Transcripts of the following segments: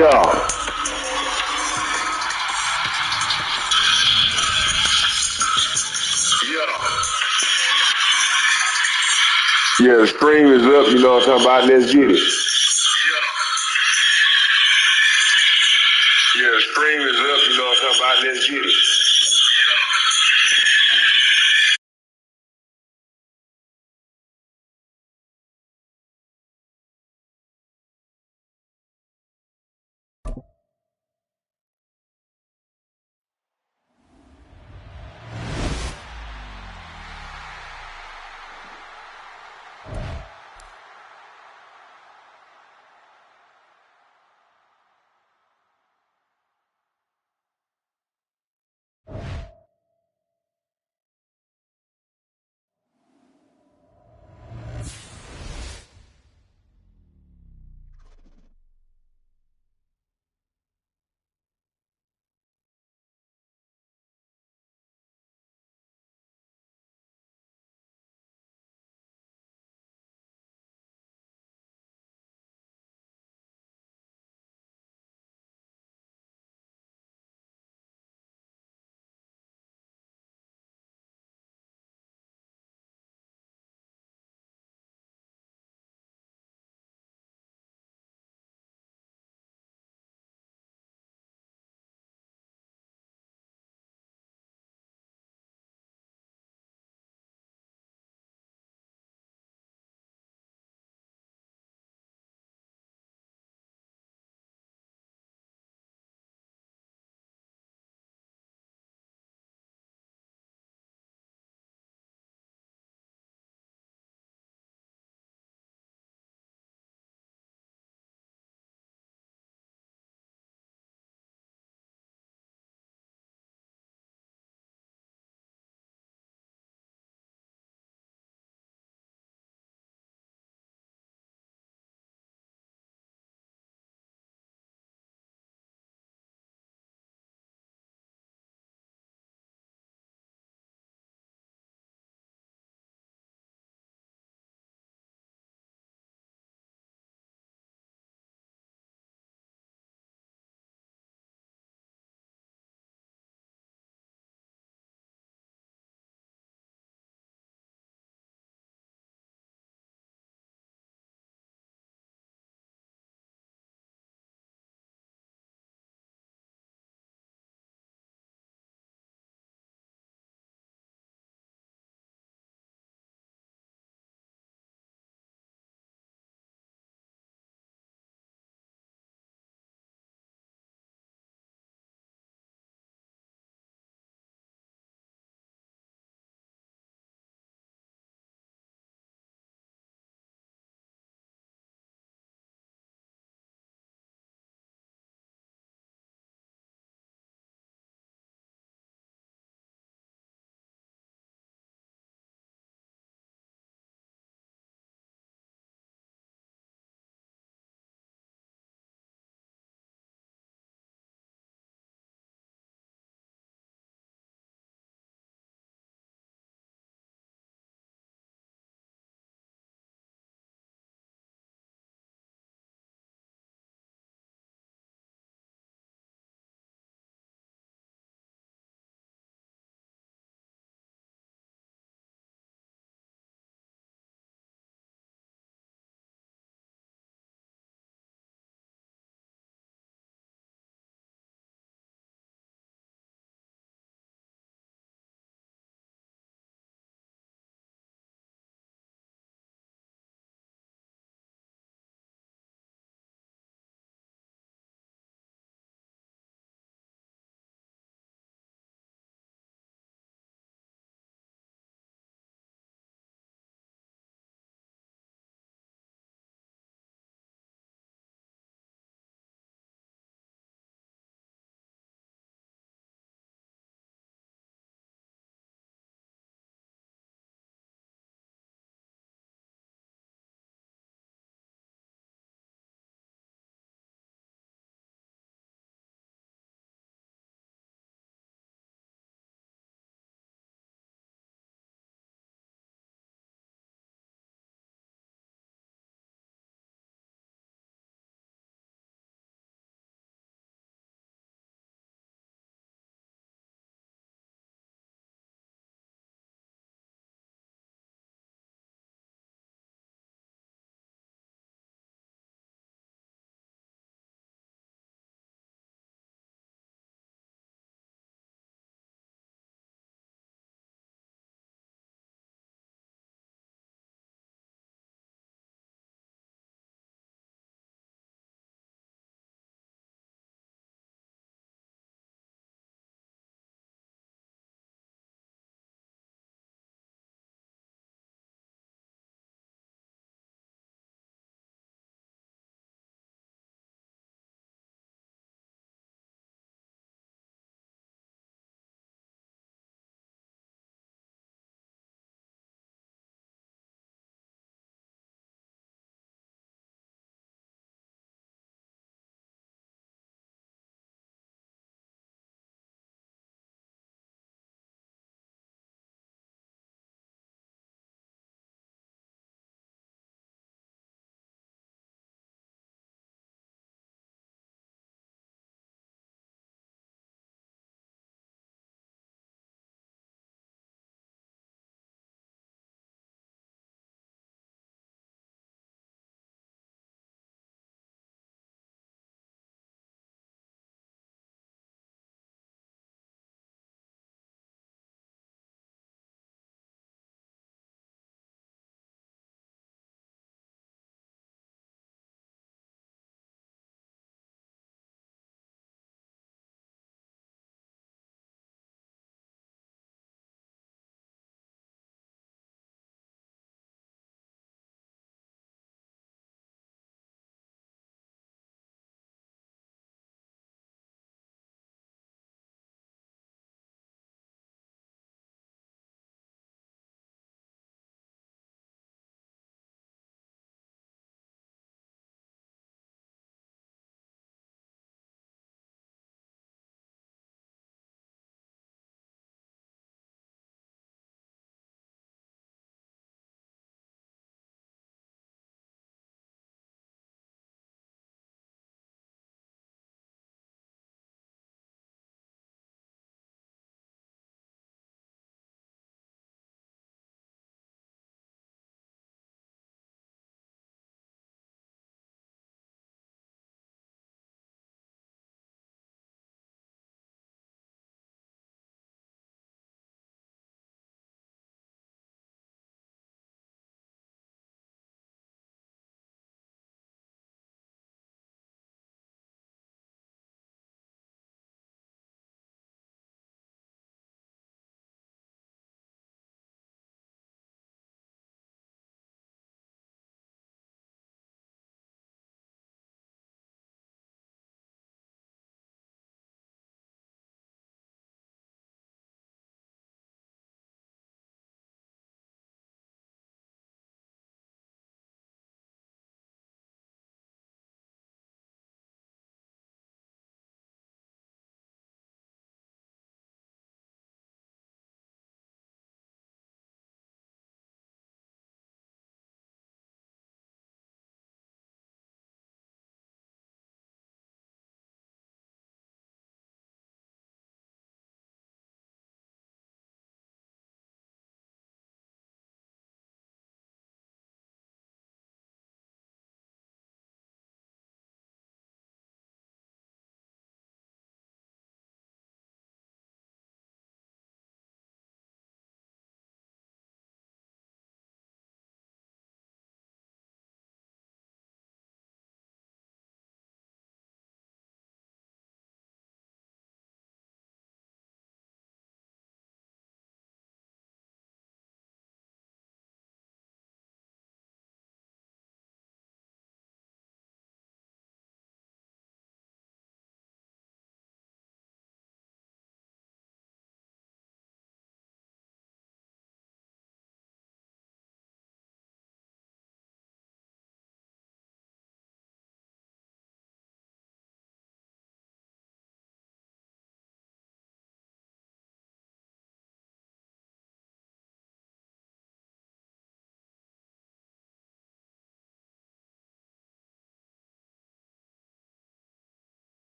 Yeah. Yeah, the stream is up, you know what I'm talking about? Let's get it. Yeah, the stream is up, you know what I'm talking about? Let's get it.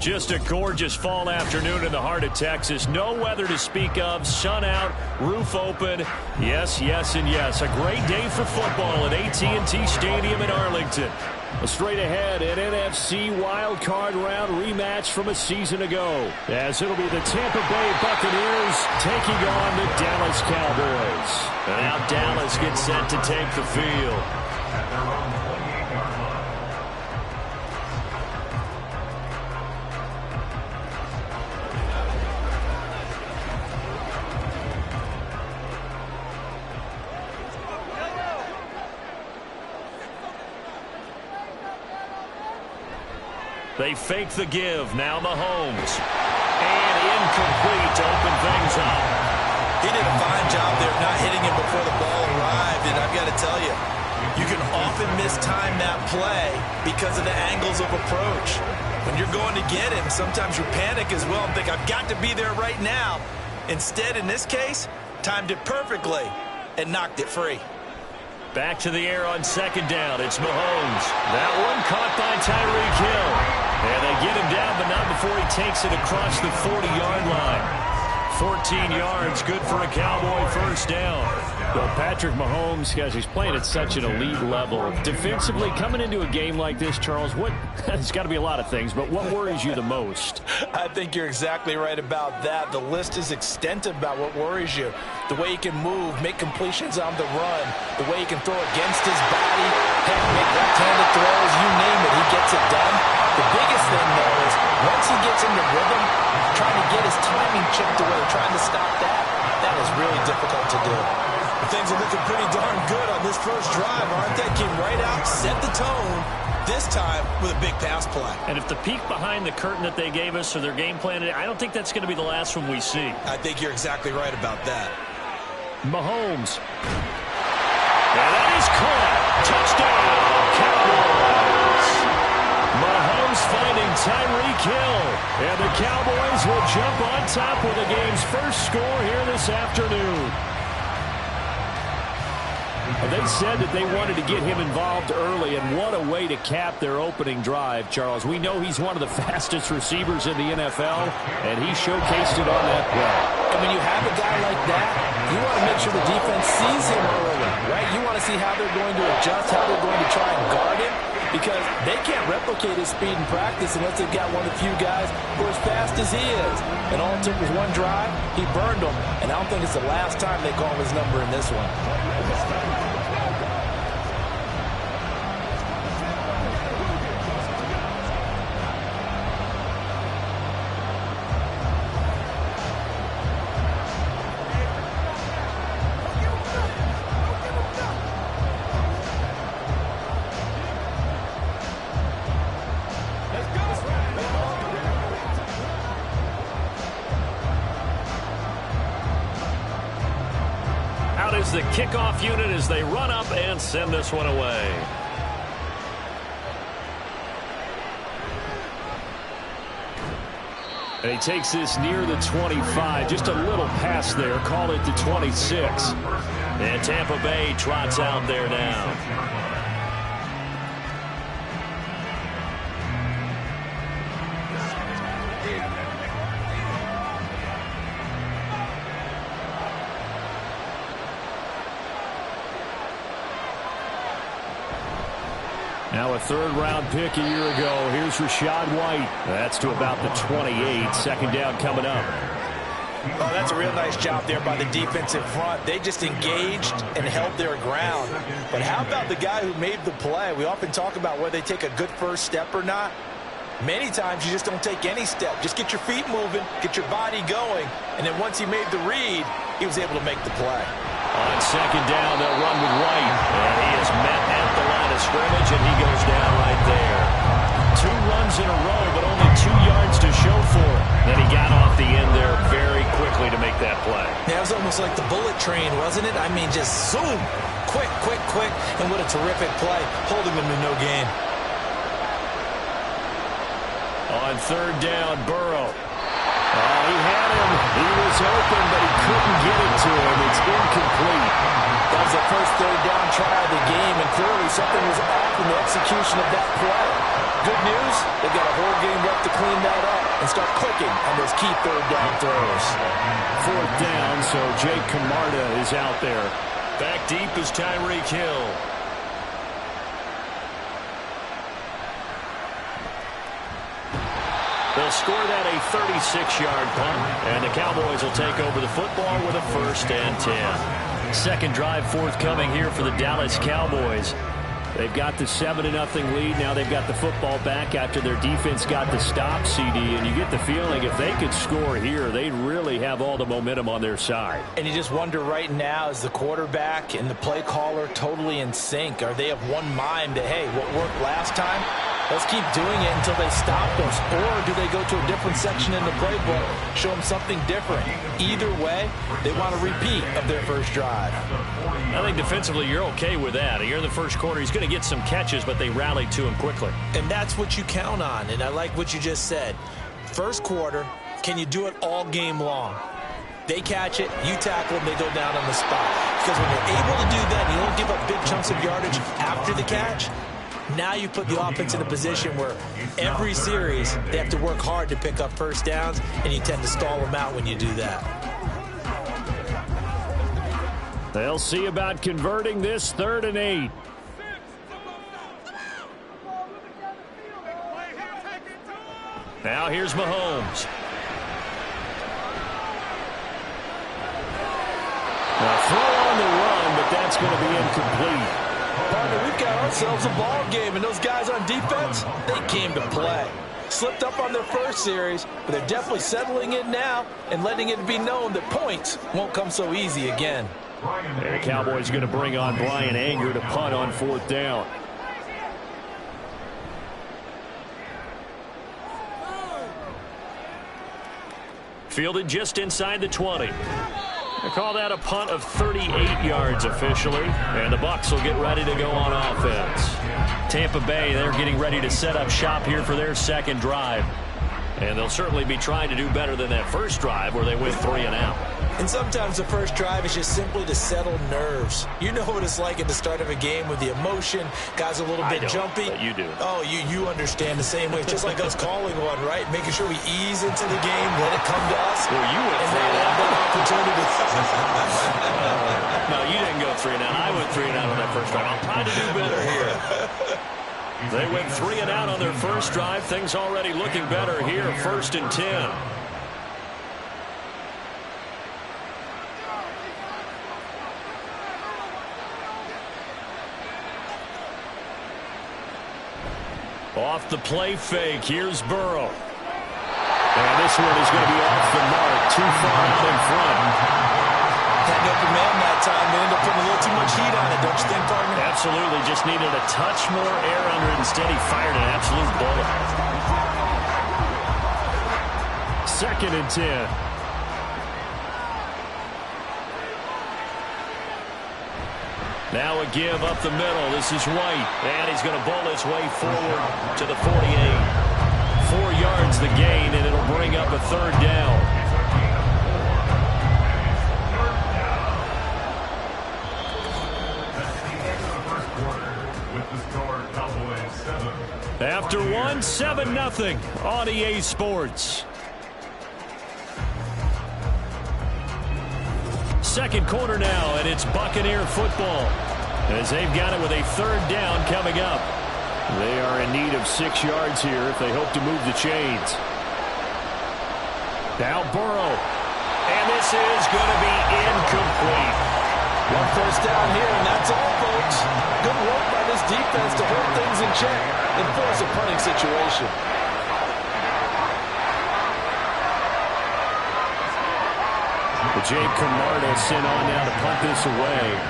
Just a gorgeous fall afternoon in the heart of Texas. No weather to speak of. Sun out, roof open. Yes, yes, and yes. A great day for football at AT&T Stadium in Arlington. Straight ahead, an NFC wildcard round rematch from a season ago, as it'll be the Tampa Bay Buccaneers taking on the Dallas Cowboys. And now Dallas gets set to take the field. They fake the give. Now Mahomes. And incomplete to open things up. He did a fine job there not hitting him before the ball arrived. And I've got to tell you, you can often mistime that play because of the angles of approach. When you're going to get him, sometimes you panic as well and think, I've got to be there right now. Instead, in this case, timed it perfectly and knocked it free. Back to the air on second down. It's Mahomes. That one caught by Tyreek Hill. And they get him down, but not before he takes it across the 40-yard line. 14 yards, good for a Cowboy first down. Well, Patrick Mahomes, guys, he's playing at such an elite level. Defensively, coming into a game like this, Charles, it's got to be a lot of things, but what worries you the most? I think you're exactly right about that. The list is extensive about what worries you. The way he can move, make completions on the run, the way he can throw against his body, make left-handed throws, you name it, he gets it done. The biggest thing, though, is once he gets into rhythm, trying to get his timing chipped away, trying to stop that is really difficult to do. Things are looking pretty darn good on this first drive, aren't they? Came right out, set the tone, this time with a big pass play. And if the peek behind the curtain that they gave us or their game plan, I don't think that's going to be the last one we see. I think you're exactly right about that. Mahomes. And that is caught. Touchdown, Cowboys. Mahomes finding Tyreek Hill. And the Cowboys will jump on top with the game's first score here this afternoon. They said that they wanted to get him involved early, and what a way to cap their opening drive, Charles. We know he's one of the fastest receivers in the NFL, and he showcased it on that play. And when you have a guy like that, you want to make sure the defense sees him early, right? You want to see how they're going to adjust, how they're going to try and guard him, because they can't replicate his speed in practice unless they've got one of the few guys who are as fast as he is. And all it took was one drive, he burned them, and I don't think it's the last time they call his number in this one. The kickoff unit as they run up and send this one away. And he takes this near the 25, just a little pass there, call it the 26. And Tampa Bay trots out there now. Now a third-round pick a year ago. Here's Rachaad White. That's to about the 28. Second down coming up. Oh, that's a real nice job there by the defensive front. They just engaged and held their ground. But how about the guy who made the play? We often talk about whether they take a good first step or not. Many times you just don't take any step. Just get your feet moving, get your body going, and then once he made the read, he was able to make the play. On second down, they'll run with White. And he is met at the line of scrimmage, and he goes down right there. 2 runs in a row, but only 2 yards to show for it. Then he got off the end there very quickly to make that play. Yeah, it was almost like the bullet train, wasn't it? I mean, just zoom. Quick, quick, quick. And what a terrific play, holding him to no gain. On third down, Burrow. He had him. He was open, but he couldn't get it to him. It's incomplete. That was the first third down try of the game, and clearly something was off in the execution of that play. Good news, they've got a whole game left to clean that up and start clicking on those key third down throws. Fourth down, so Jake Camarda is out there. Back deep is Tyreek Hill. They'll score that a 36-yard punt, and the Cowboys will take over the football with a 1st and 10. Second drive forthcoming here for the Dallas Cowboys. They've got the 7-0 lead. Now they've got the football back after their defense got the stop, CD, and you get the feeling if they could score here, they'd really have all the momentum on their side. And you just wonder right now, is the quarterback and the play caller totally in sync? Are they of one mind that, hey, what worked last time? Let's keep doing it until they stop us. Or do they go to a different section in the playbook, show them something different? Either way, they want a repeat of their first drive. I think defensively you're okay with that. You're in the first quarter. He's going to get some catches, but they rallied to him quickly. And that's what you count on, and I like what you just said. First quarter, can you do it all game long? They catch it, you tackle them, they go down on the spot. Because when you're able to do that, and you don't give up big chunks offensive yardage after the catch, now you put the offense in a position where every series they have to work hard to pick up first downs, and you tend to stall them out when you do that. They'll see about converting this 3rd and 8. Now here's Mahomes. Now throw on the run, but that's going to be incomplete. Partner, we've got ourselves a ball game, and those guys on defense, they came to play. Slipped up on their first series, but they're definitely settling in now and letting it be known that points won't come so easy again. And the Cowboys going to bring on Brian Anger to punt on 4th down. Fielded just inside the 20. They call that a punt of 38 yards officially, and the Bucs will get ready to go on offense. Tampa Bay, they're getting ready to set up shop here for their second drive. And they'll certainly be trying to do better than that first drive where they went 3 and out. And sometimes the first drive is just simply to settle nerves. You know what it's like at the start of a game with the emotion. Guys a little bit jumpy. But you do. Oh, you understand the same way. It's just like us calling one, right? Making sure we ease into the game, let it come to us. Well, you went 3 and out. Opportunity. No, you didn't go 3 and out. I went 3 and out on that first drive. I'm trying to do better here. They went 3 and out on their first drive. Things already looking better here. 1st and 10. Off the play fake, here's Burrow. And this one is going to be off the mark, too far out in front. Had no command that time. They ended up putting a little too much heat on it, don't you think, partner? Absolutely, just needed a touch more air under it. Instead, he fired an absolute bullet. 2nd and 10. Now a give up the middle. This is White. And he's going to bowl his way forward to the 48. 4 yards the gain, and it'll bring up a 3rd down. After 1, 7-0 on EA Sports. Second quarter now, and it's Buccaneer football as they've got it with a 3rd down coming up. They are in need of 6 yards here if they hope to move the chains. Now Burrow, and this is going to be incomplete. 1 first down here, and that's all, folks. Good work by this defense to hold things in check and force a punting situation. But Jake Camarda sent on now to punt this away.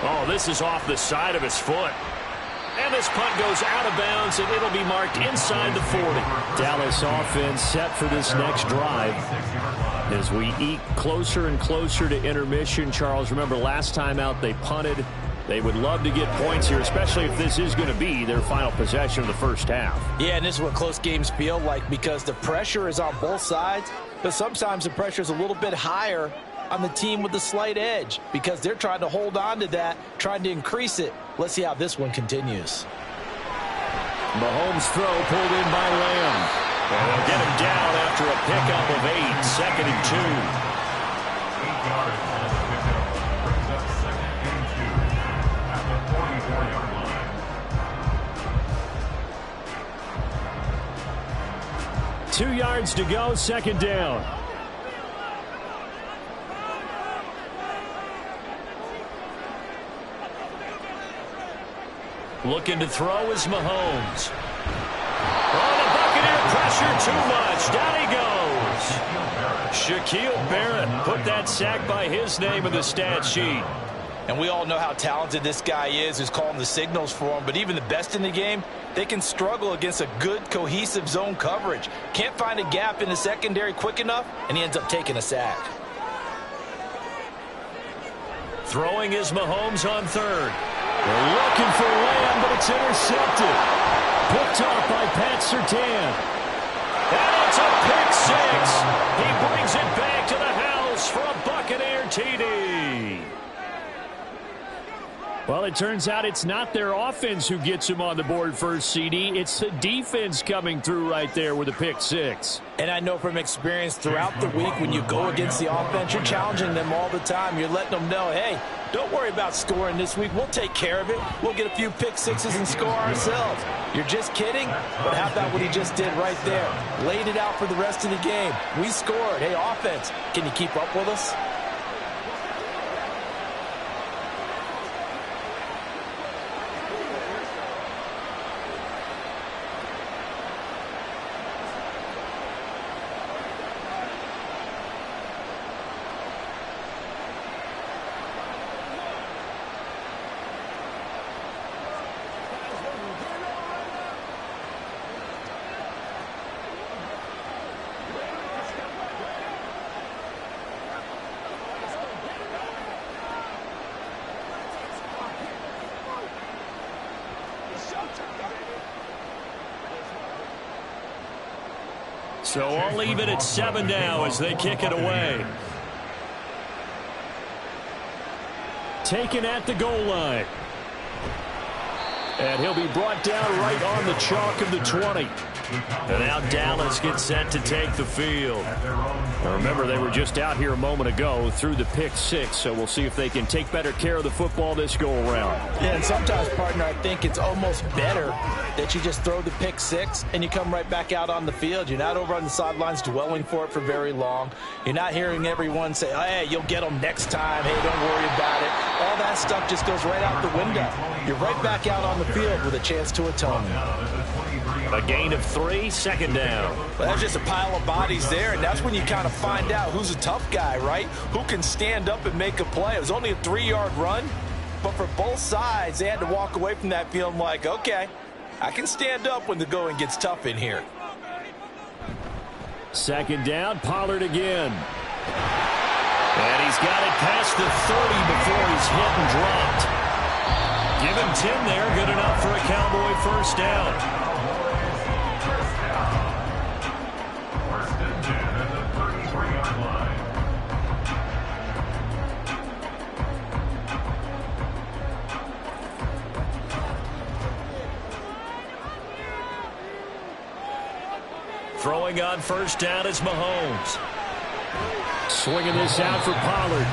Oh, this is off the side of his foot. And this punt goes out of bounds, and it'll be marked inside the 40. Dallas offense set for this next drive. As we eke closer and closer to intermission, Charles, remember last time out they punted. They would love to get points here, especially if this is going to be their final possession of the first half. Yeah, and this is what close games feel like because the pressure is on both sides, but sometimes the pressure is a little bit higher on the team with the slight edge because they're trying to hold on to that, trying to increase it. Let's see how this one continues. Mahomes' throw pulled in by Lamb. And they'll get him down after a pickup of 8, 2nd and 2. Two yards to go, 2nd down. Looking to throw is Mahomes. Oh, the Buccaneer pressure too much. Down he goes. Shaquille Barrett put that sack by his name in the stat sheet. And we all know how talented this guy is who's calling the signals for him. But even the best in the game, they can struggle against a good, cohesive zone coverage. Can't find a gap in the secondary quick enough, and he ends up taking a sack. Throwing is Mahomes on 3rd. They're looking for Lamb, but it's intercepted. Picked off by Pat Surtain. And it's a pick 6. He brings it back to the house for a Buccaneer TD. Well, it turns out it's not their offense who gets them on the board first, CD. It's the defense coming through right there with a pick six. And I know from experience throughout the week when you go against the offense, you're challenging them all the time. You're letting them know, hey, don't worry about scoring this week. We'll take care of it. We'll get a few pick sixes and score ourselves. You're just kidding? But how about what he just did right there? Laid it out for the rest of the game. We scored. Hey, offense, can you keep up with us? So I'll leave it at 7 now as they kick it away. Taken at the goal line. And he'll be brought down right on the chalk of the 20. And now Dallas gets set to take the field. Now remember, they were just out here a moment ago through the pick six, so we'll see if they can take better care of the football this go-around. Yeah, and sometimes, partner, I think it's almost better that you just throw the pick six and you come right back out on the field. You're not over on the sidelines dwelling for it for very long. You're not hearing everyone say, hey, you'll get them next time. Hey, don't worry about it. All that stuff just goes right out the window. You're right back out on the field with a chance to atone. A gain of 3, second down. Well, that's just a pile of bodies there, and that's when you kind of find out who's a tough guy, right? Who can stand up and make a play. It was only a 3-yard run, but for both sides, they had to walk away from that feeling like, okay, I can stand up when the going gets tough in here. Second down, Pollard again. And he's got it past the 30 before he's hit and dropped. Give him 10 there, good enough for a Cowboy first down. Throwing on first down is Mahomes. Swinging this out for Pollard.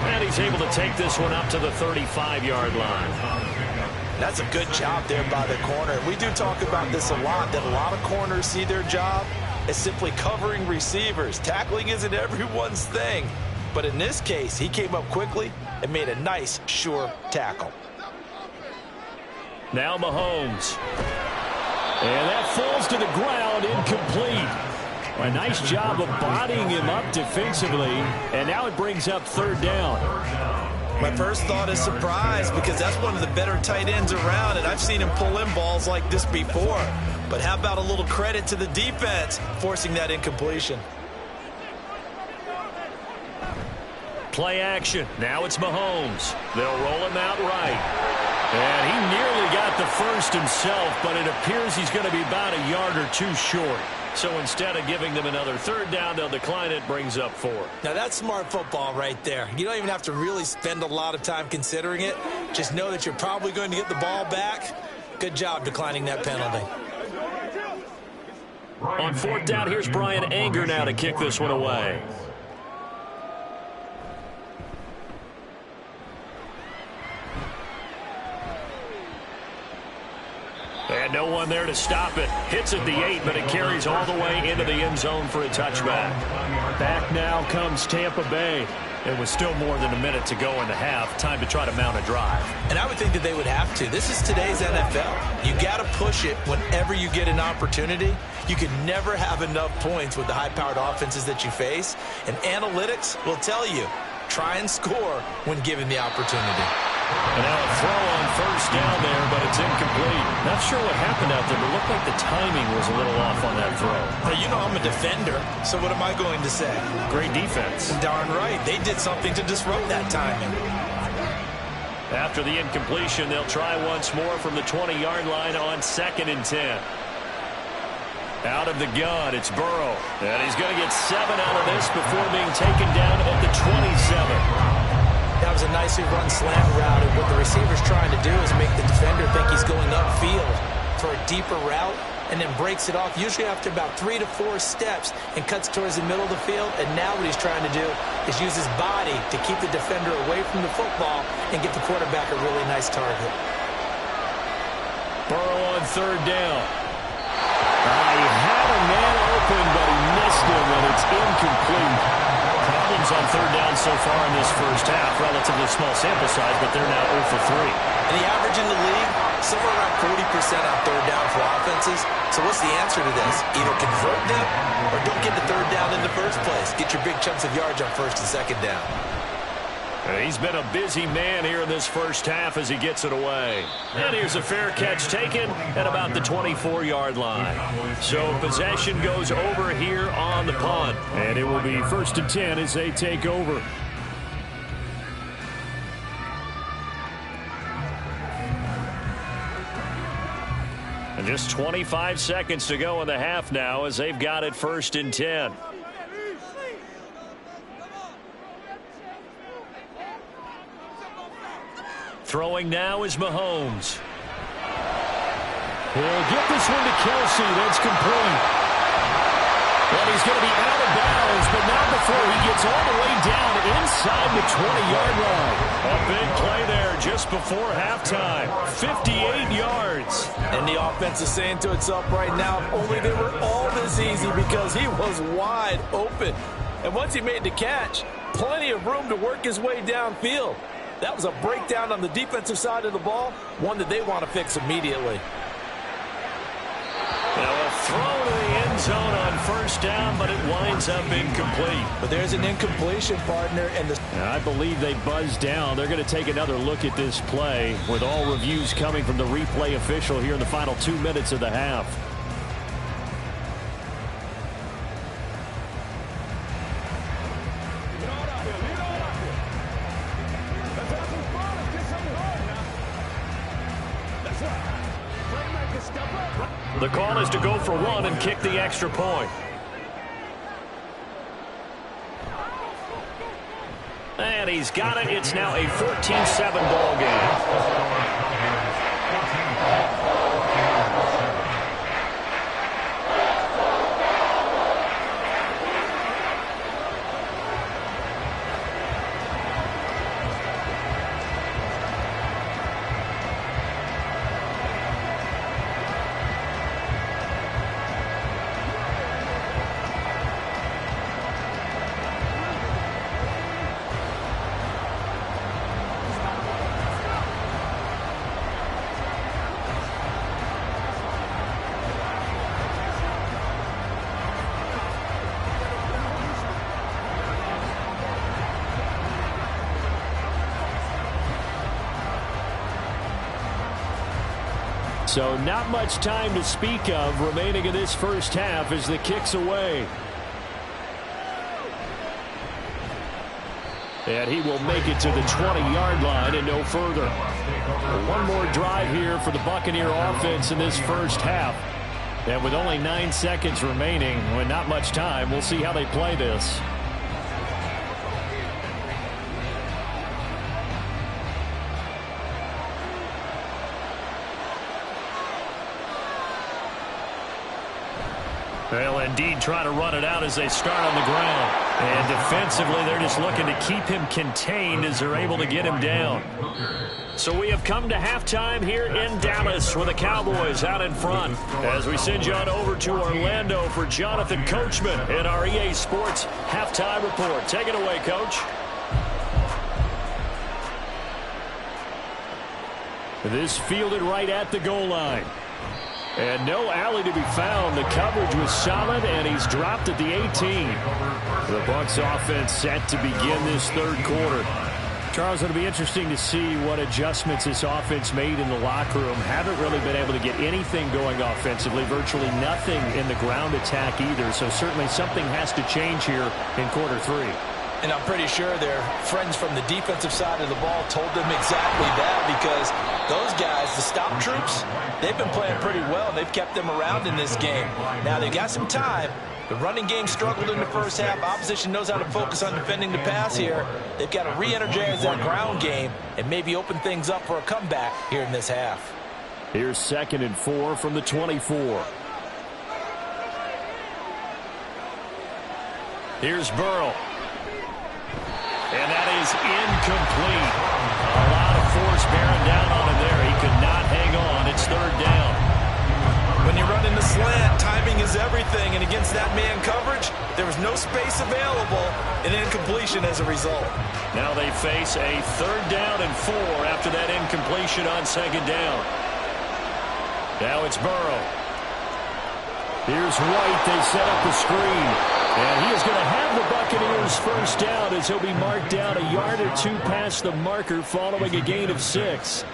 And he's able to take this one up to the 35-yard line. That's a good job there by the corner. We do talk about this a lot, that a lot of corners see their job as simply covering receivers. Tackling isn't everyone's thing. But in this case, he came up quickly and made a nice, sure tackle. Now Mahomes. And that falls to the ground, incomplete. A nice job of bodying him up defensively, and now it brings up third down. My first thought is surprise, because that's one of the better tight ends around, and I've seen him pull in balls like this before. But how about a little credit to the defense forcing that incompletion? Play action. Now it's Mahomes. They'll roll him out right. And he nearly got the first himself, but it appears he's going to be about a yard or two short. So instead of giving them another third down, they'll decline it, brings up 4. Now that's smart football right there. You don't even have to really spend a lot of time considering it. Just know that you're probably going to get the ball back. Good job declining that penalty. On fourth down, here's Brian Anger now to kick this one away. And no one there to stop it. Hits at the 8, but it carries all the way into the end zone for a touchback. Back now comes Tampa Bay. And with still more than a minute to go in the half, time to try to mount a drive. And I would think that they would have to. This is today's NFL. You got to push it whenever you get an opportunity. You can never have enough points with the high-powered offenses that you face. And analytics will tell you, try and score when given the opportunity. And now a throw on first down there, but it's incomplete. Not sure what happened out there, but it looked like the timing was a little off on that throw. Now, you know I'm a defender, so what am I going to say? Great defense. Darn right. They did something to disrupt that timing. After the incompletion, they'll try once more from the 20-yard line on 2nd and 10. Out of the gun, it's Burrow. And he's going to get 7 out of this before being taken down at the 27. That was a a nicely run slant route, and what the receiver's trying to do is make the defender think he's going upfield for a deeper route, and then breaks it off, usually after about 3 to 4 steps, and cuts towards the middle of the field. And now what he's trying to do is use his body to keep the defender away from the football and give the quarterback a really nice target. Burrow on third down. He had a man open, but he missed him, and it's incomplete. Problems on third down so far in this first half. Relatively small sample size, but they're now 0 for 3. And the average in the league, somewhere around 40% on third down for offenses. So what's the answer to this? Either convert them or don't get the third down in the first place. Get your big chunks of yards on first and second down. He's been a busy man here in this first half as he gets it away. And here's a fair catch taken at about the 24-yard line. So possession goes over here on the punt. And it will be 1st and 10 as they take over. And just 25 seconds to go in the half now as they've got it 1st and 10. Throwing now is Mahomes. He'll get this one to Kelsey. That's complete. And he's going to be out of bounds, but not before he gets all the way down inside the 20-yard line. A big play there just before halftime. 58 yards. And the offense is saying to itself right now, if only they were all this easy, because he was wide open. And once he made the catch, plenty of room to work his way downfield. That was a breakdown on the defensive side of the ball, one that they want to fix immediately. Now a throw to the end zone on first down, but it winds up incomplete. But there's an incompletion, partner. And I believe they buzzed down. They're going to take another look at this play with all reviews coming from the replay official here in the final 2 minutes of the half. The call is to go for one and kick the extra point. And he's got it. It's now a 14-7 ball game. So not much time to speak of remaining in this first half as the kick's away. And he will make it to the 20-yard line and no further. One more drive here for the Buccaneer offense in this first half. And with only 9 seconds remaining, with not much time, we'll see how they play this. They'll indeed try to run it out as they start on the ground. And defensively, they're just looking to keep him contained as they're able to get him down. So we have come to halftime here in Dallas with the Cowboys out in front. As we send you on over to Orlando for Jonathan Coachman in our EA Sports Halftime Report. Take it away, Coach. This fielded right at the goal line. And no alley to be found. The coverage was solid, and he's dropped at the 18. The Bucs offense set to begin this third quarter. Charles, it'll be interesting to see what adjustments this offense made in the locker room. Haven't really been able to get anything going offensively. Virtually nothing in the ground attack either. So certainly something has to change here in quarter three. And I'm pretty sure their friends from the defensive side of the ball told them exactly that, because those guys, the stop troops, they've been playing pretty well. They've kept them around in this game. Now, they've got some time. The running game struggled in the first half. Opposition knows how to focus on defending the pass here. They've got to re-energize that ground game and maybe open things up for a comeback here in this half. Here's 2nd and 4 from the 24. Here's Burrow. And that is incomplete. A lot of force bearing down on him there. He could not hang on. It's 3rd down. When you run in the slant, timing is everything. And against that man coverage, there was no space available, and incompletion as a result. Now they face a 3rd down and 4 after that incompletion on 2nd down. Now it's Burrow. Here's White. They set up the screen. And he is going to have the Buccaneers first down as he'll be marked down a yard or 2 past the marker following a gain of 6.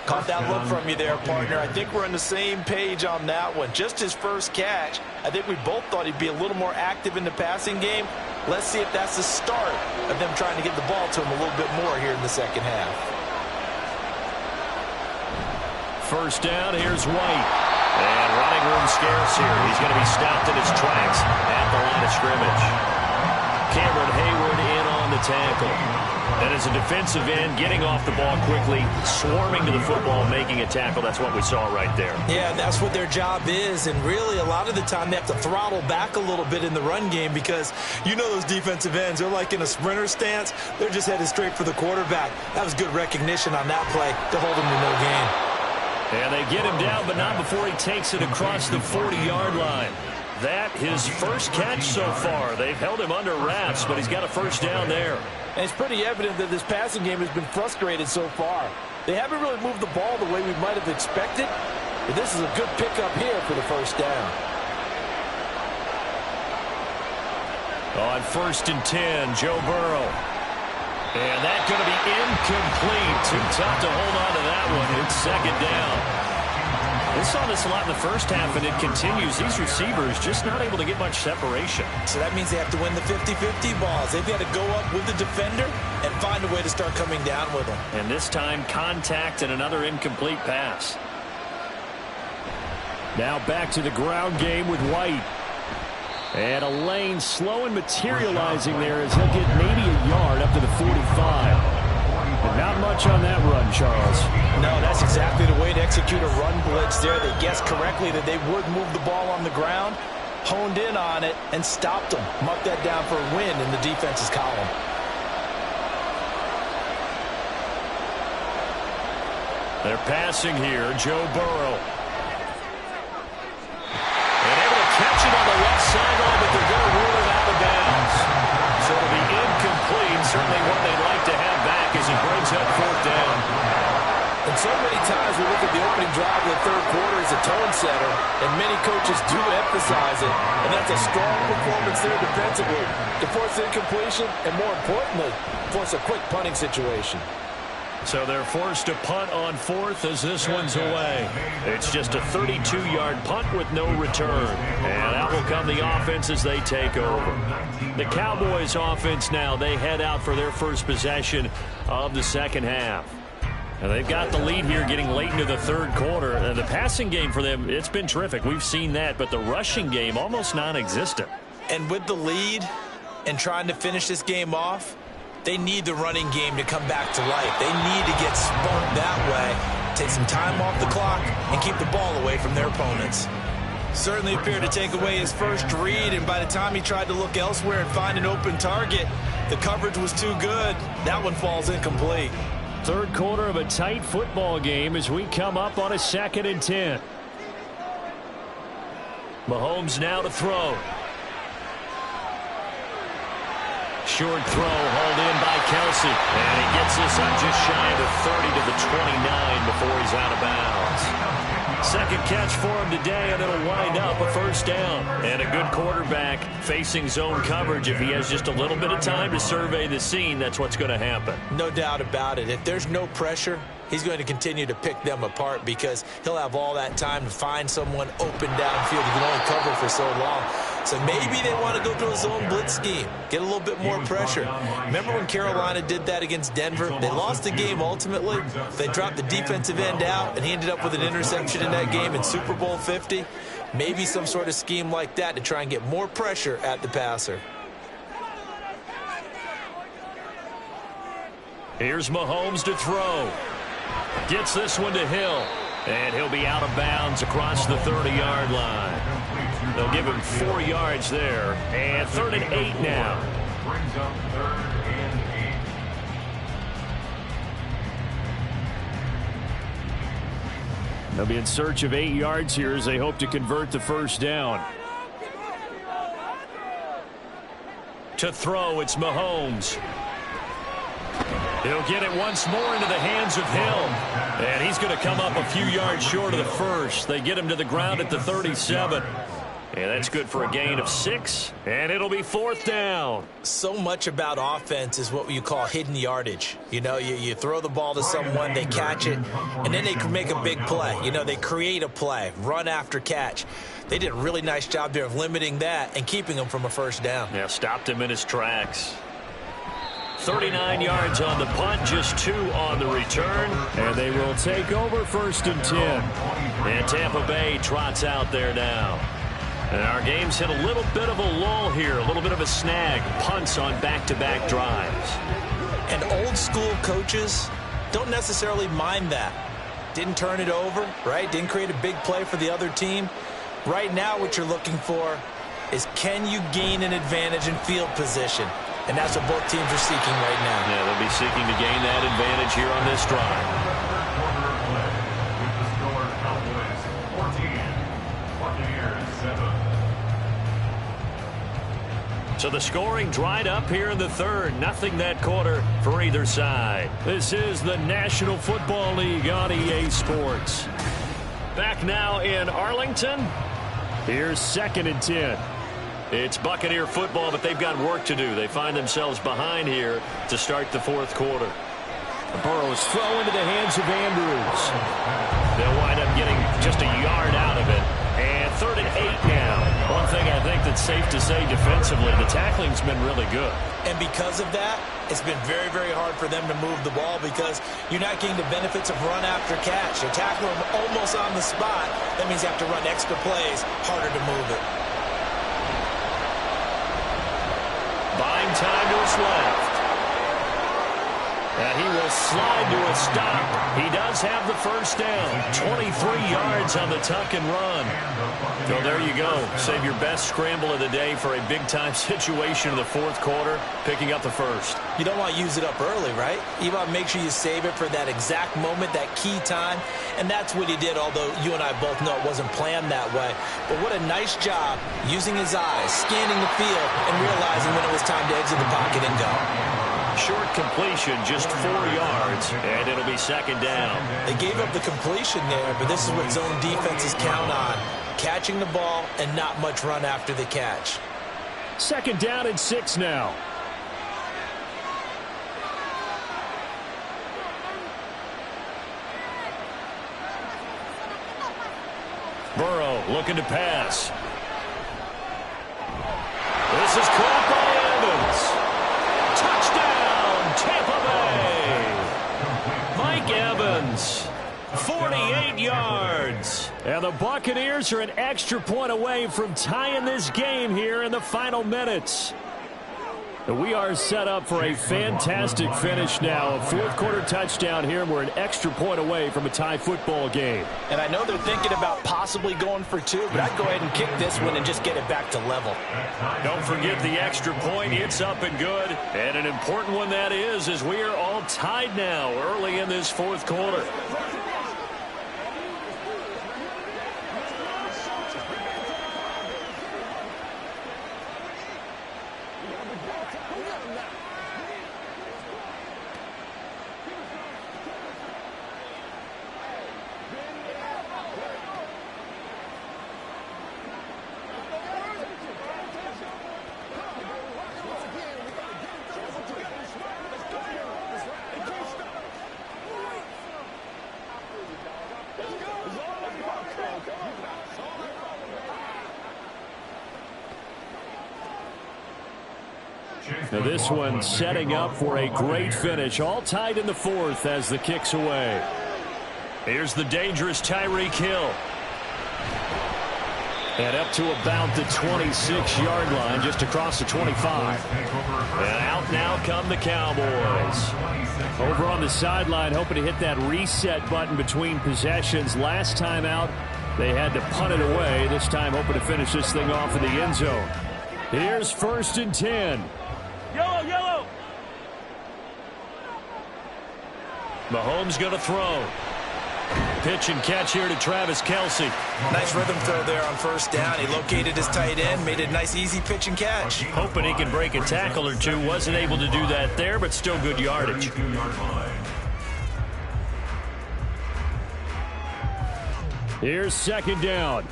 Caught that look from you there, partner. I think we're on the same page on that one. Just his first catch. I think we both thought he'd be a little more active in the passing game. Let's see if that's the start of them trying to get the ball to him a little bit more here in the second half. First down, here's White. And running room scarce here. He's going to be stopped in his tracks at the line of scrimmage. Cameron Hayward in on the tackle. And as a defensive end, getting off the ball quickly, swarming to the football, making a tackle. That's what we saw right there. Yeah, that's what their job is. And really, a lot of the time, they have to throttle back a little bit in the run game, because you know those defensive ends, they're like in a sprinter stance. They're just headed straight for the quarterback. That was good recognition on that play to hold him to no gain. And they get him down, but not before he takes it across the 40-yard line. That, his first catch so far. They've held him under wraps, but he's got a first down there. And it's pretty evident that this passing game has been frustrated so far. They haven't really moved the ball the way we might have expected, but this is a good pickup here for the first down. On 1st and 10, Joe Burrow. And that's going to be incomplete. Too tough to hold on to that one. It's 2nd down. We saw this a lot in the first half, and it continues. These receivers just not able to get much separation. So that means they have to win the 50-50 balls. They've got to go up with the defender and find a way to start coming down with them. And this time, contact and another incomplete pass. Now back to the ground game with White. And a lane slow and materializing there as he'll get maybe a yard up to the 45. But not much on that run, Charles. No, that's exactly the way to execute a run blitz there. They guessed correctly that they would move the ball on the ground, honed in on it, and stopped them. Marked that down for a win in the defense's column. They're passing here, Joe Burrow. And able to catch it on the left sideline, but they're going to rule it out of bounds. So it'll be incomplete. Certainly one they'd like to have back as he brings up 4th down. And so many times we look at the opening drive of the 3rd quarter as a tone setter, and many coaches do emphasize it. And that's a strong performance there defensively to force incompletion and, more importantly, force a quick punting situation. So they're forced to punt on 4th as this one's away. It's just a 32-yard punt with no return. And out will come the offense as they take over. The Cowboys offense now, they head out for their first possession of the second half. And they've got the lead here getting late into the 3rd quarter. The passing game for them, it's been terrific. We've seen that, but the rushing game almost non-existent. And with the lead and trying to finish this game off, they need the running game to come back to life. They need to get spun that way, take some time off the clock, and keep the ball away from their opponents. Certainly appeared to take away his first read, and by the time he tried to look elsewhere and find an open target, the coverage was too good. That one falls incomplete. 3rd quarter of a tight football game as we come up on a 2nd and 10. Mahomes now to throw. Short throw hauled in by Kelsey. And he gets this on just shy of the 30 to the 29 before he's out of bounds. 2nd catch for him today, and it'll wind up a first down. And a good quarterback facing zone coverage. If he has just a little bit of time to survey the scene, that's what's going to happen. No doubt about it. If there's no pressure, he's going to continue to pick them apart because he'll have all that time to find someone open downfield. He can only cover for so long. So maybe they want to go to a zone blitz scheme, get a little bit more pressure. Remember when Carolina did that against Denver? They lost the game ultimately. They dropped the defensive end out, and he ended up with an interception in that game in Super Bowl 50. Maybe some sort of scheme like that to try and get more pressure at the passer. Here's Mahomes to throw. Gets this one to Hill. And he'll be out of bounds across the 30-yard line. They'll give him 4 yards there. And 3rd and 8 now. Brings up 3rd and 8. They'll be in search of 8 yards here as they hope to convert the first down. To throw, it's Mahomes. He'll get it once more into the hands of Hill. And he's going to come up a few yards short of the first. They get him to the ground at the 37. And that's good for a gain of 6. And it'll be 4th down. So much about offense is what you call hidden yardage. You know, you throw the ball to someone, they catch it, and then they can make a big play. You know, they create a play, run after catch. They did a really nice job there of limiting that and keeping him from a first down. Yeah, stopped him in his tracks. 39 yards on the punt, just 2 on the return. And they will take over 1st and 10. And Tampa Bay trots out there now. And our game's hit a little bit of a lull here, a little bit of a snag. Punts on back-to-back drives. And old-school coaches don't necessarily mind that. Didn't turn it over, right? Didn't create a big play for the other team. Right now what you're looking for is, can you gain an advantage in field position? And that's what both teams are seeking right now. Yeah, they'll be seeking to gain that advantage here on this drive. So the scoring dried up here in the 3rd. Nothing that quarter for either side. This is the National Football League on EA Sports. Back now in Arlington. Here's 2nd and 10. It's Buccaneer football, but they've got work to do. They find themselves behind here to start the 4th quarter. Burrow's throw into the hands of Andrews. They'll wind up getting just a yard out of it. And 3rd and 8 now. One thing I think that's safe to say defensively, the tackling's been really good. And because of that, it's been very, very hard for them to move the ball because you're not getting the benefits of run after catch. You tackle them almost on the spot. That means you have to run extra plays, harder to move it. Buying time to his left. And he will slide to a stop. He does have the first down. 23 yards on the tuck and run. So there you go. Save your best scramble of the day for a big-time situation in the 4th quarter, picking up the first. You don't want to use it up early, right? You want to make sure you save it for that exact moment, that key time. And that's what he did, although you and I both know it wasn't planned that way. But what a nice job using his eyes, scanning the field, and realizing when it was time to exit the pocket and go. Short completion, just 4 yards, and it'll be 2nd down. They gave up the completion there, but this is what zone defenses count on. Catching the ball and not much run after the catch. 2nd down and 6 now. Burrow looking to pass. This is caught by Evans. Touchdown, Tampa Bay. Mike Evans, 48 yards. And the Buccaneers are an extra point away from tying this game here in the final minutes. We are set up for a fantastic finish now. A 4th quarter touchdown here, and we're an extra point away from a tie football game. And I know they're thinking about possibly going for 2, but I'd go ahead and kick this one and just get it back to level. Don't forget the extra point. It's up and good. And an important one that is, as we are all tied now early in this 4th quarter. Now this one setting up for a great finish. All tied in the fourth as the kick's away. Here's the dangerous Tyreek Hill. And up to about the 26-yard line, just across the 25. And out now come the Cowboys. Over on the sideline, hoping to hit that reset button between possessions. Last time out, they had to punt it away. This time hoping to finish this thing off in the end zone. Here's 1st and 10. Yellow. Mahomes going to throw. Pitch and catch here to Travis Kelce. Nice rhythm throw there on 1st down. He located his tight end, made a nice easy pitch and catch. Hoping he can break a tackle or two. Wasn't able to do that there, but still good yardage. Here's 2nd down.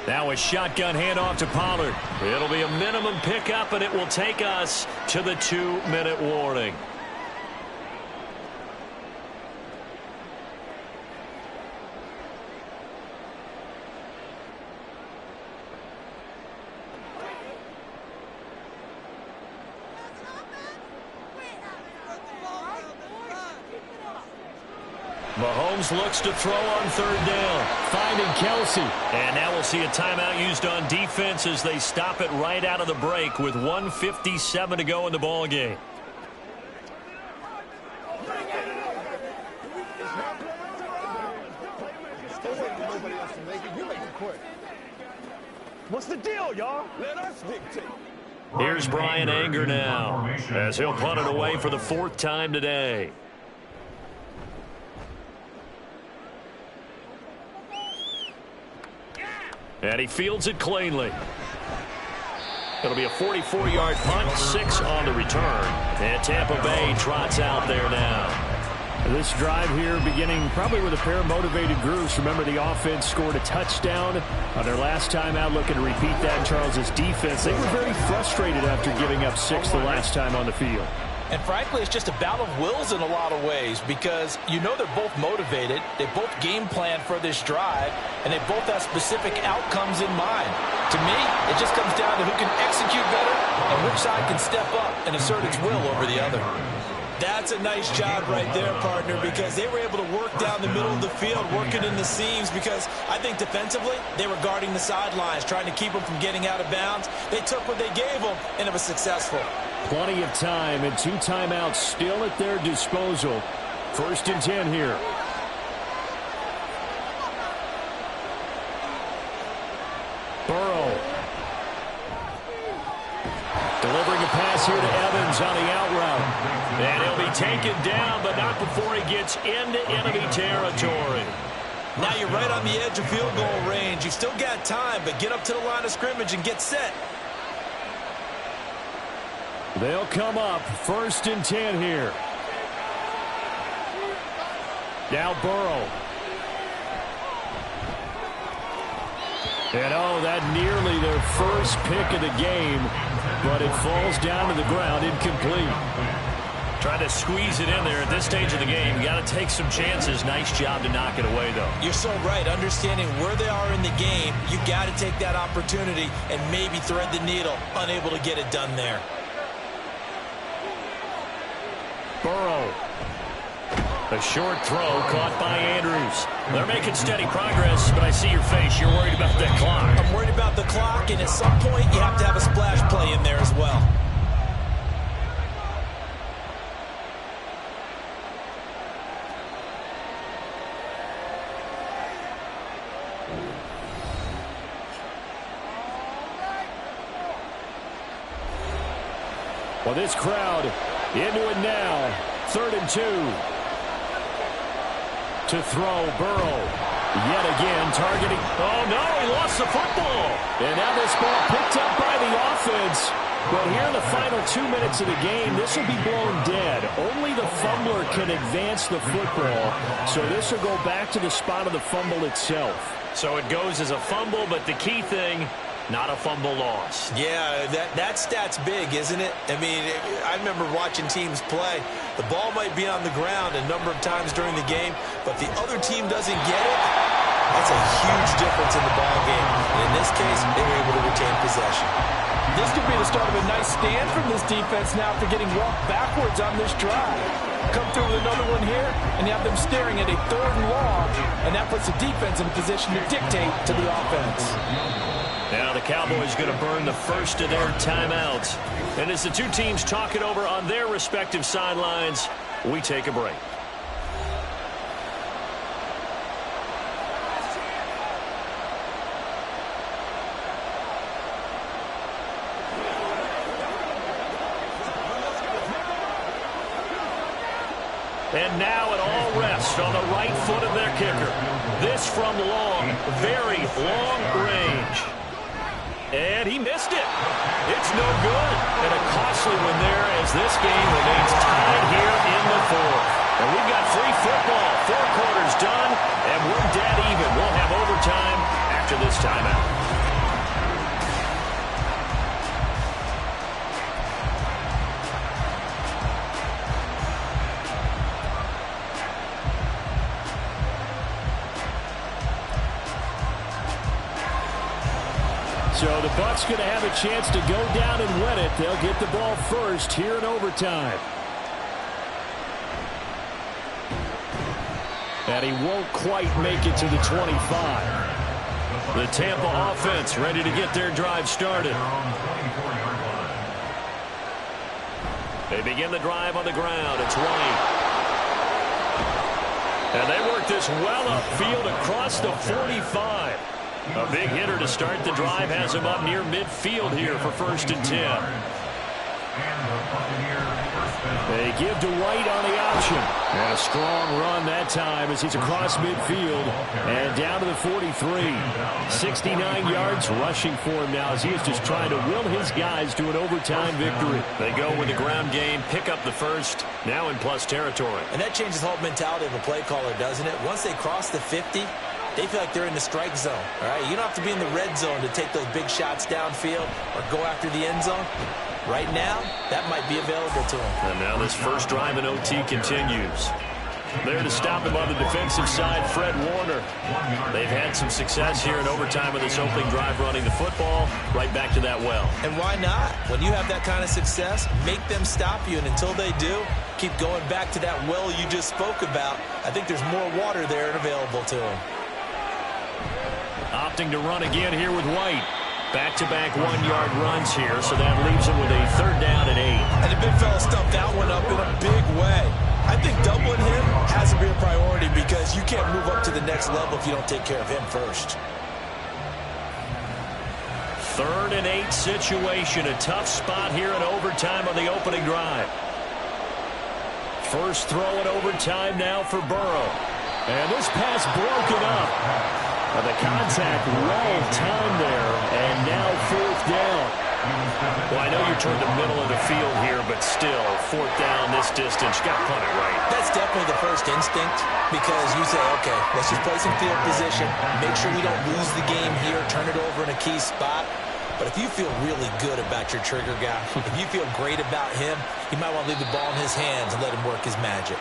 Now a shotgun handoff to Pollard. It'll be a minimum pickup, and it will take us to the 2-minute warning. Mahomes looks to throw on 3rd down. Finding Kelce. And now we'll see a timeout used on defense as they stop it right out of the break with 1:57 to go in the ball game. What's the deal, y'all? Let us dictate. Here's Brian Anger now as he'll punt it away for the 4th time today. And he fields it cleanly. It'll be a 44-yard punt, 6 on the return. And Tampa Bay trots out there now. This drive here beginning probably with a pair of motivated groups. Remember, the offense scored a touchdown on their last time out, looking to repeat that in Charles' defense. They were very frustrated after giving up 6 the last time on the field. And frankly, it's just a battle of wills in a lot of ways because you know they're both motivated. They both game plan for this drive, and they both have specific outcomes in mind. To me, it just comes down to who can execute better and which side can step up and assert its will over the other. That's a nice job right there, partner, because they were able to work down the middle of the field, working in the seams, because I think defensively they were guarding the sidelines, trying to keep them from getting out of bounds. They took what they gave them, and it was successful. Plenty of time and 2 timeouts still at their disposal. 1st and 10 here. Burrow. Delivering a pass here to Evans on the out route. And he'll be taken down, but not before he gets into enemy territory. Now you're right on the edge of field goal range. You've still got time, but get up to the line of scrimmage and get set. They'll come up 1st and 10 here. Now Burrow. And oh, that nearly their first pick of the game, but it falls down to the ground incomplete. Trying to squeeze it in there at this stage of the game. You got to take some chances. Nice job to knock it away, though. You're so right. Understanding where they are in the game, you got to take that opportunity and maybe thread the needle. Unable to get it done there. Burrow. A short throw caught by Andrews. They're making steady progress, but I see your face. You're worried about that clock. I'm worried about the clock, and at some point you have to have a splash play in there as well. Well, this crowd into it now. 3rd and 2. To throw, Burrow. Yet again, targeting. Oh, no, he lost the football. And now this ball picked up by the offense. But here in the final 2 minutes of the game, this will be blown dead. Only the fumbler can advance the football. So this will go back to the spot of the fumble itself. So it goes as a fumble, but the key thing, not a fumble loss. Yeah, that stat's big, isn't it? I mean, I remember watching teams play. The ball might be on the ground a number of times during the game, but if the other team doesn't get it, That's a huge difference in the ball game. And in this case, they were able to retain possession. This could be the start of a nice stand from this defense now after getting walked backwards on this drive. Come through with another one here, and you have them staring at a 3rd and long, and that puts the defense in a position to dictate to the offense. Now the Cowboys going to burn the first of their timeouts. And as the two teams talk it over on their respective sidelines, we take a break. And now it all rests on the right foot of their kicker. This from long, very long range. And he missed it. It's no good. And a costly one there as this game remains tied here in the 4th. And we've got free football. 4 quarters done, and we're dead even. We'll have overtime after this timeout. So the Bucs going to have a chance to go down and win it. They'll get the ball first here in overtime. And he won't quite make it to the 25. The Tampa offense ready to get their drive started. They begin the drive on the ground. It's White. And they work this well upfield across the 45. A big hitter to start the drive has him up near midfield here for 1st and 10. They give to White on the option. And a strong run that time as he's across midfield and down to the 43. 69 yards rushing for him now as he is just trying to will his guys to an overtime victory. They go with the ground game, pick up the first, now in plus territory. And that changes the whole mentality of a play caller, doesn't it? Once they cross the 50, they feel like they're in the strike zone, all right? You don't have to be in the red zone to take those big shots downfield or go after the end zone. Right now, that might be available to them. And now this first drive in OT continues. There to stop him on the defensive side, Fred Warner. They've had some success here in overtime of this opening drive running the football right back to that well. And why not? When you have that kind of success, make them stop you, and until they do, keep going back to that well you just spoke about. I think there's more water there and available to them. Opting to run again here with White. Back-to-back 1-yard runs here, so that leaves him with a 3rd down and 8. And the big fella stuffed that one up in a big way. I think doubling him has to be a priority because you can't move up to the next level if you don't take care of him first. 3rd and 8 situation. A tough spot here in overtime on the opening drive. First throw in overtime now for Burrow. And this pass broken up. The contact well timed there, and now 4th down. Well, I know you're toward the middle of the field here, but still, 4th down this distance, got to punt it right. That's definitely the first instinct because you say, okay, let's just play some field position, make sure we don't lose the game here, turn it over in a key spot. But if you feel really good about your trigger guy, if you feel great about him, you might want to leave the ball in his hands and let him work his magic.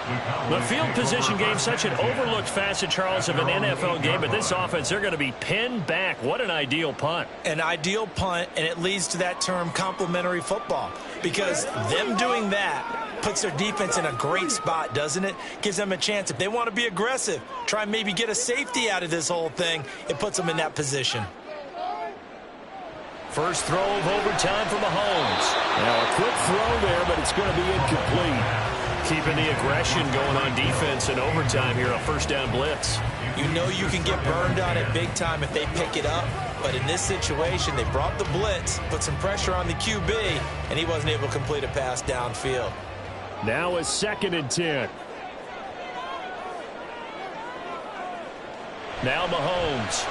The field position game, such an overlooked facet, Charles, of an NFL game. But this offense, they're going to be pinned back. What an ideal punt. An ideal punt, and it leads to that term complementary football. Because them doing that puts their defense in a great spot, doesn't it? Gives them a chance. If they want to be aggressive, try and maybe get a safety out of this whole thing, it puts them in that position. First throw of overtime for Mahomes. Now a quick throw there, but it's going to be incomplete. Keeping the aggression going on defense in overtime here on 1st down blitz. You know you can get burned on it big time if they pick it up. But in this situation, they brought the blitz, put some pressure on the QB, and he wasn't able to complete a pass downfield. Now a 2nd and 10. Now Mahomes.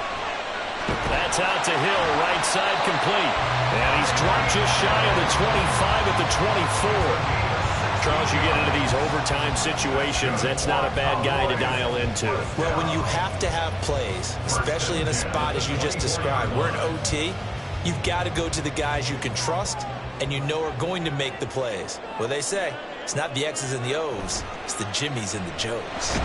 That's out to Hill, right side complete. And he's dropped just shy of the 25 at the 24. Charles, you get into these overtime situations, that's not a bad guy to dial into. Well, when you have to have plays, especially in a spot as you just described, we're in OT, you've got to go to the guys you can trust and you know are going to make the plays. Well, they say, it's not the X's and the O's, it's the Jimmys and the Joes.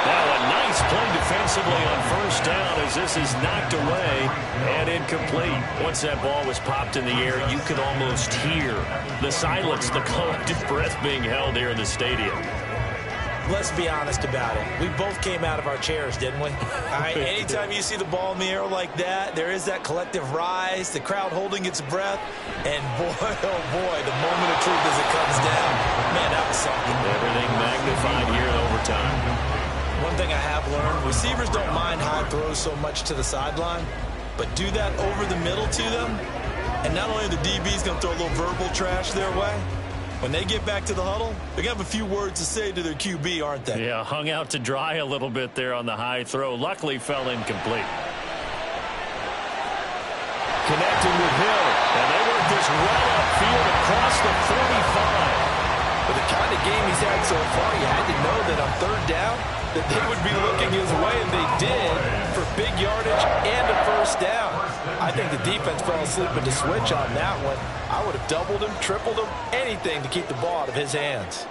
Now a nice play defensively on first down as this is knocked away and incomplete. Once that ball was popped in the air, you could almost hear the silence, the collective breath being held here in the stadium. Let's be honest about it. We both came out of our chairs, didn't we? All right, anytime you see the ball in the air like that, there is that collective rise, the crowd holding its breath, and boy, oh boy, the moment of truth as it comes down. Man, that was something. Everything magnified here in overtime. One thing I have learned, receivers don't mind high throws so much to the sideline, but do that over the middle to them, and not only are the DBs going to throw a little verbal trash their way, when they get back to the huddle, they're going to have a few words to say to their QB, aren't they? Yeah, hung out to dry a little bit there on the high throw. Luckily fell incomplete. Connecting with Hill, and they work this well upfield across the 45. With the kind of game he's had so far, you had to know that on third down, that they would be looking his way, and they did, for big yardage and a first down. I think the defense fell asleep at the switch on that one. I would have doubled him, tripled him, anything to keep the ball out of his hands.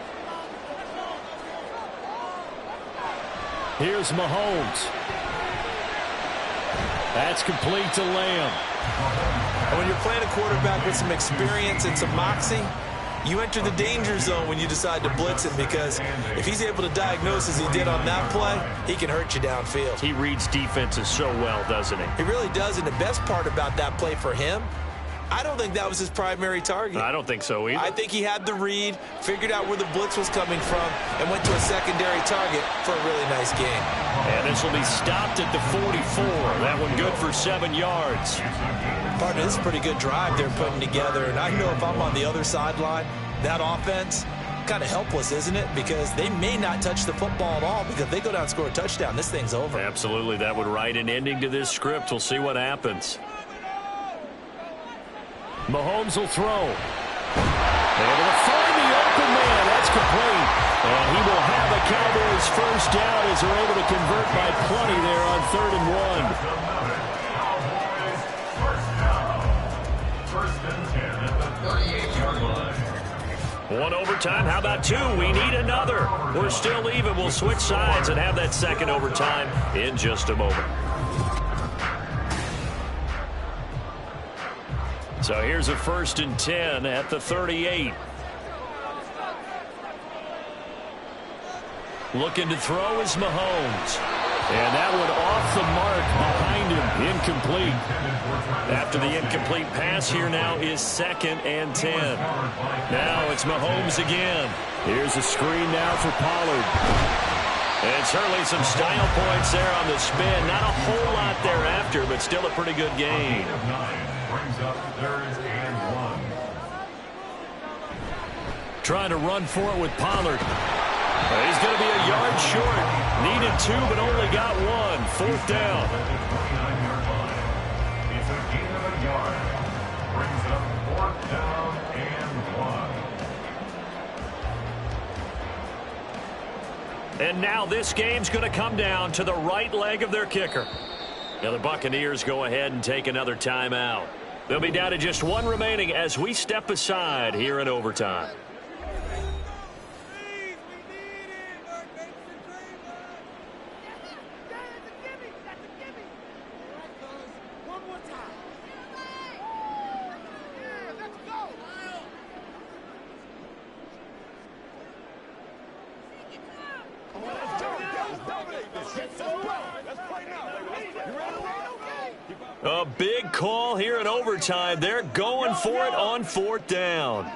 Here's Mahomes. That's complete to Lamb. And when you're playing a quarterback with some experience and some moxie, you enter the danger zone when you decide to blitz him, because if he's able to diagnose as he did on that play, he can hurt you downfield. He reads defenses so well, doesn't he? He really does, and the best part about that play for him, I don't think that was his primary target. I don't think so either. I think he had the read, figured out where the blitz was coming from, and went to a secondary target for a really nice game. And this will be stopped at the 44. That one good for 7 yards. Partner, this is a pretty good drive they're putting together, and I know if I'm on the other sideline, that offense, kind of helpless, isn't it? Because they may not touch the football at all, because if they go down and score a touchdown, this thing's over. Absolutely, that would write an ending to this script. We'll see what happens. Mahomes will throw. Able to find the open man. That's complete. And he will have a Cowboys first down as they're able to convert by plenty there on 3rd and 1. One overtime. How about 2? We need another. We're still even. We'll switch sides and have that second overtime in just a moment. So here's a 1st and 10 at the 38. Looking to throw is Mahomes. And that one off the mark behind him. Incomplete. After the incomplete pass, here now is 2nd and 10. Now it's Mahomes again. Here's a screen now for Pollard. And certainly some style points there on the spin. Not a whole lot thereafter, but still a pretty good gain. Brings up 3rd and 1. Trying to run for it with Pollard. He's going to be a yard short. Needed 2, but only got 1. 4th down. It's a gain of a yard. Brings up 4th down and 1. And now this game's going to come down to the right leg of their kicker. Now the Buccaneers go ahead and take another timeout. They'll be down to just 1 remaining as we step aside here in overtime. A big call here in overtime. They're going for it on 4th down.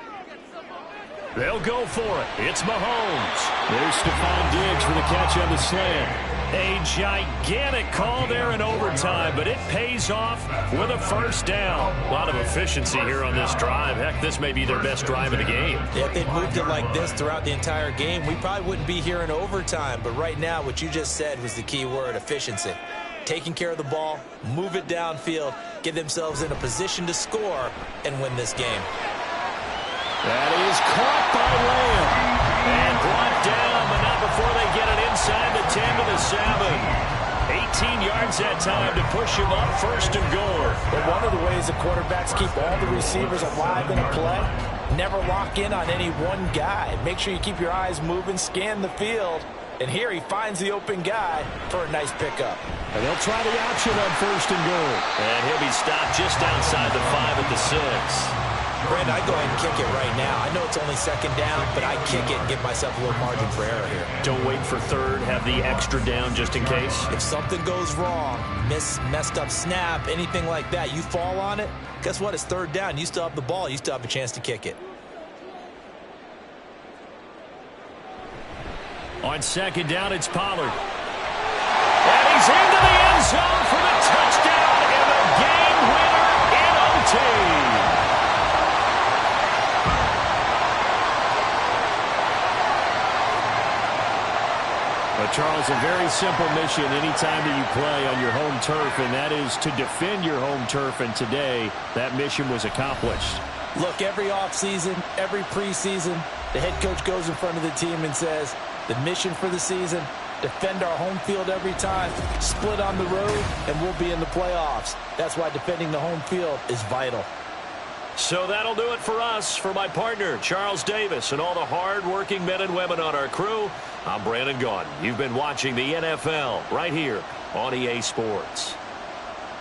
They'll go for it. It's Mahomes. There's Stephon Diggs for the catch on the slant. A gigantic call there in overtime, but it pays off with a first down. A lot of efficiency here on this drive. Heck, this may be their best drive of the game. Yeah, if they'd moved it like this throughout the entire game, we probably wouldn't be here in overtime. But right now, what you just said was the key word, efficiency. Taking care of the ball, move it downfield, get themselves in a position to score, and win this game. That is caught by Lamb. And brought down, but not before they get it inside the 10 to the 7. 18 yards that time to push him up 1st and goal. But one of the ways the quarterbacks keep all the receivers alive in a play, never lock in on any one guy. Make sure you keep your eyes moving, scan the field, And here he finds the open guy for a nice pickup. And they'll try the option on 1st and goal. And he'll be stopped just outside the 5 at the 6. Brandon, I go ahead and kick it right now. I know it's only 2nd down, but I kick it and give myself a little margin for error here. Don't wait for 3rd. Have the extra down just in case. If something goes wrong, messed up snap, anything like that, you fall on it, guess what? It's 3rd down. You still have the ball. You still have a chance to kick it. On 2nd down, it's Pollard. And he's into the end zone for the touchdown and the game winner in OT. But Charles, a very simple mission anytime that you play on your home turf, and that is to defend your home turf. And today, that mission was accomplished. Look, every offseason, every preseason, the head coach goes in front of the team and says, the mission for the season, defend our home field every time, split on the road, and we'll be in the playoffs. That's why defending the home field is vital. So that'll do it for us. For my partner, Charles Davis, and all the hard-working men and women on our crew, I'm Brandon Gaudin. You've been watching the NFL right here on EA Sports.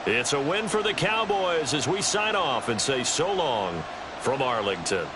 It's a win for the Cowboys as we sign off and say so long from Arlington.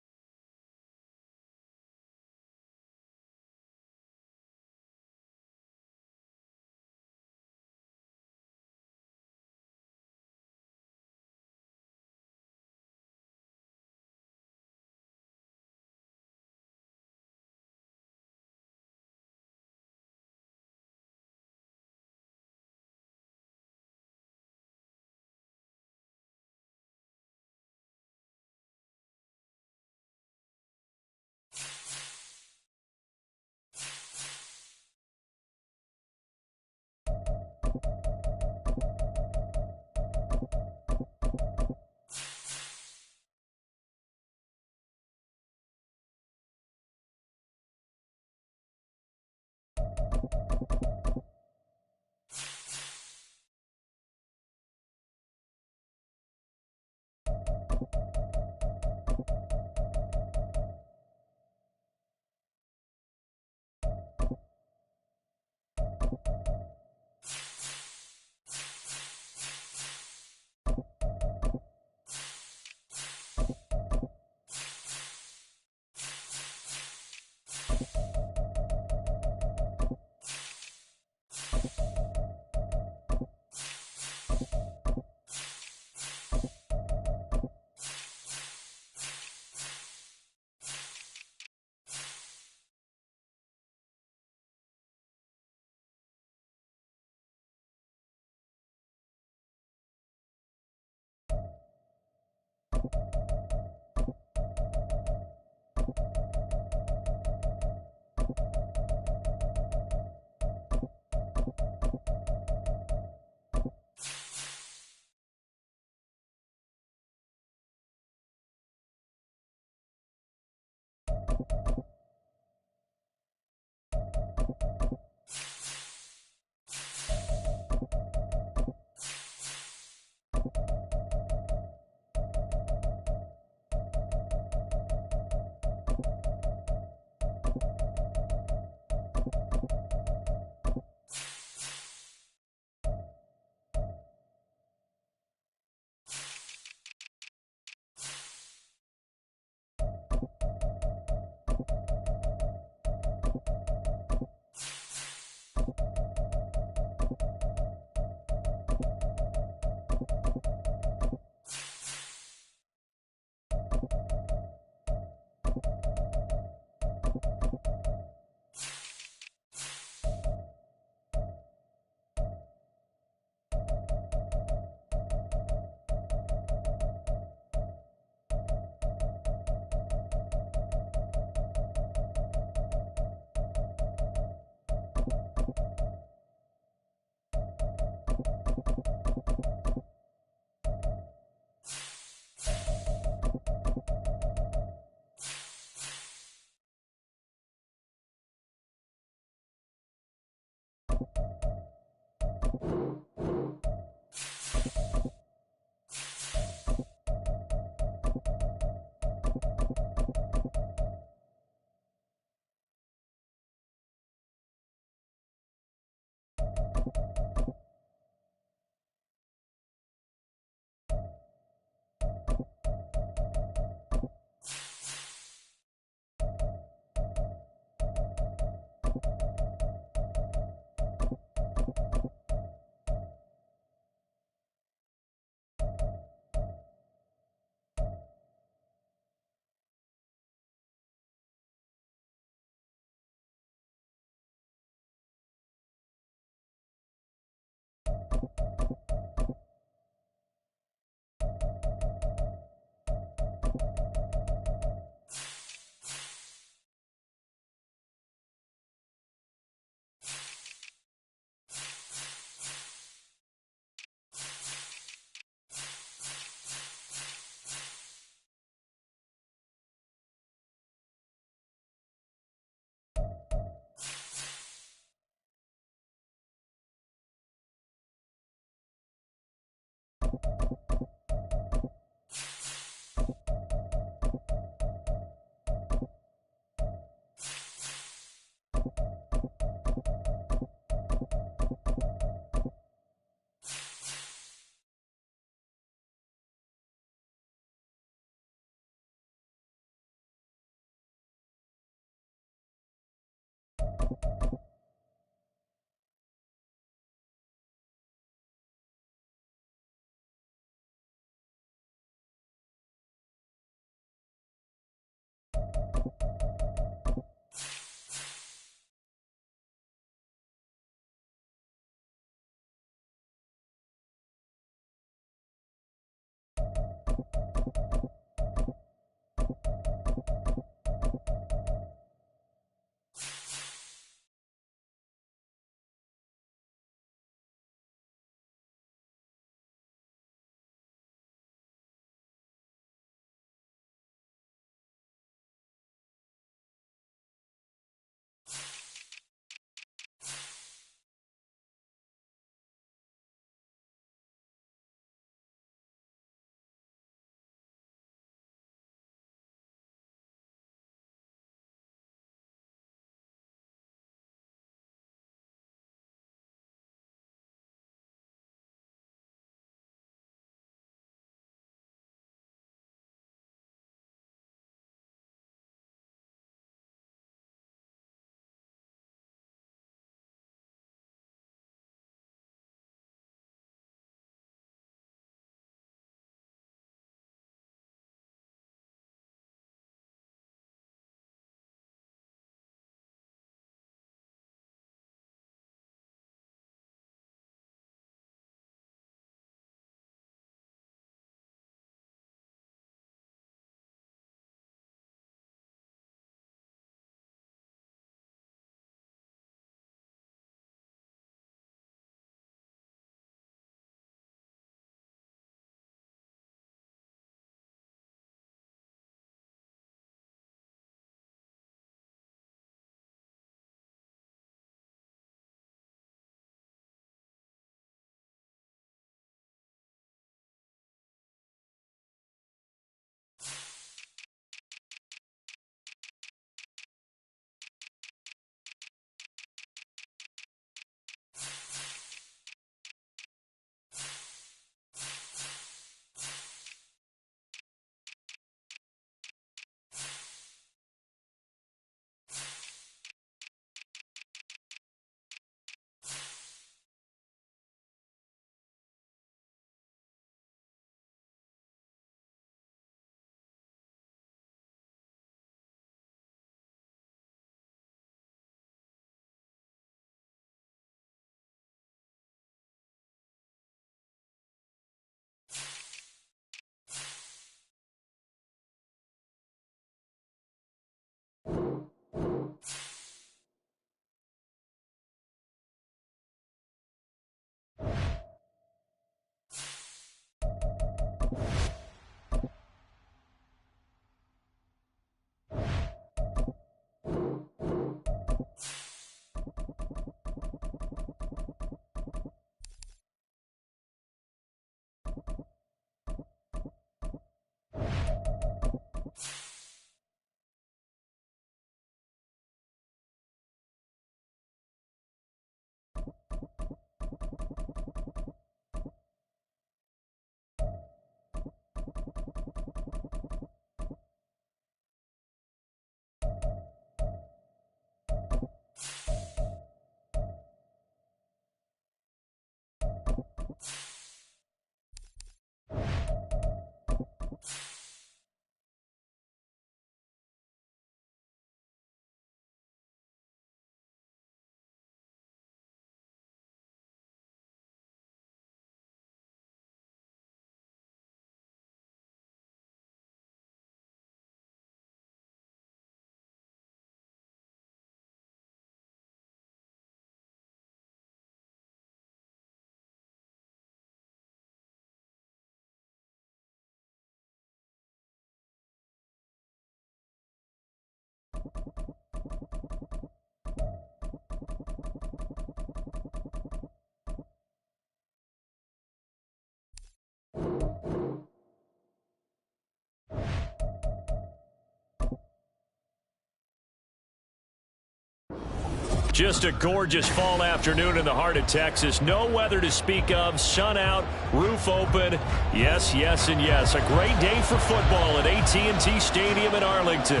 Just a gorgeous fall afternoon in the heart of Texas. No weather to speak of. Sun out, roof open. Yes, yes, and yes. A great day for football at AT&T Stadium in Arlington.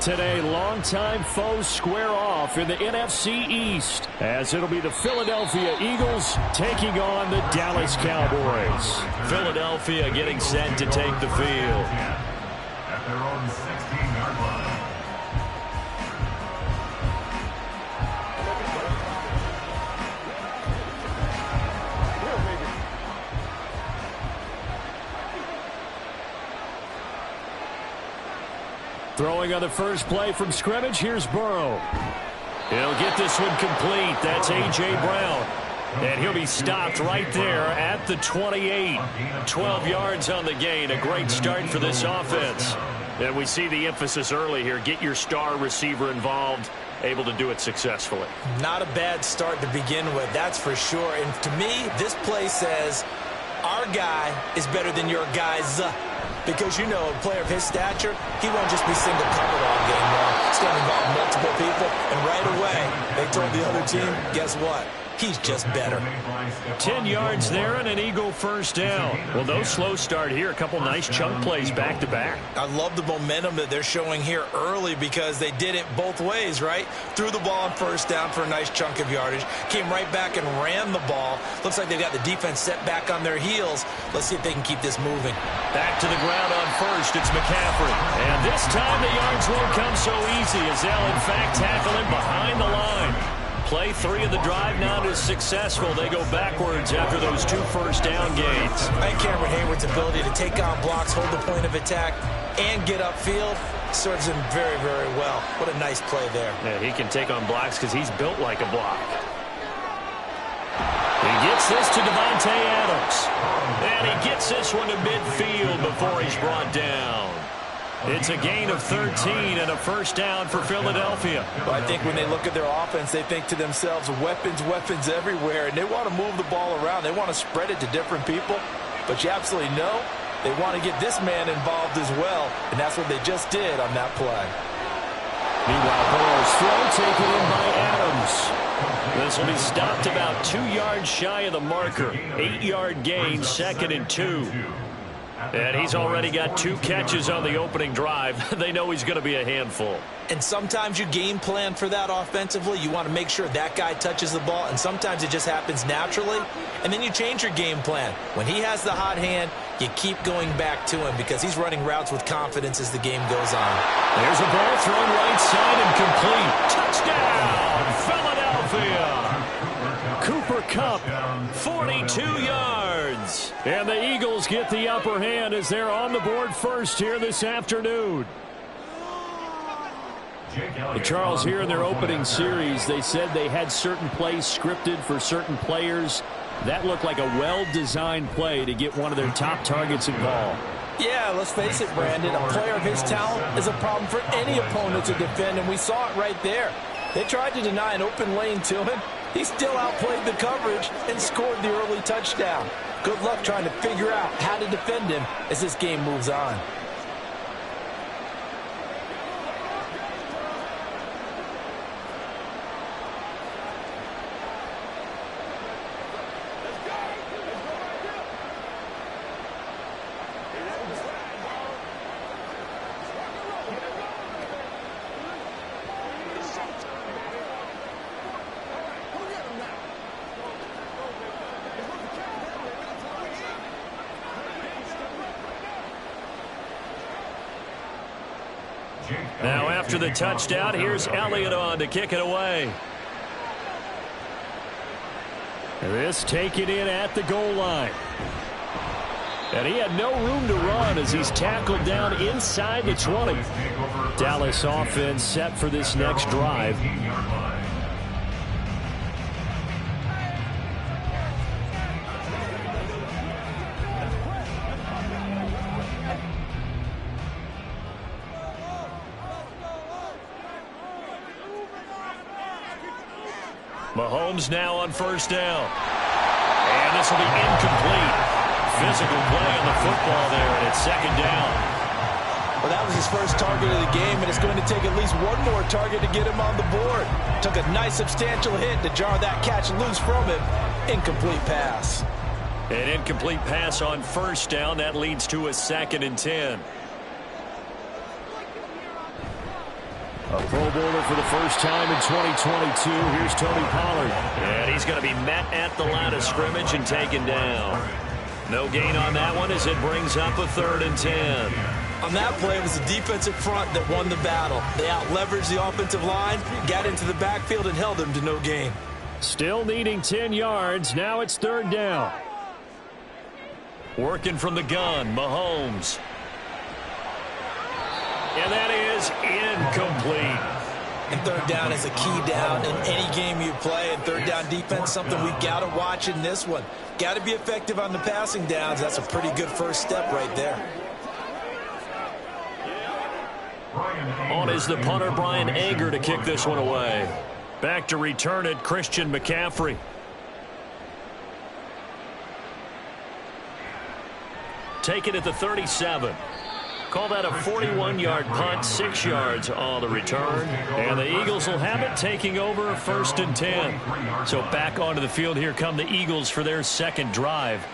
Today, longtime foes square off in the NFC East, as it'll be the Philadelphia Eagles taking on the Dallas Cowboys. Philadelphia getting set to take the field. At their own 16-yard line. Throwing on the first play from scrimmage, here's Burrow. He'll get this one complete. That's A.J. Brown. And he'll be stopped right there at the 28. 12 yards on the gain. A great start for this offense. And we see the emphasis early here. Get your star receiver involved. Able to do it successfully. Not a bad start to begin with, that's for sure. And to me, this play says, our guy is better than your guys. Because, you know, a player of his stature, he won't just be single covered all game long. It's going to involve multiple people. And right away, they told the other team, guess what? He's just better. 10 yards there and an Eagle first down. Well, no slow start here. A couple nice chunk plays back-to-back. I love the momentum that they're showing here early because they did it both ways, right? Threw the ball on first down for a nice chunk of yardage. Came right back and ran the ball. Looks like they've got the defense set back on their heels. Let's see if they can keep this moving. Back to the ground on first. It's McCaffrey. And this time the yards won't come so easy as they'll, in fact, tackle him behind the line. Play 3 of the drive not as successful. They go backwards after those 2 first down gains. I think Cameron Hayward's ability to take on blocks, hold the point of attack, and get upfield serves him very, very well. What a nice play there. Yeah, he can take on blocks because he's built like a block. He gets this to Devontae Adams. And he gets this one to midfield before he's brought down. It's a gain of 13 and a first down for Philadelphia. Well, I think when they look at their offense, they think to themselves, weapons, weapons everywhere. And they want to move the ball around. They want to spread it to different people. But you absolutely know they want to get this man involved as well. And that's what they just did on that play. Meanwhile, Burrow's throw taken in by Adams. This will be stopped about 2 yards shy of the marker. 8-yard gain, 2nd and 2. And he's already got 2 catches on the opening drive. They know he's going to be a handful. And sometimes you game plan for that offensively. You want to make sure that guy touches the ball, and sometimes it just happens naturally. And then you change your game plan. When he has the hot hand, you keep going back to him because he's running routes with confidence as the game goes on. There's a ball thrown right side and complete. Touchdown, Philadelphia. Cooper Kupp, 42 yards. And the Eagles get the upper hand as they're on the board first here this afternoon. Charles, here in their opening series, they said they had certain plays scripted for certain players. That looked like a well-designed play to get one of their top targets involved. Yeah, let's face it, Brandon. A player of his talent is a problem for any opponent to defend, and we saw it right there. They tried to deny an open lane to him. He still outplayed the coverage and scored the early touchdown. Good luck trying to figure out how to defend him as this game moves on. Now after the touchdown, here's Elliott on to kick it away. This taken in at the goal line. And he had no room to run as he's tackled down inside the 20. Dallas offense set for this next drive. Mahomes now on first down. And this will be incomplete. Physical play on the football there, and it's 2nd down. Well, that was his first target of the game, and it's going to take at least one more target to get him on the board. Took a nice substantial hit to jar that catch loose from him. Incomplete pass. An incomplete pass on first down. That leads to a 2nd and 10. A Pro Bowler for the first time in 2022. Here's Tony Pollard. And he's going to be met at the line of scrimmage and taken down. No gain on that one as it brings up a 3rd and 10. On that play, it was the defensive front that won the battle. They out-leveraged the offensive line, got into the backfield, and held them to no gain. Still needing 10 yards. Now it's 3rd down. Working from the gun, Mahomes. And that is incomplete. And 3rd down is a key down in any game you play. And 3rd down defense, something we've got to watch in this one. Got to be effective on the passing downs. That's a pretty good first step right there. On is the punter, Brian Anger, to kick this one away. Back to return it, Christian McCaffrey. Take it at the 37. Call that a 41-yard punt, 6 yards on the return. And the Eagles will have it, taking over 1st and 10. So back onto the field, here come the Eagles for their 2nd drive.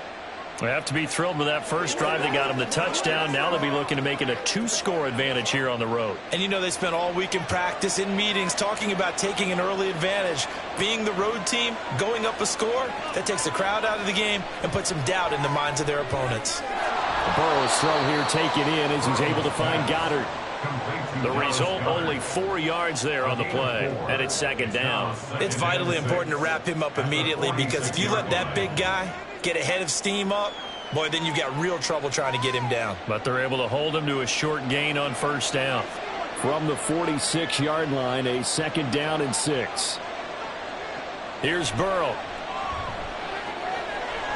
They have to be thrilled with that first drive. They got them the touchdown. Now they'll be looking to make it a 2-score advantage here on the road. And you know they spent all week in practice, in meetings, talking about taking an early advantage. Being the road team, going up a score, that takes the crowd out of the game and puts some doubt in the minds of their opponents. Burrow's throw here taken in as he's able to find Goddard. The result, only 4 yards there on the play, and it's 2nd down. It's vitally important to wrap him up immediately, because if you let that big guy get ahead of steam up, boy, then you've got real trouble trying to get him down. But they're able to hold him to a short gain on 1st down. From the 46-yard line, a 2nd down and 6. Here's Burrow.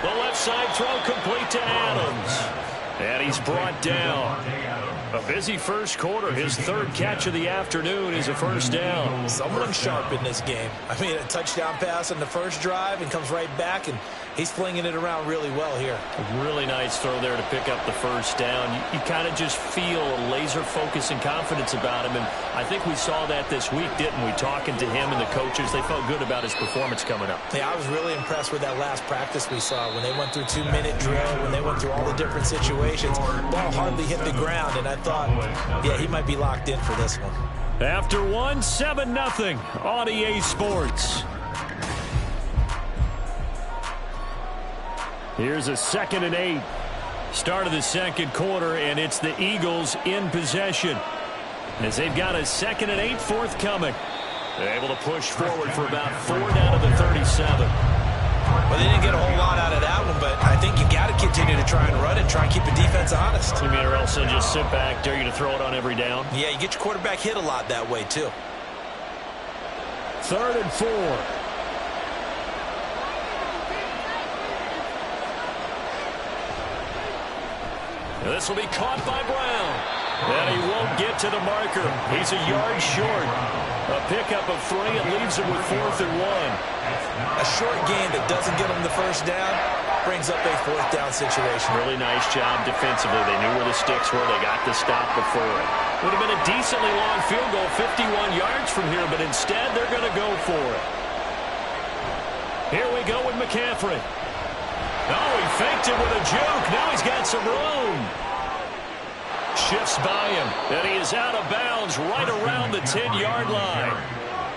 The left side throw complete to Adams. And he's brought down. A busy first quarter. His 3rd catch of the afternoon is a 1st down. Someone sharp in this game. I mean, a touchdown pass on the first drive and comes right back, and he's flinging it around really well here. A really nice throw there to pick up the 1st down. You kind of just feel a laser focus and confidence about him, and I think we saw that this week, didn't we? Talking to him and the coaches, they felt good about his performance coming up. Yeah, I was really impressed with that last practice we saw when they went through 2-minute drill, when they went through all the different situations. Ball hardly hit the ground, and I thought, yeah, he might be locked in for this one. After one, 7-0 on EA Sports. Here's a 2nd and 8. Start of the 2nd quarter, and it's the Eagles in possession, as they've got a 2nd and 8 forthcoming. They're able to push forward for about 4 down to the 37. Well, they didn't get a whole lot out of that one, but I think you got to continue to try and run it, try and keep the defense honest. You mean, or else they'll just sit back, dare you to throw it on every down? Yeah, you get your quarterback hit a lot that way, too. 3rd and 4. And this will be caught by Brown. And he won't get to the marker. He's a yard short. A pickup of 3. It leaves him with 4th and 1. A short gain that doesn't get him the first down brings up a 4th down situation. Really nice job defensively. They knew where the sticks were. They got the stop before it. Would have been a decently long field goal, 51 yards from here, but instead they're going to go for it. Here we go with McCaffrey. Oh, he faked it with a juke. Now he's got some room. Shifts by him, and he is out of bounds right around the 10-yard line.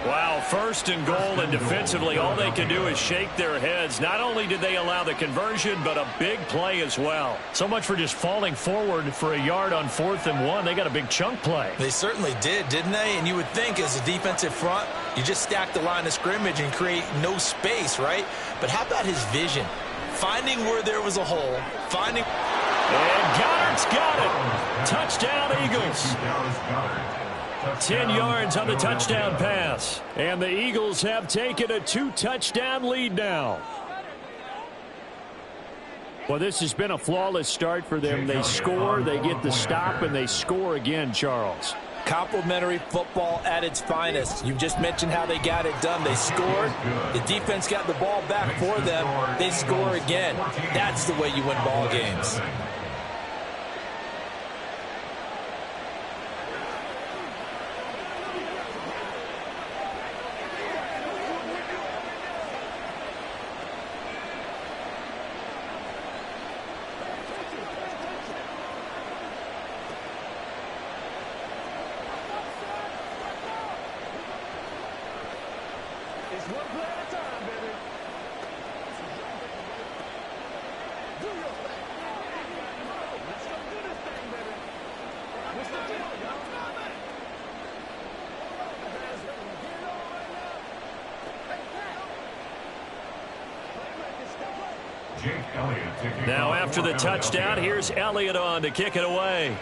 Wow, 1st and goal, and defensively all they can do is shake their heads. Not only did they allow the conversion, but a big play as well. So much for just falling forward for a yard on 4th and 1. They got a big chunk play. They certainly did, didn't they? And you would think as a defensive front, you just stack the line of scrimmage and create no space, right? But how about his vision? Finding where there was a hole, finding... And Goddard's got it. Touchdown, Eagles. 10 yards on the touchdown pass. And the Eagles have taken a 2-touchdown lead now. Well, this has been a flawless start for them. They score, they get the stop, and they score again, Charles. Complimentary football at its finest. You just mentioned how they got it done. They scored. The defense got the ball back for them. They score again. That's the way you win ball games. Now after the touchdown, here's Elliott on to kick it away.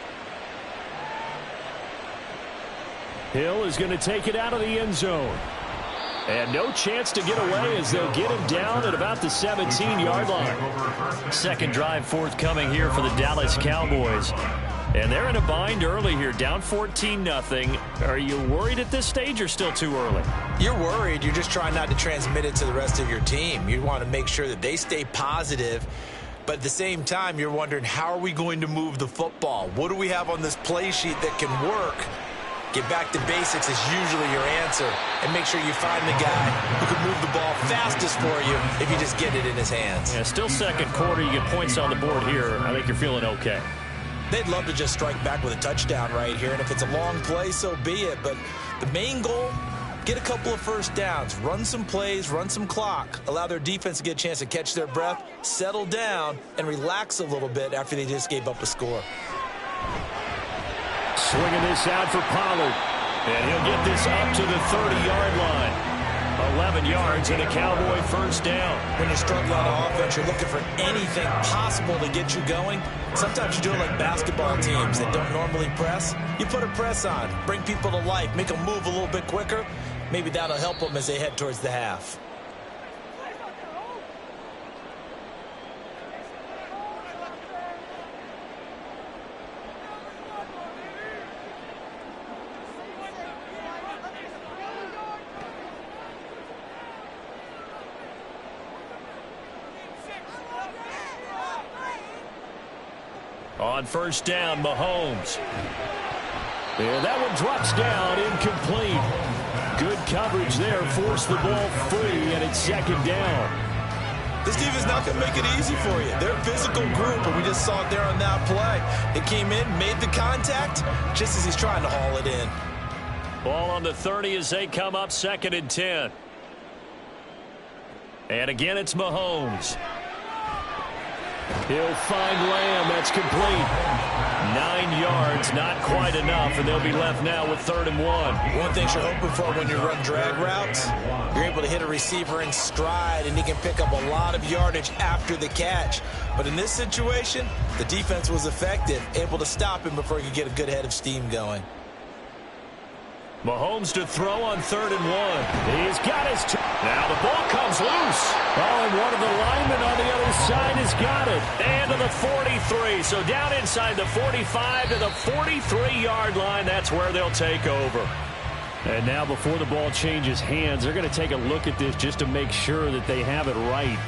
Hill is going to take it out of the end zone. And no chance to get away as they'll get him down at about the 17-yard line. Second drive forthcoming here for the Dallas Cowboys. And they're in a bind early here, down 14-0. Are you worried at this stage or still too early? You're worried. You're just trying not to transmit it to the rest of your team. You want to make sure that they stay positive. But at the same time, you're wondering, how are we going to move the football? What do we have on this play sheet that can work? Get back to basics is usually your answer. And make sure you find the guy who can move the ball fastest for you if you just get it in his hands. Yeah, still second quarter. You get points on the board here. I think you're feeling okay. They'd love to just strike back with a touchdown right here. And if it's a long play, so be it. But the main goal, get a couple of first downs, run some plays, run some clock, allow their defense to get a chance to catch their breath, settle down, and relax a little bit after they just gave up a score. Swinging this out for Pollard. And he'll get this up to the 30-yard line. 11 yards and a Cowboy first down. When you're struggling on offense, you're looking for anything possible to get you going. Sometimes you do it like basketball teams that don't normally press. You put a press on, bring people to life, make them move a little bit quicker. Maybe that'll help them as they head towards the half. On first down, Mahomes. And that one drops down, incomplete. Good coverage there, forced the ball free, and it's second down. This defense not going to make it easy for you. They're a physical group, and we just saw it there on that play. They came in, made the contact, just as he's trying to haul it in. Ball on the 30 as they come up, second and 10. And again, it's Mahomes. He'll find Lamb. That's complete. 9 yards, not quite enough, and they'll be left now with 3rd and 1. One thing you're hoping for when you run drag routes, you're able to hit a receiver in stride, and he can pick up a lot of yardage after the catch. But in this situation, the defense was effective, able to stop him before he could get a good head of steam going. Mahomes to throw on 3rd and 1. He's got his now the ball comes loose. Oh, and one of the linemen on the other side has got it. And to the 43. So down inside the 45 to the 43-yard line. That's where they'll take over. And now before the ball changes hands, they're going to take a look at this just to make sure that they have it right.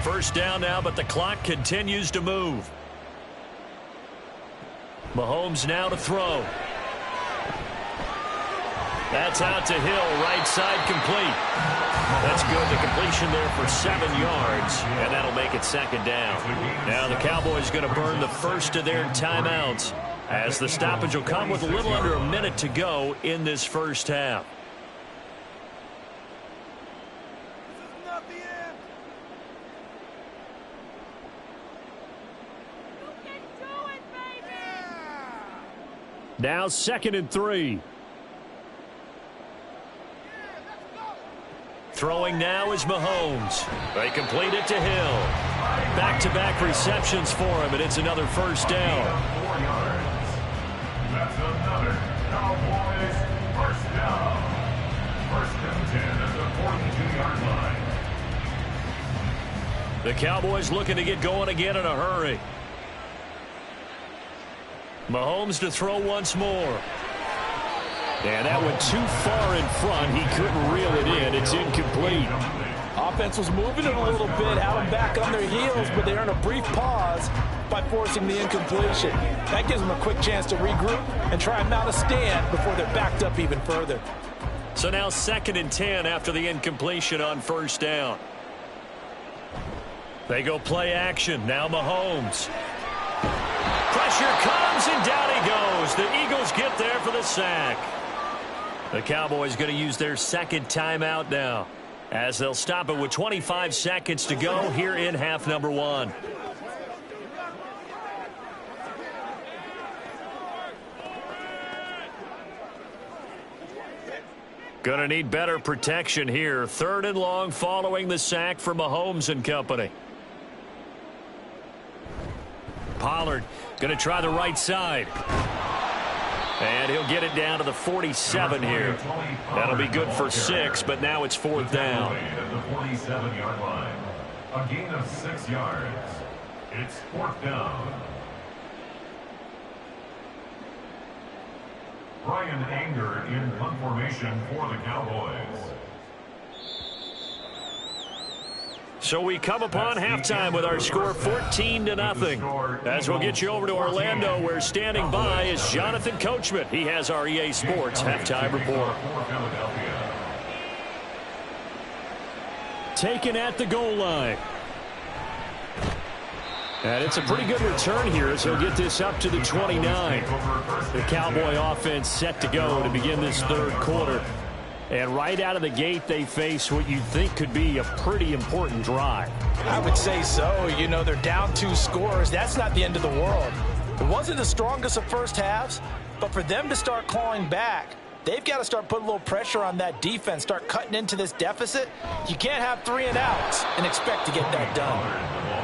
First down now, but the clock continues to move. Mahomes now to throw. That's out to Hill, right side complete. That's good. The completion there for 7 yards, and that'll make it second down. Now the Cowboys going to burn the first of their timeouts as the stoppage will come with a little under a minute to go in this first half. Now 2nd and 3. Throwing now is Mahomes. They complete it to Hill. Back-to-back receptions for him, and it's another first down. 4 yards. That's another Cowboys first down. 1st and 10 at the 42-yard line. The Cowboys looking to get going again in a hurry. Mahomes to throw once more. And that went too far in front. He couldn't reel it in. It's incomplete. Offense was moving it a little bit, had them back on their heels, but they earned a brief pause by forcing the incompletion. That gives them a quick chance to regroup and try and mount a stand before they're backed up even further. So now 2nd and 10 after the incompletion on first down. They go play action. Now Mahomes. Pressure comes, and down he goes. The Eagles get there for the sack. The Cowboys going to use their second timeout now, as they'll stop it with 25 seconds to go here in half number 1. Going to need better protection here. 3rd and long following the sack for Mahomes and company. Pollard going to try the right side. And he'll get it down to the 47 here. That'll be good for 6, but now it's 4th down. At the 47-yard line. A gain of 6 yards. It's 4th down. Brian Anger in punt formation for the Cowboys. So we come upon halftime with our score 14-0. As we'll get you over to Orlando, where standing by is Jonathan Coachman. He has our EA Sports halftime report. Taken at the goal line. And it's a pretty good return here as he'll get this up to the 29. The Cowboy offense set to go to begin this 3rd quarter. And right out of the gate, they face what you'd think could be a pretty important drive. I would say so. You know, they're down 2 scores. That's not the end of the world. It wasn't the strongest of first halves, but for them to start clawing back, they've got to start putting a little pressure on that defense, start cutting into this deficit. You can't have 3 and outs and expect to get that done.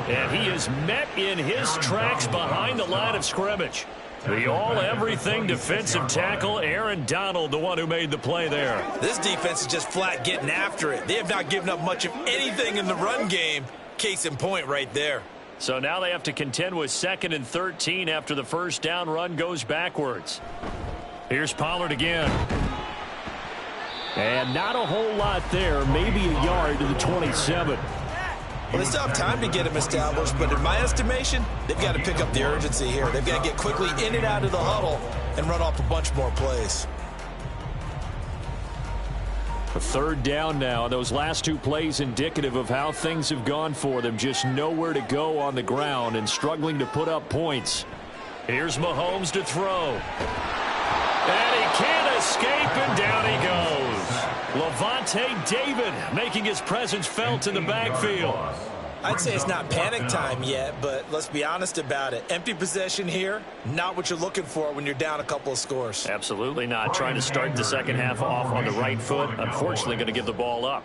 And he is met in his tracks behind the line of scrimmage. The all-everything defensive tackle, Aaron Donald, the one who made the play there. This defense is just flat getting after it. They have not given up much of anything in the run game. Case in point right there. So now they have to contend with 2nd and 13 after the first down run goes backwards. Here's Pollard again. And not a whole lot there, maybe a yard to the 27. Well, they still have time to get him established, but in my estimation, they've got to pick up the urgency here. They've got to get quickly in and out of the huddle and run off a bunch more plays. A 3rd down now. Those last 2 plays indicative of how things have gone for them. Just nowhere to go on the ground and struggling to put up points. Here's Mahomes to throw. And he can't escape, and down he goes. Levante David making his presence felt in the backfield. I'd say it's not panic time yet, but let's be honest about it. Empty possession here, not what you're looking for when you're down a couple of scores. Absolutely not. Trying to start the second half off on the right foot. Unfortunately, going to give the ball up.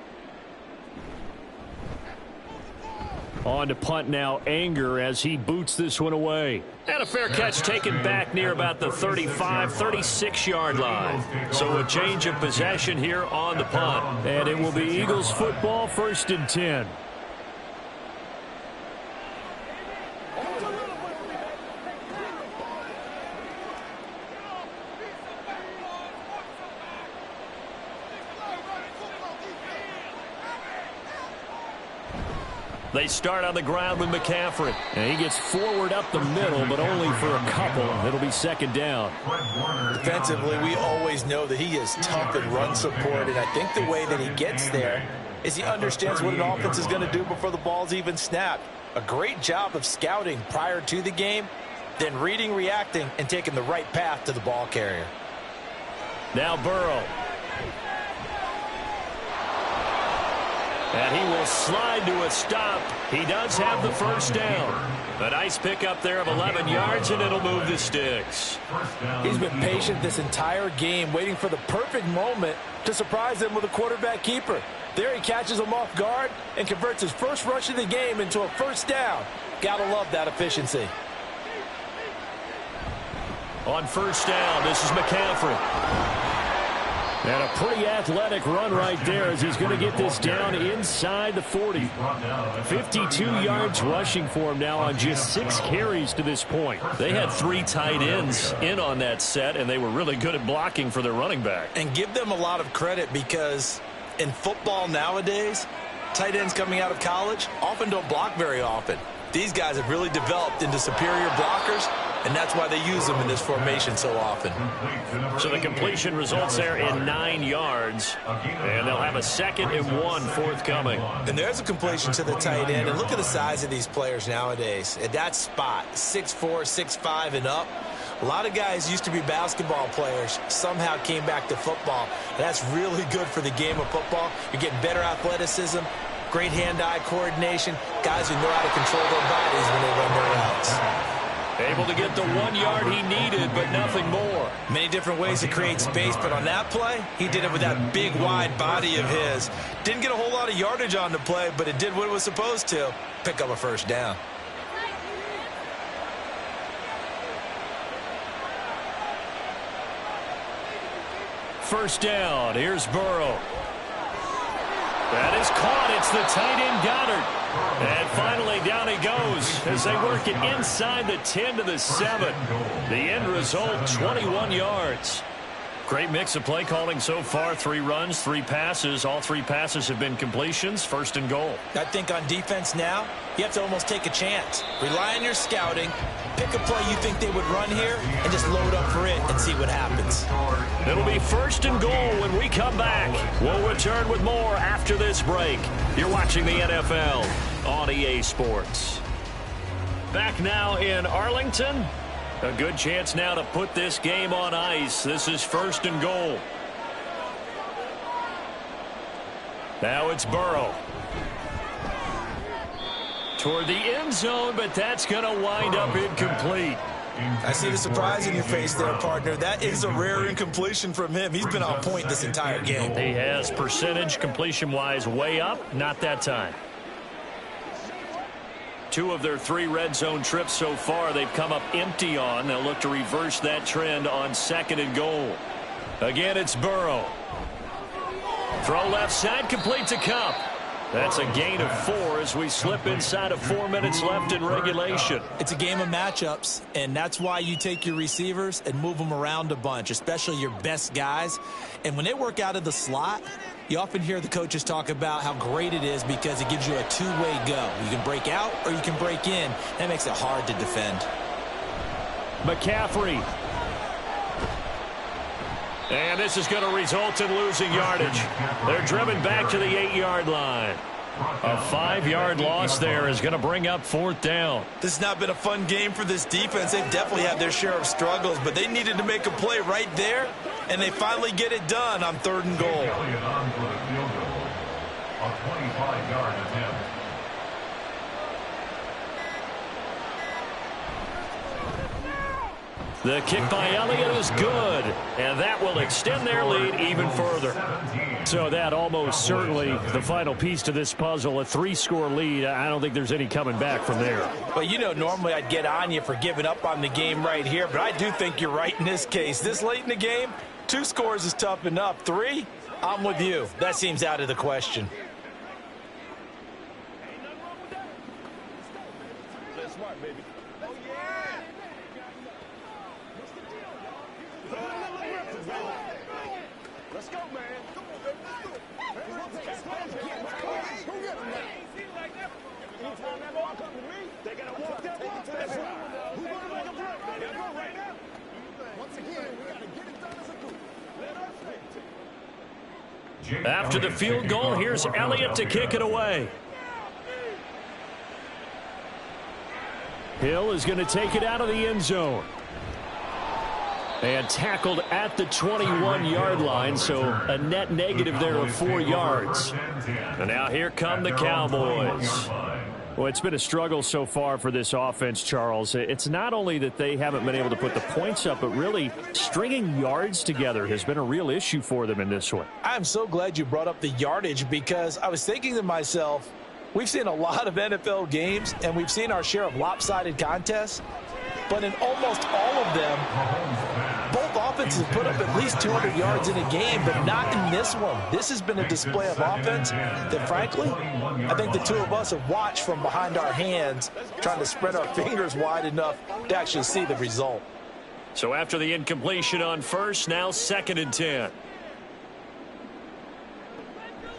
On to punt now, Anger, as he boots this one away. And a fair catch taken back near about the 35, 36-yard line. So a change of possession here on the punt. And it will be Eagles football, 1st and 10. They start on the ground with McCaffrey. And he gets forward up the middle, but only for a couple. It'll be 2nd down. Defensively, we always know that he is tough in run support, and I think the way that he gets there is he understands what an offense is going to do before the ball's even snapped. A great job of scouting prior to the game, then reading, reacting, and taking the right path to the ball carrier. Now Burrow. And he will slide to a stop. He does have the 1st down. A nice pickup there of 11 yards, and it'll move the sticks. He's been patient this entire game, waiting for the perfect moment to surprise them with a quarterback keeper. There he catches him off guard and converts his first rush of the game into a 1st down. Gotta love that efficiency. On 1st down, this is McCaffrey. And a pretty athletic run right there as he's going to get this down inside the 40. 52 yards rushing for him now on just 6 carries to this point. They had 3 tight ends in on that set, and they were really good at blocking for their running back. And give them a lot of credit because in football nowadays, tight ends coming out of college often don't block very often. These guys have really developed into superior blockers, and that's why they use them in this formation so often. So the completion results there in 9 yards, and they'll have a 2nd and 1 forthcoming. And there's a completion to the tight end, and look at the size of these players nowadays. At that spot, 6'4", 6'5", and up. A lot of guys used to be basketball players, somehow came back to football. That's really good for the game of football. You're getting better athleticism, great hand-eye coordination, guys who know how to control their bodies when they run their routes. Able to get the 1 yard he needed, but nothing more. Many different ways to create space, but on that play, he did it with that big, wide body of his. Didn't get a whole lot of yardage on the play, but it did what it was supposed to, pick up a first down. First down, here's Burrow. That is caught. It's the tight end Goddard. And finally down he goes as they work it inside the 10 to the 7. The end result, 21 yards. Great mix of play calling so far. 3 runs, 3 passes. All 3 passes have been completions. 1st and goal. I think on defense now, you have to almost take a chance. Rely on your scouting. Pick a play you think they would run here and just load up for it and see what happens. It'll be 1st and goal when we come back. We'll return with more after this break. You're watching the NFL on EA Sports. Back now in Arlington. A good chance now to put this game on ice. This is 1st and goal. Now it's Burrow. Toward the end zone, but that's going to wind up incomplete. I see the surprise in your face there, partner. That is a rare incompletion from him. He's been on point this entire game. He has percentage completion-wise way up. Not that time. 2 of their 3 red zone trips so far they've come up empty on. They'll look to reverse that trend on 2nd and goal. Again, it's Burrow. Throw left side, complete to Kupp. That's a gain of 4 as we slip inside of 4 minutes left in regulation. It's a game of matchups, and that's why you take your receivers and move them around a bunch, especially your best guys. And when they work out of the slot, you often hear the coaches talk about how great it is because it gives you a 2-way go. You can break out or you can break in. That makes it hard to defend. McCaffrey. And this is going to result in losing yardage. They're driven back to the 8-yard line. A 5-yard loss there is going to bring up 4th down. This has not been a fun game for this defense. They've definitely had their share of struggles, but they needed to make a play right there, and they finally get it done on 3rd and goal. Elliott on for the field goal. A 25-yard attempt. The kick by Elliott is good, and that will extend their lead even further. So that almost certainly the final piece to this puzzle, a 3-score lead. I don't think there's any coming back from there. Well, you know, normally I'd get on you for giving up on the game right here, but I do think you're right in this case. This late in the game, 2 scores is tough enough. 3, I'm with you. That seems out of the question. After the field goal, here's Elliott to kick it away. Hill is going to take it out of the end zone. And tackled at the 21-yard line, so a net negative there of 4 yards. And now here come the Cowboys. Well, it's been a struggle so far for this offense, Charles. It's not only that they haven't been able to put the points up, but really stringing yards together has been a real issue for them in this one. I'm so glad you brought up the yardage because I was thinking to myself, we've seen a lot of NFL games, and we've seen our share of lopsided contests, but in almost all of them, both offenses put up at least 200 yards in a game, but not in this one. This has been a display of offense that, frankly, I think the 2 of us have watched from behind our hands, trying to spread our fingers wide enough to actually see the result. So after the incompletion on 1st, now 2nd and 10.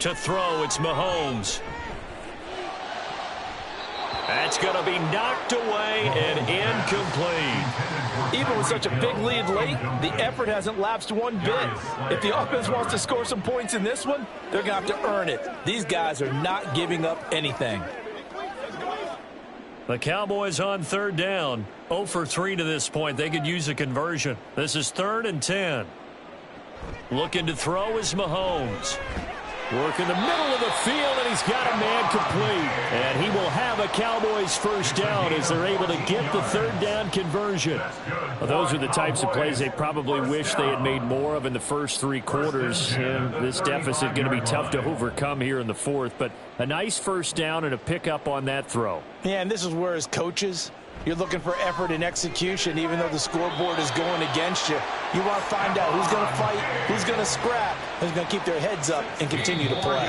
To throw, it's Mahomes. That's going to be knocked away and incomplete. Even with such a big lead late, the effort hasn't lapsed one bit. If the offense wants to score some points in this one, they're going to have to earn it. These guys are not giving up anything. The Cowboys on third down. 0 for 3 to this point. They could use a conversion. This is 3rd and 10. Looking to throw is Mahomes. Working the middle of the field, and he's got a man complete. And he will have a Cowboys first down as they're able to get the third down conversion. Well, those are the types of plays they probably wish they had made more of in the first 3 quarters. And this deficit going to be tough to overcome here in the 4th. But a nice first down and a pickup on that throw. Yeah, and this is where as coaches, you're looking for effort and execution, even though the scoreboard is going against you. You want to find out who's going to fight, who's going to scrap, who's going to keep their heads up and continue to play.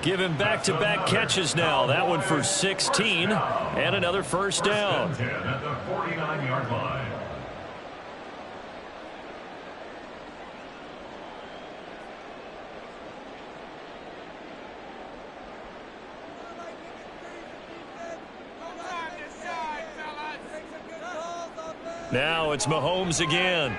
Give him back-to-back catches now. That one for 16 and another first down. At the 49-yard line. Now it's Mahomes again.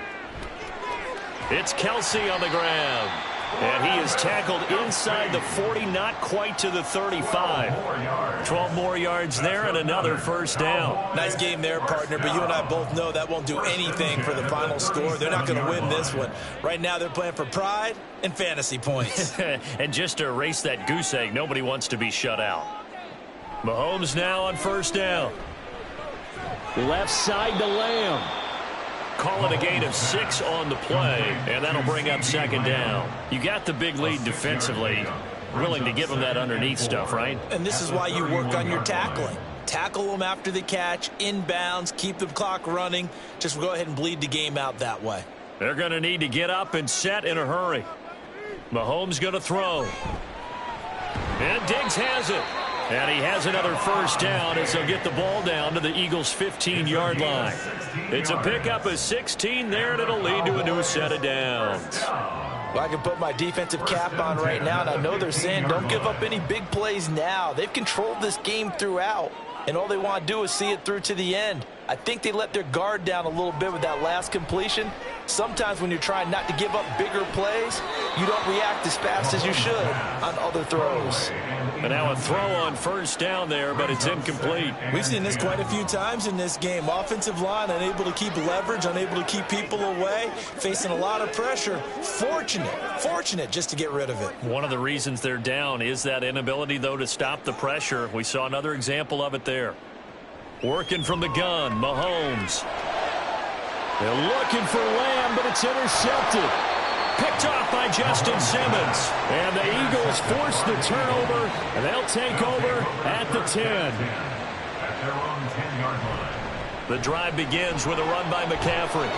It's Kelsey on the ground. And he is tackled inside the 40, not quite to the 35. 12 more yards there and another first down. Nice game there, partner, but you and I both know that won't do anything for the final score. They're not going to win this one. Right now they're playing for pride and fantasy points. And just to erase that goose egg, nobody wants to be shut out. Mahomes now on first down. Left side to Lamb. Call it a gain of 6 on the play, and that'll bring up second down. You got the big lead defensively. Willing to give them that underneath stuff, right? And this is why you work on your tackling. Tackle them after the catch, inbounds, keep the clock running. Just go ahead and bleed the game out that way. They're going to need to get up and set in a hurry. Mahomes going to throw. And Diggs has it. And he has another first down as they'll get the ball down to the Eagles' 15-yard line. It's a pickup of 16 there, and it'll lead to a new set of downs. Well, I can put my defensive cap on right now, and I know they're saying don't give up any big plays now. They've controlled this game throughout, and all they want to do is see it through to the end. I think they let their guard down a little bit with that last completion. Sometimes when you're trying not to give up bigger plays, you don't react as fast as you should on other throws. And now a throw on first down there, but it's incomplete. We've seen this quite a few times in this game. Offensive line unable to keep leverage, unable to keep people away, facing a lot of pressure. Fortunate just to get rid of it. One of the reasons they're down is that inability, though, to stop the pressure. We saw another example of it there. Working from the gun, Mahomes. They're looking for Lamb, but it's intercepted. Picked off by Justin Simmons. And the Eagles force the turnover, and they'll take over at the 10. At their own 10-yard line. The drive begins with a run by McCaffrey.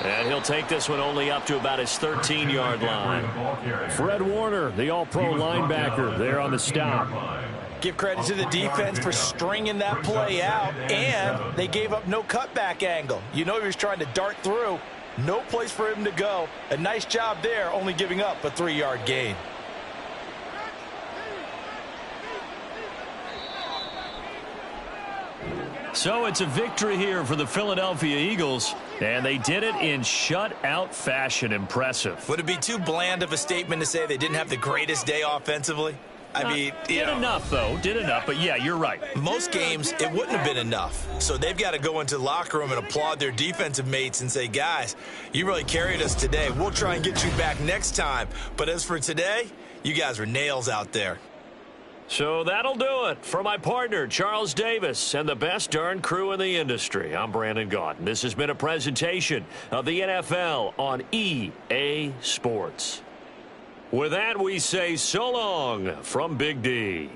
And he'll take this one only up to about his 13-yard line. Fred Warner, the all-pro linebacker, there on the stop. Give credit to the defense for stringing that play out, and they gave up no cutback angle. You know he was trying to dart through. No place for him to go. A nice job there, only giving up a 3-yard gain. So it's a victory here for the Philadelphia Eagles, and they did it in shutout fashion. Impressive. Would it be too bland of a statement to say they didn't have the greatest day offensively? I mean, did enough, though. Did enough, but yeah, you're right. Most games, it wouldn't have been enough. So they've got to go into the locker room and applaud their defensive mates and say, guys, you really carried us today. We'll try and get you back next time. But as for today, you guys are nails out there. So that'll do it for my partner, Charles Davis, and the best darn crew in the industry. I'm Brandon Gaudin. This has been a presentation of the NFL on EA Sports. With that, we say so long from Big D.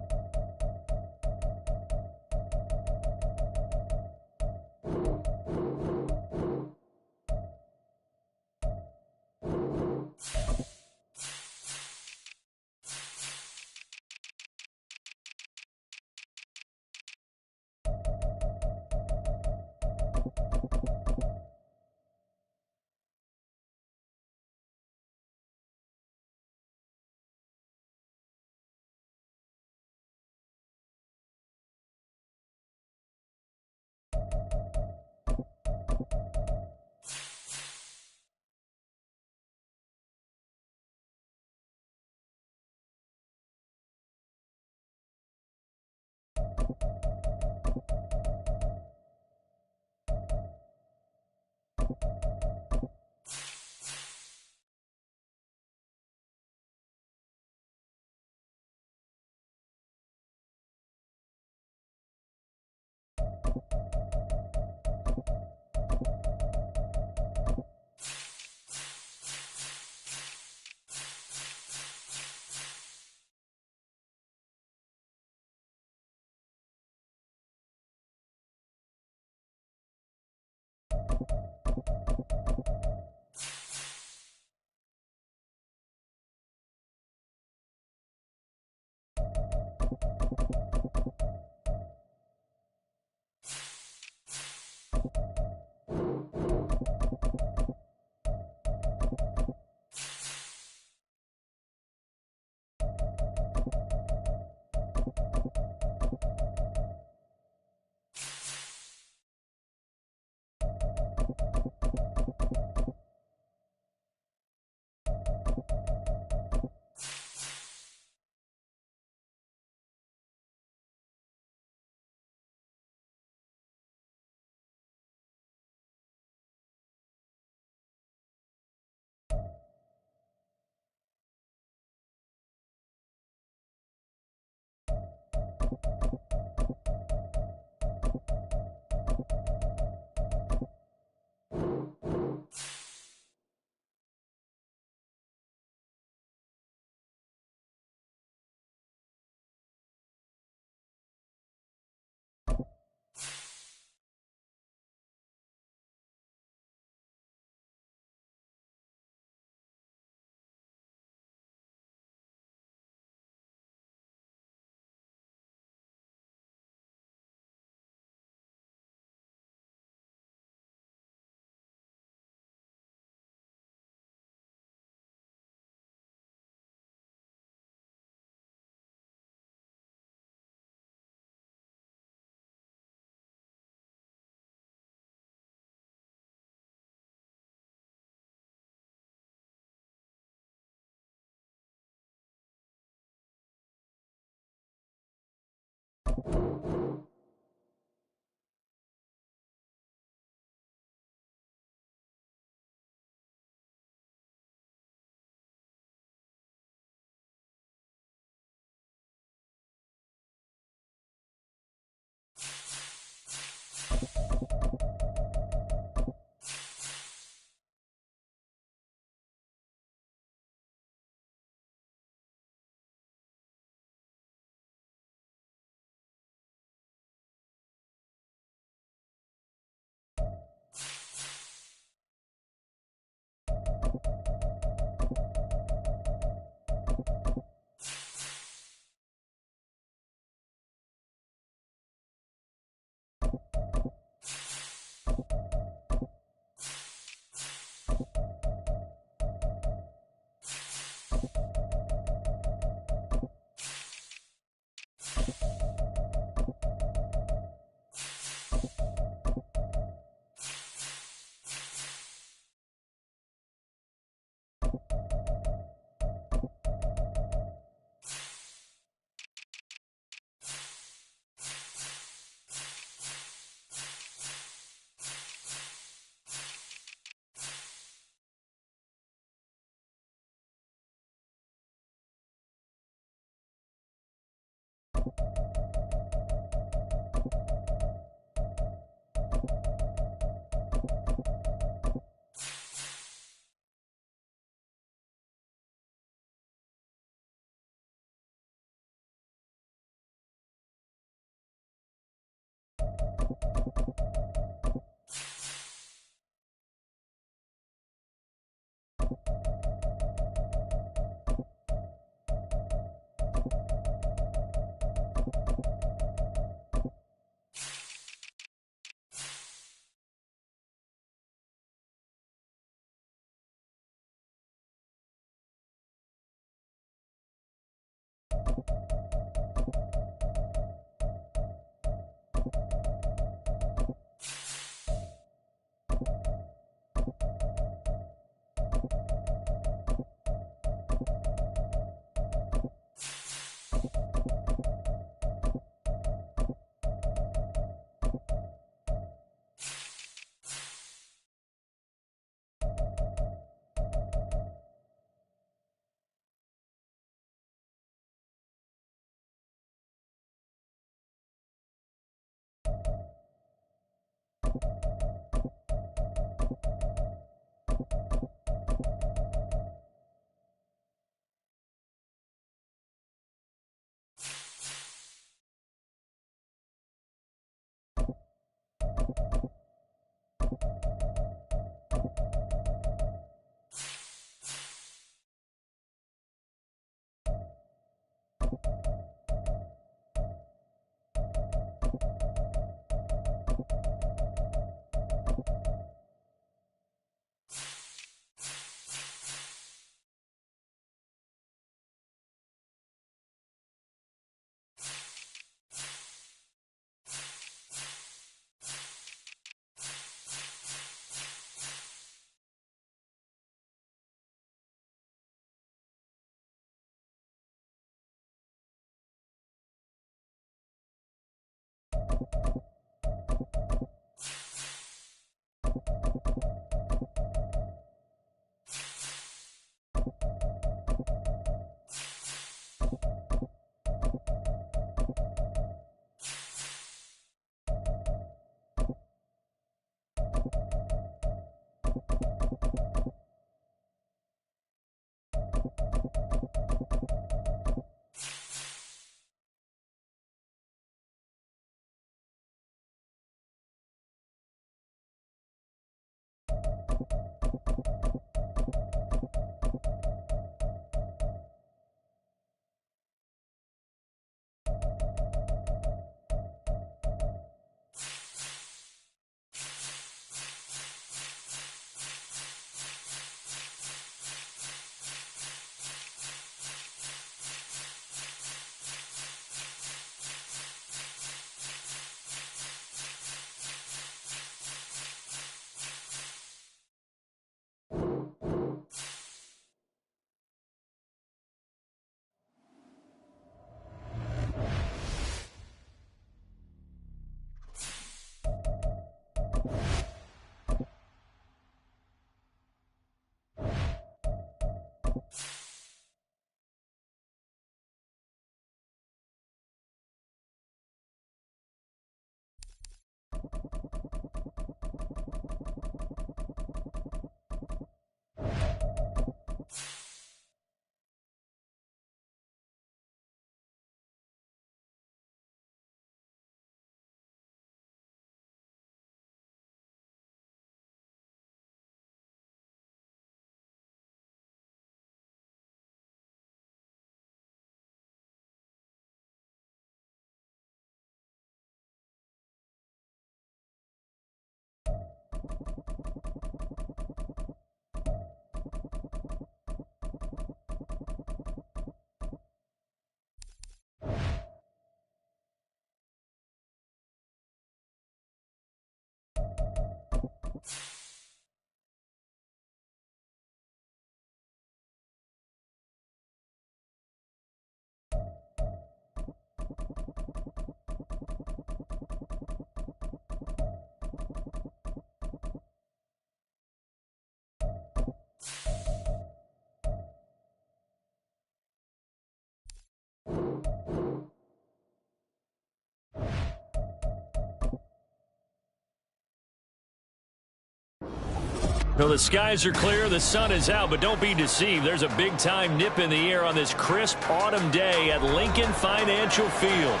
Well, the skies are clear, the sun is out, but don't be deceived. There's a big-time nip in the air on this crisp autumn day at Lincoln Financial Field.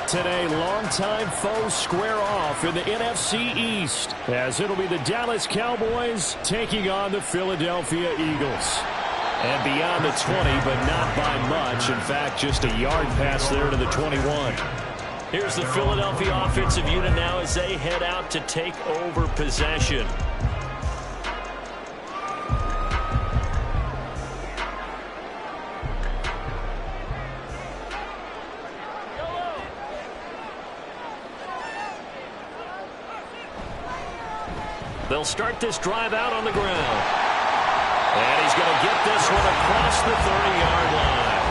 Today, longtime foes square off in the NFC East, as it'll be the Dallas Cowboys taking on the Philadelphia Eagles. And beyond the 20, but not by much. In fact, just a yard pass there to the 21. Here's the Philadelphia offensive unit now as they head out to take over possession. They'll start this drive out on the ground. And he's going to get this one across the 30-yard line.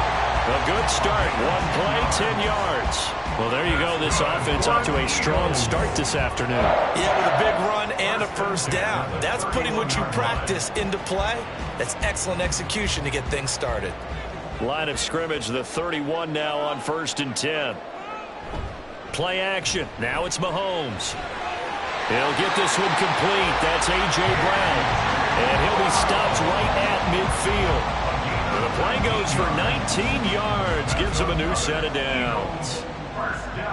A good start. One play, 10 yards. Well, there you go. This offense off to a strong start this afternoon. Yeah, with a big run and a first down. That's putting what you practice into play. That's excellent execution to get things started. Line of scrimmage, the 31 now on 1st and 10. Play action. Now it's Mahomes. He'll get this one complete. That's A.J. Brown. And he'll be stopped right at midfield. The play goes for 19 yards. Gives him a new set of downs.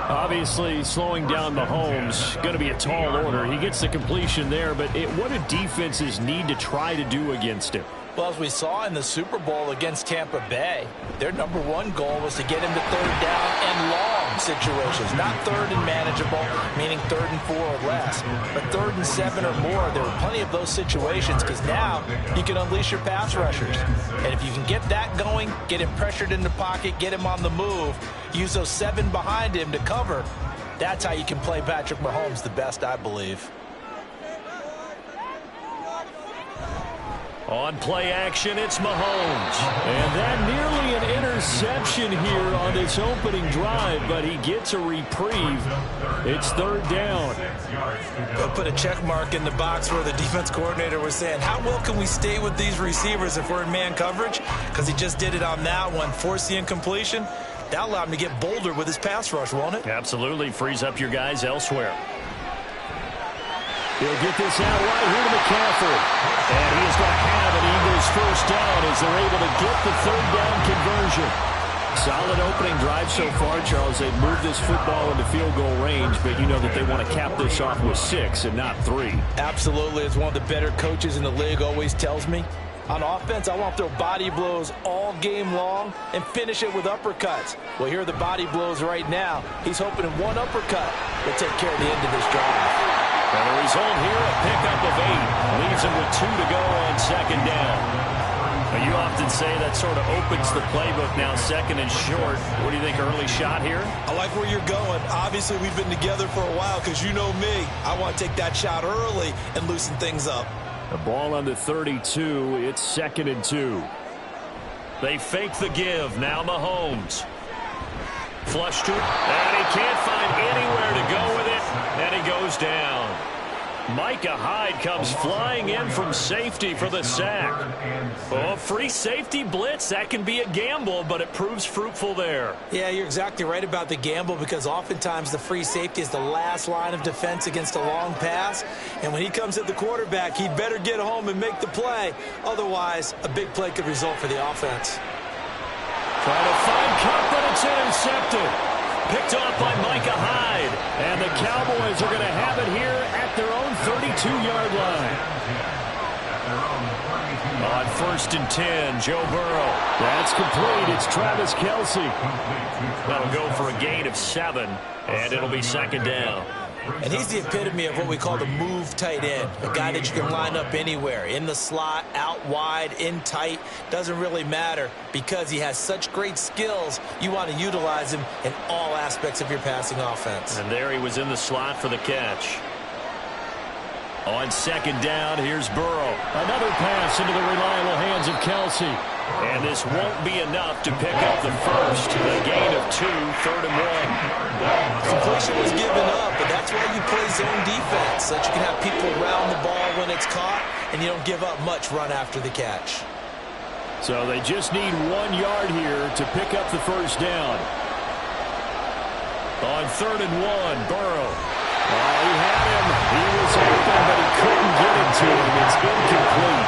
Obviously, slowing down Mahomes, going to be a tall order. He gets the completion there, but what do defenses need to try to do against him? Well, as we saw in the Super Bowl against Tampa Bay, their #1 goal was to get into 3rd down and long situations. Not 3rd and manageable, meaning 3rd and 4 or less, but 3rd and 7 or more. There were plenty of those situations because now you can unleash your pass rushers. And if you can get that going, get him pressured in the pocket, get him on the move, use those 7 behind him to cover, that's how you can play Patrick Mahomes the best, I believe. On play action, it's Mahomes. And that nearly an interception here on this opening drive, but he gets a reprieve. It's 3rd down. They'll put a check mark in the box where the defense coordinator was saying, how well can we stay with these receivers if we're in man coverage? Because he just did it on that one, forced the incompletion. That allowed him to get bolder with his pass rush, won't it? Absolutely. Frees up your guys elsewhere. He'll get this out right here to McCaffrey. And he is going to have an Eagles first down as they're able to get the 3rd down conversion. Solid opening drive so far, Charles. They've moved this football into field goal range, but you know that they want to cap this off with 6 and not 3. Absolutely. As one of the better coaches in the league always tells me, on offense, I want to throw body blows all game long and finish it with uppercuts. Well, here are the body blows right now. He's hoping in one uppercut will take care of the end of this drive. And the result here, a pickup of 8. Leaves him with 2 to go on 2nd down. Now, you often say that sort of opens the playbook now, 2nd and short. What do you think, early shot here? I like where you're going. Obviously, we've been together for a while because you know me. I want to take that shot early and loosen things up. The ball on the 32. It's 2nd and 2. They fake the give. Now Mahomes. Flush to it, and he can't find anywhere to go with it, and he goes down. Micah Hyde comes flying in from safety for the sack. Oh, free safety blitz, that can be a gamble, but it proves fruitful there. Yeah, you're exactly right about the gamble because oftentimes the free safety is the last line of defense against a long pass, and when he comes at the quarterback, he'd better get home and make the play. Otherwise, a big play could result for the offense. Trying to find Cup, but it's intercepted. Picked off by Micah Hyde. And the Cowboys are going to have it here at their own 32-yard line. On 1st and 10, Joe Burrow. That's complete. It's Travis Kelce. That'll go for a gain of 7, and it'll be 2nd down. And he's the epitome of what we call the move tight end, a guy that you can line up anywhere, in the slot, out wide, in tight, doesn't really matter because he has such great skills. You want to utilize him in all aspects of your passing offense. And there he was in the slot for the catch. On 2nd down, here's Burrow. Another pass into the reliable hands of Kelce. And this won't be enough to pick up the first. A gain of 2, 3rd and 1. Completion was given up, but that's why you play zone defense, so that you can have people around the ball when it's caught, and you don't give up much run after the catch. So they just need 1 yard here to pick up the first down. On 3rd and 1, Burrow. Oh, he had him. He was open, but he couldn't get it to him. It's incomplete.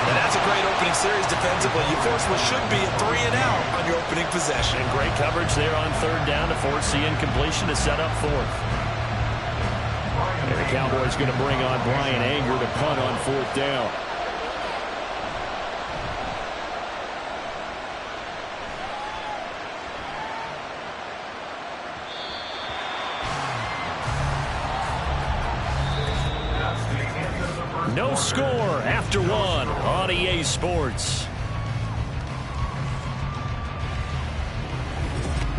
And that's a great opening series defensively. You force what should be a 3 and out on your opening possession. And great coverage there on 3rd down to force the incompletion to set up 4th. And the Cowboys going to bring on Brian Anger to punt on 4th down. No score after 1 on EA Sports.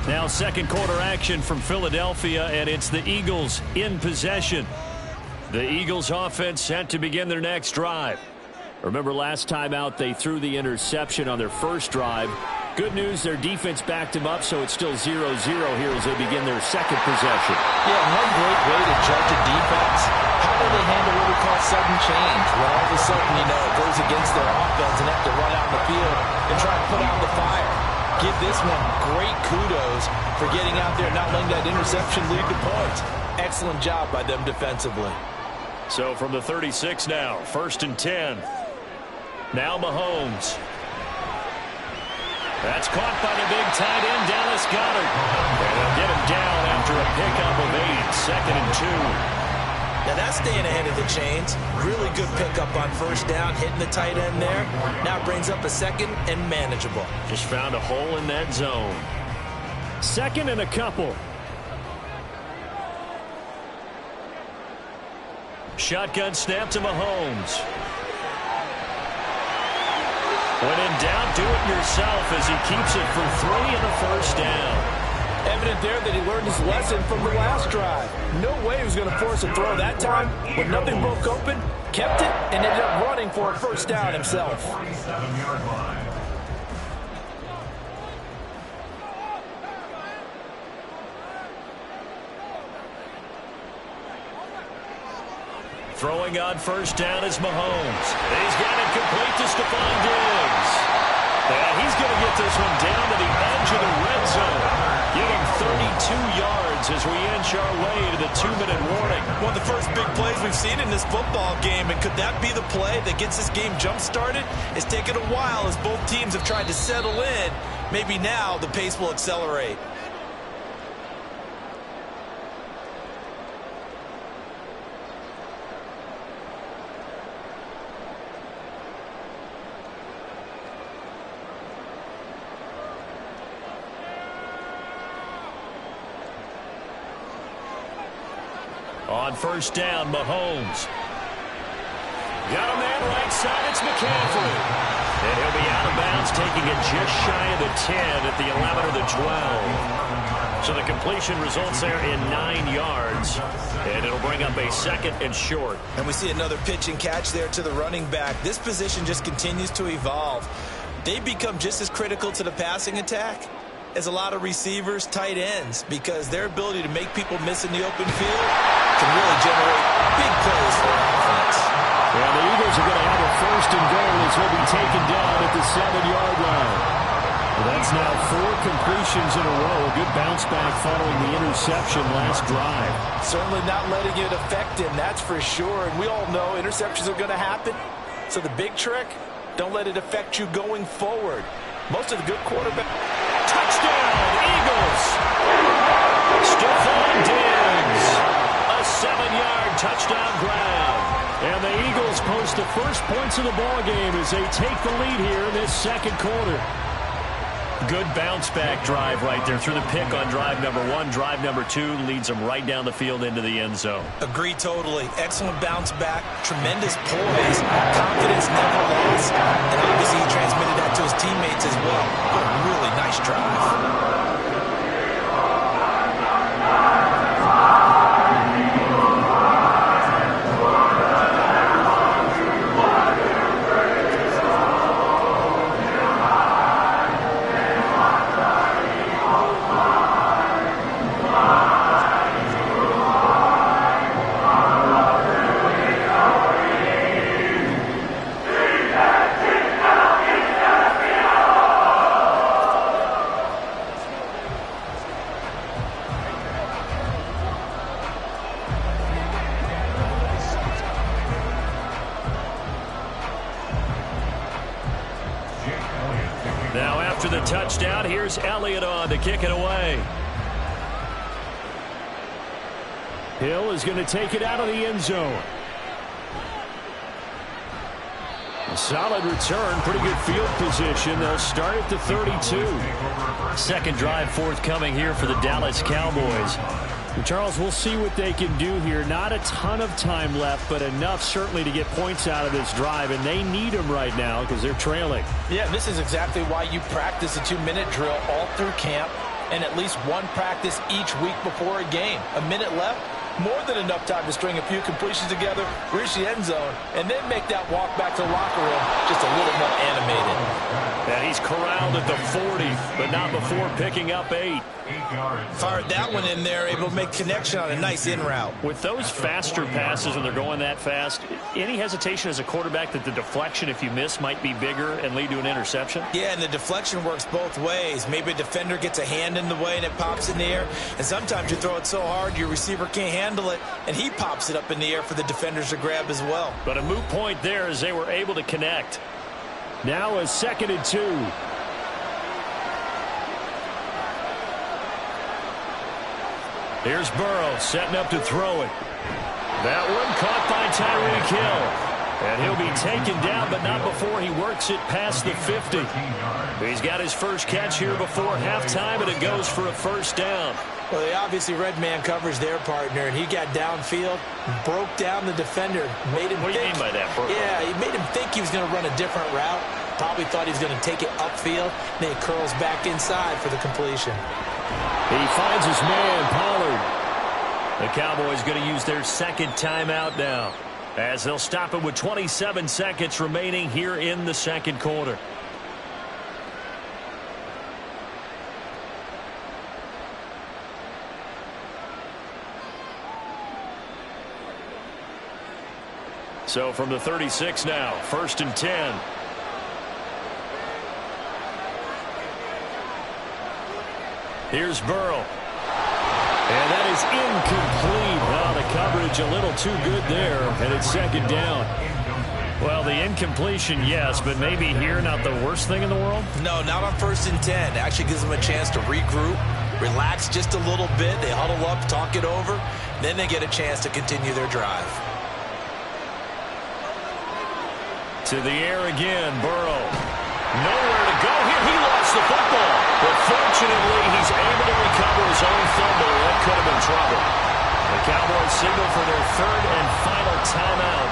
Now 2nd quarter action from Philadelphia, and it's the Eagles in possession. The Eagles offense set to begin their next drive. Remember last time out they threw the interception on their first drive. Good news, their defense backed him up, so it's still 0-0 here as they begin their second possession. Yeah, one great way to judge a defense. How do they handle what we call sudden change? When all of a sudden, it goes against their offense and have to run out in the field and try to put out the fire. Give this one great kudos for getting out there and not letting that interception lead to points. Excellent job by them defensively. So from the 36 now, 1st and 10. Now Mahomes. That's caught by the big tight end, Dallas Goedert. And they'll get him down after a pickup of 8, 2nd and 2. Now that's staying ahead of the chains. Really good pickup on 1st down, hitting the tight end there. Now brings up a 2nd and manageable. Just found a hole in that zone. 2nd and a couple. Shotgun snap to Mahomes. When in doubt, do it yourself as he keeps it for 3 and a 1st down. Evident there that he learned his lesson from the last drive. No way he was going to force a throw that time. When nothing broke open, kept it, and ended up running for a 1st down himself. 47-yard line. Throwing on 1st down is Mahomes. He's got it complete to Stephon Diggs. And he's going to get this one down to the edge of the red zone. Getting 32 yards as we inch our way to the 2-minute warning. One of the first big plays we've seen in this football game. And could that be the play that gets this game jump-started? It's taken a while as both teams have tried to settle in. Maybe now the pace will accelerate. On 1st down, Mahomes. Got a man right side, it's McCaffrey. And he'll be out of bounds, taking it just shy of the 10 at the 11 or the 12. So the completion results there in 9 yards. And it'll bring up a 2nd and short. And we see another pitch and catch there to the running back. This position just continues to evolve. They become just as critical to the passing attack as a lot of receivers, tight ends, because their ability to make people miss in the open field can really generate big plays for an offense. And the Eagles are going to have a 1st and goal as will be taken down at the 7-yard line. Well, that's now 4 completions in a row. A good bounce back following the interception last drive. Certainly not letting it affect him, that's for sure. And we all know interceptions are going to happen. So the big trick, don't let it affect you going forward. Most of the good quarterback. Touchdown, Eagles! Stephon Diggs! A 7-yard touchdown grab. And the Eagles post the first points of the ballgame as they take the lead here in this 2nd quarter. Good bounce-back drive right there through the pick on drive number 1. Drive number 2 leads them right down the field into the end zone. Agree totally. Excellent bounce back. Tremendous poise. Confidence never lost. And obviously he transmitted that to his teammates as well. What a really nice drive. Now after the touchdown, here's Elliott on to kick it away. Hill is going to take it out of the end zone. A solid return, pretty good field position. They'll start at the 32. 2nd drive forthcoming here for the Dallas Cowboys. And Charles, we'll see what they can do here. Not a ton of time left, but enough certainly to get points out of this drive, and they need them right now because they're trailing. Yeah, this is exactly why you practice a 2-minute drill all through camp and at least one practice each week before a game. A minute left, More than enough time to string a few completions together, reach the end zone, and then make that walk back to the locker room just a little more animated. And he's corralled at the 40, but not before picking up 8. Fired that one in there, able to make connection on a nice in route. With those faster passes when they're going that fast, any hesitation as a quarterback that the deflection, if you miss, might be bigger and lead to an interception? Yeah, and the deflection works both ways. Maybe a defender gets a hand in the way and it pops in the air, and sometimes you throw it so hard your receiver can't handle it, and he pops it up in the air for the defenders to grab as well. But a moot point there as they were able to connect. Now a 2nd and 2. Here's Burrow setting up to throw it. That one caught by Tyreek Hill. And he'll be taken down, but not before he works it past the 50. He's got his first catch here before halftime, and it goes for a first down. Well, they obviously red man coverage their partner, and he got downfield, broke down the defender, made him What do you mean by that, Burrow? Yeah, he made him think he was going to run a different route. Probably thought he was going to take it upfield. Then he curls back inside for the completion. He finds his man, Pollard. The Cowboys going to use their 2nd timeout now, as they'll stop it with 27 seconds remaining here in the 2nd quarter. So from the 36 now, 1st and 10. Here's Burrow. And that is incomplete. Well, the coverage a little too good there, and it's 2nd down. Well, the incompletion, yes, but maybe here not the worst thing in the world? No, not on 1st and 10. Actually gives them a chance to regroup, relax just a little bit. They huddle up, talk it over. Then they get a chance to continue their drive. To the air again, Burrow. Nowhere to go here. He lost the football. But fortunately, he's able to recover his own fumble. That could have been trouble. The Cowboys signal for their 3rd and final timeout,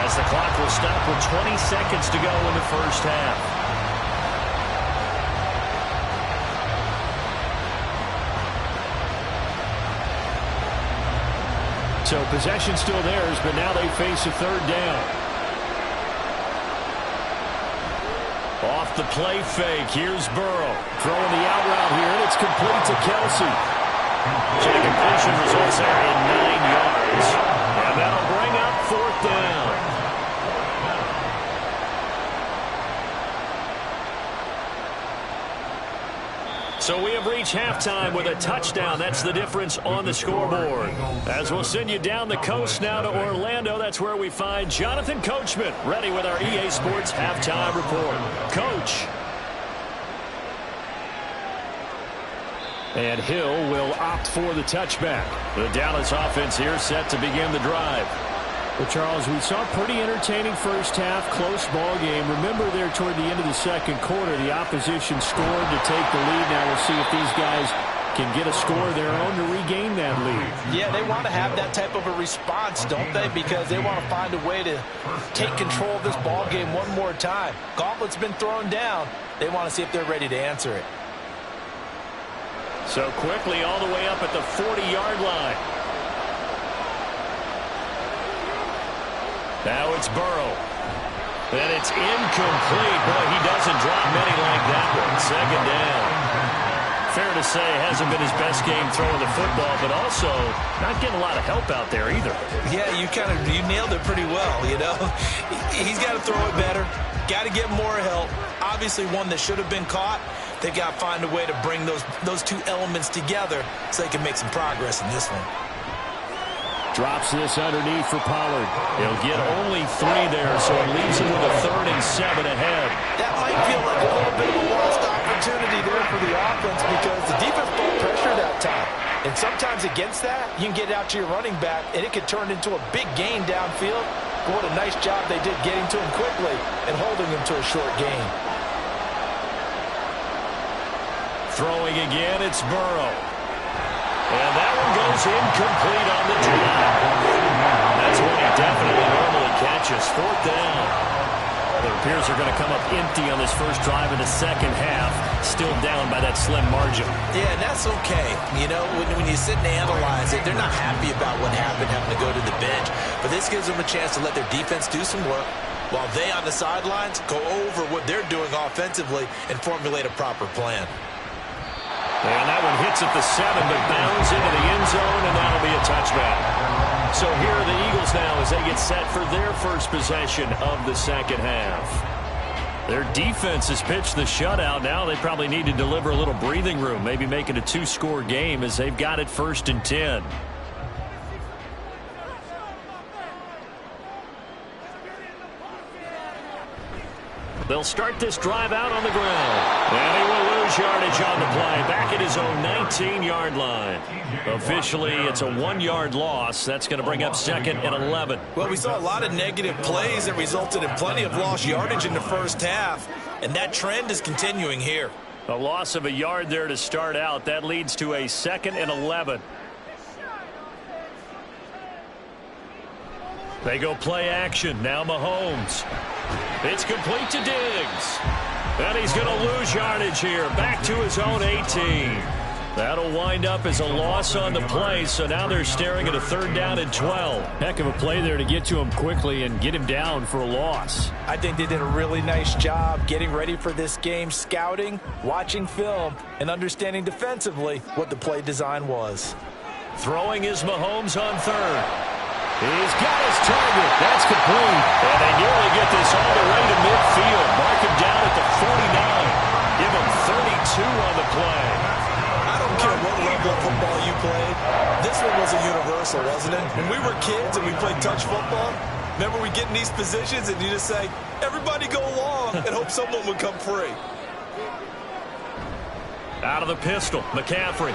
as the clock will stop with 20 seconds to go in the first half. So possession still theirs, but now they face a 3rd down. Off the play fake, here's Burrow. Throwing the out route here, and it's complete to Kelsey. So the completion results there in 9 yards. And that'll bring up 4th down. So we have reached halftime with a touchdown. That's the difference on the scoreboard. As we'll send you down the coast now to Orlando, that's where we find Jonathan Coachman, ready with our EA Sports halftime report. Coach. And Hill will opt for the touchback. The Dallas offense here set to begin the drive. Well, Charles, we saw a pretty entertaining first half, close ball game. Remember there toward the end of the 2nd quarter, the opposition scored to take the lead. Now we'll see if these guys can get a score of their own to regain that lead. Yeah, they want to have that type of a response, don't they? Because they want to find a way to take control of this ball game one more time. Gauntlet's been thrown down. They want to see if they're ready to answer it. So quickly all the way up at the 40-yard line. Now it's Burrow. And it's incomplete. Boy, he doesn't drop many like that one. 2nd down. Fair to say, hasn't been his best game throwing the football, but also not getting a lot of help out there either. Yeah, you nailed it pretty well, you know. He's got to throw it better. Got to get more help. Obviously one that should have been caught. They've got to find a way to bring those two elements together so they can make some progress in this one. Drops this underneath for Pollard. He'll get only 3 there, so it leaves him with a 3rd and 7 ahead. That might feel like a little bit of a lost opportunity there for the offense because the defense brought pressure that time. And sometimes against that, you can get it out to your running back, and it could turn into a big gain downfield. But what a nice job they did getting to him quickly and holding him to a short gain. Throwing again, it's Burrow. And that one goes incomplete on the drive. That's one he definitely normally catches. 4th down. It appears they're going to come up empty on this first drive of the 2nd half. still down by that slim margin. Yeah, and that's okay. You know, when you sit and analyze it, they're not happy about what happened having to go to the bench. But this gives them a chance to let their defense do some work while they on the sidelines go over what they're doing offensively and formulate a proper plan. And that one hits at the 7, but bounds into the end zone, and that'll be a touchback. So here are the Eagles now as they get set for their first possession of the second half. Their defense has pitched the shutout. Now they probably need to deliver a little breathing room, maybe make it a 2-score game as they've got it 1st and 10. They'll start this drive out on the ground. And he will lose yardage on the play. Back at his own 19-yard line. Officially, it's a 1-yard loss. That's going to bring up 2nd and 11. Well, we saw a lot of negative plays that resulted in plenty of lost yardage in the first half. And that trend is continuing here. A loss of a yard there to start out. That leads to a 2nd and 11. They go play action. Now Mahomes. It's complete to Diggs. And he's going to lose yardage here. Back to his own 18. That'll wind up as a loss on the play. So now they're staring at a 3rd down and 12. Heck of a play there to get to him quickly and get him down for a loss. I think they did a really nice job getting ready for this game, scouting, watching film, and understanding defensively what the play design was. Throwing is Mahomes on 3rd. He's got his target. That's complete. And they nearly get this all the way to midfield. Mark him down at the 49. Give him 32 on the play. I don't care what level of football you played. This one was a universal, wasn't it? When we were kids and we played touch football, remember we get in these positions and you just say, everybody go along and hope someone would come free. Out of the pistol, McCaffrey.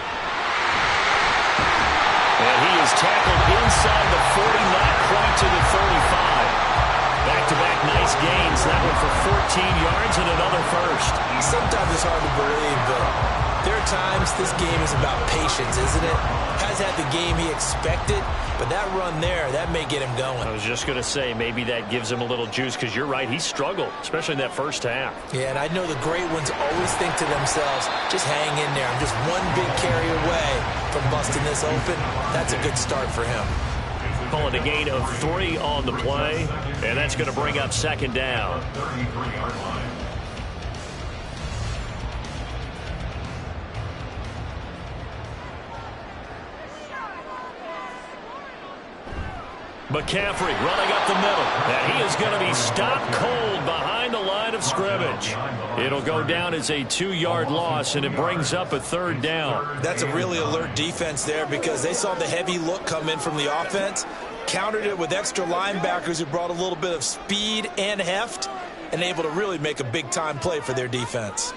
And he is tackled inside the 40, not quite to the 35. Back-to-back nice gains. That one for 14 yards and another first. Sometimes it's hard to believe, but there are times this game is about patience, isn't it? Has had the game he expected, but that run there, that may get him going. I was just going to say, maybe that gives him a little juice, because you're right, he struggled, especially in that first half. Yeah, and I know the great ones always think to themselves, just hang in there. I'm just one big carry away from busting this open. That's a good start for him. Calling a gain of 3 on the play, and that's going to bring up 2nd down. McCaffrey running up the middle. And he is going to be stopped cold behind the line of scrimmage. It'll go down as a 2-yard loss, and it brings up a 3rd down. That's a really alert defense there because they saw the heavy look come in from the offense, countered it with extra linebackers who brought a little bit of speed and heft, and able to really make a big-time play for their defense.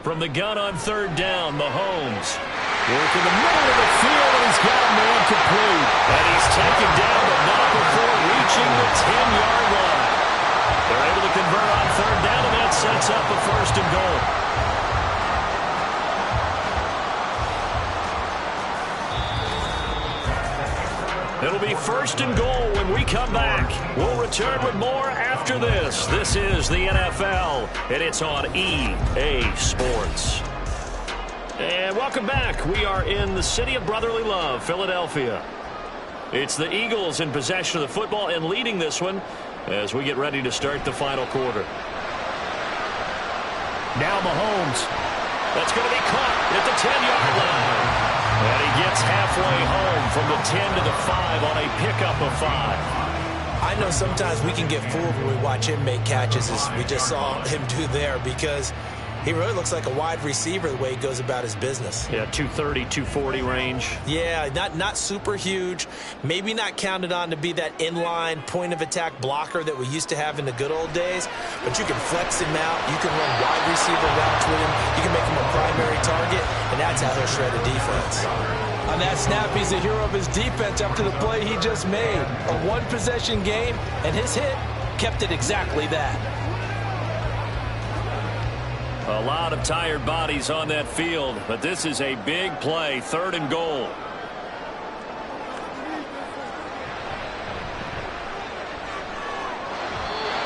From the gun on 3rd down, Mahomes. Working the middle of the field, and he's got a man complete. And he's taken down, but not before reaching the 10-yard line. They're able to convert on 3rd down, and that sets up a 1st and goal. It'll be 1st and goal when we come back. We'll return with more after this. This is the NFL, and it's on EA Sports. And welcome back. We are in the city of brotherly love, Philadelphia. It's the Eagles in possession of the football and leading this one as we get ready to start the final quarter. Now Mahomes. That's going to be caught at the 10-yard line. And he gets halfway home from the 10 to the 5 on a pickup of 5. I know sometimes we can get fooled when we watch him make catches, as we just saw him do there, because he really looks like a wide receiver the way he goes about his business. Yeah, 230, 240 range. Yeah, not super huge. Maybe not counted on to be that inline point-of-attack blocker that we used to have in the good old days. But you can flex him out. You can run wide receiver routes with him. You can make him a primary target, and that's how he'll shred a defense. On that snap, he's a hero of his defense after the play he just made. A one-possession game, and his hit kept it exactly that. A lot of tired bodies on that field, but this is a big play, 3rd and goal.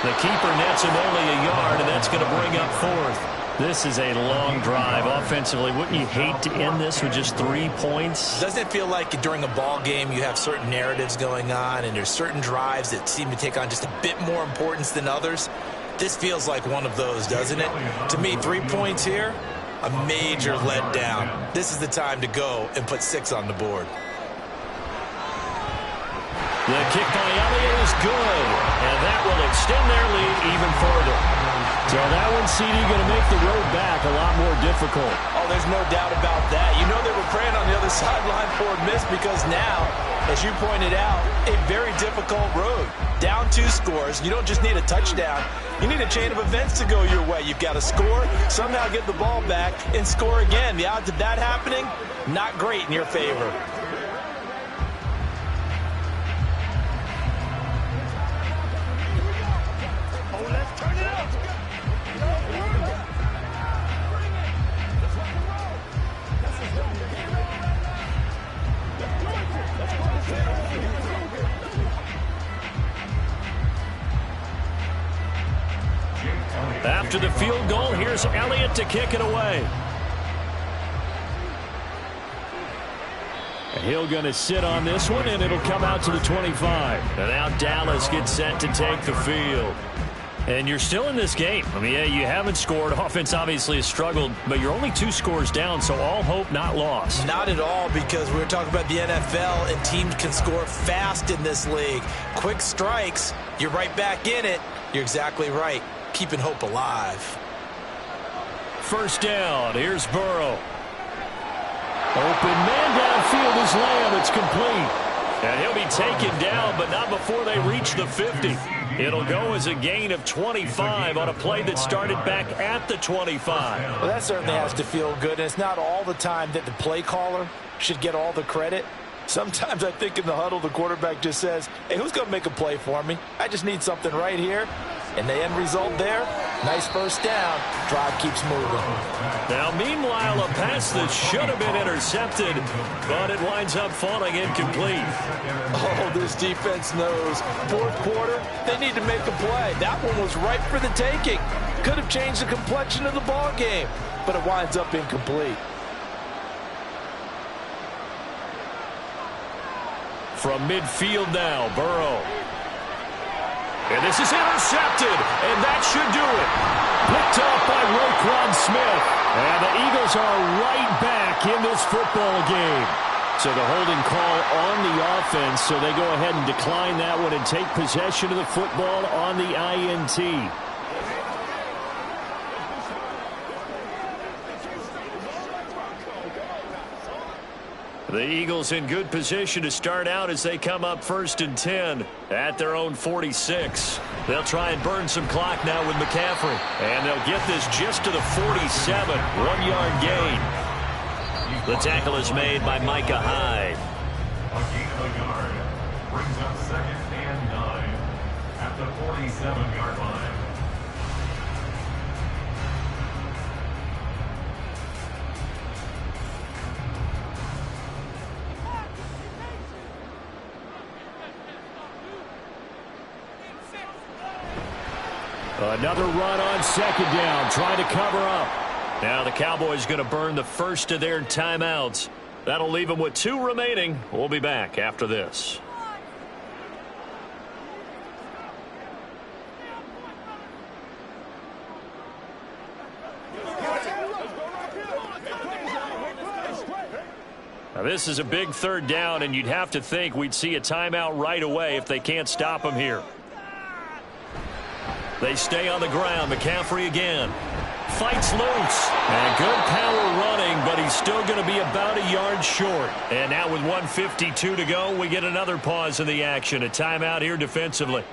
The keeper nets him only a yard, and that's going to bring up 4th. This is a long drive offensively. Wouldn't you hate to end this with just 3 points? Doesn't it feel like during a ball game you have certain narratives going on and there's certain drives that seem to take on just a bit more importance than others? This feels like one of those, doesn't it? To me, 3 points here, a major letdown. This is the time to go and put 6 on the board. The kick by Elliott is good, and that will extend their lead even further. So that one, CD, going to make the road back a lot more difficult. Oh, there's no doubt about that. You know they were praying on the other sideline for a miss because now, as you pointed out, a very difficult road. Down 2 scores. You don't just need a touchdown. You need a chain of events to go your way. You've got to score, somehow get the ball back, and score again. The odds of that happening, not great in your favor. After the field goal, here's Elliott to kick it away. He'll going to sit on this one, and it'll come out to the 25. And now Dallas gets set to take the field. And you're still in this game. I mean, yeah, you haven't scored. Offense obviously has struggled, but you're only 2 scores down, so all hope not lost. Not at all, because we were talking about the NFL, and teams can score fast in this league. Quick strikes, you're right back in it. You're exactly right. Keeping hope alive. First down. Here's Burrow. Open man downfield is Lamb. It's complete. And he'll be taken down, but not before they reach the 50. It'll go as a gain of 25 on a play that started back at the 25. Well, that certainly has to feel good. And it's not all the time that the play caller should get all the credit. Sometimes I think in the huddle, the quarterback just says, hey, who's going to make a play for me? I just need something right here. And the end result there, nice first down. Drive keeps moving. Now, meanwhile, a pass that should have been intercepted, but it winds up falling incomplete. Oh, this defense knows. Fourth quarter, they need to make a play. That one was ripe for the taking. Could have changed the complexion of the ball game, but it winds up incomplete. From midfield now, Burrow. And this is intercepted, and that should do it. Picked off by Roquan Smith. And the Eagles are right back in this football game. So the holding call on the offense, so they go ahead and decline that one and take possession of the football on the INT. The Eagles in good position to start out as they come up 1st and 10 at their own 46. They'll try and burn some clock now with McCaffrey. And they'll get this just to the 47. 1-yard gain. The tackle is made by Micah Hyde. A gain of a yard brings up 2nd and 9 at the 47-yard line. Another run on 2nd down, trying to cover up. Now the Cowboys going to burn the first of their timeouts. That'll leave them with 2 remaining. We'll be back after this. Now this is a big 3rd down, and you'd have to think we'd see a timeout right away if they can't stop them here. They stay on the ground. McCaffrey again. Fights loose. And good power running, but he's still going to be about a yard short. And now with 1:52 to go, we get another pause in the action. A timeout here defensively.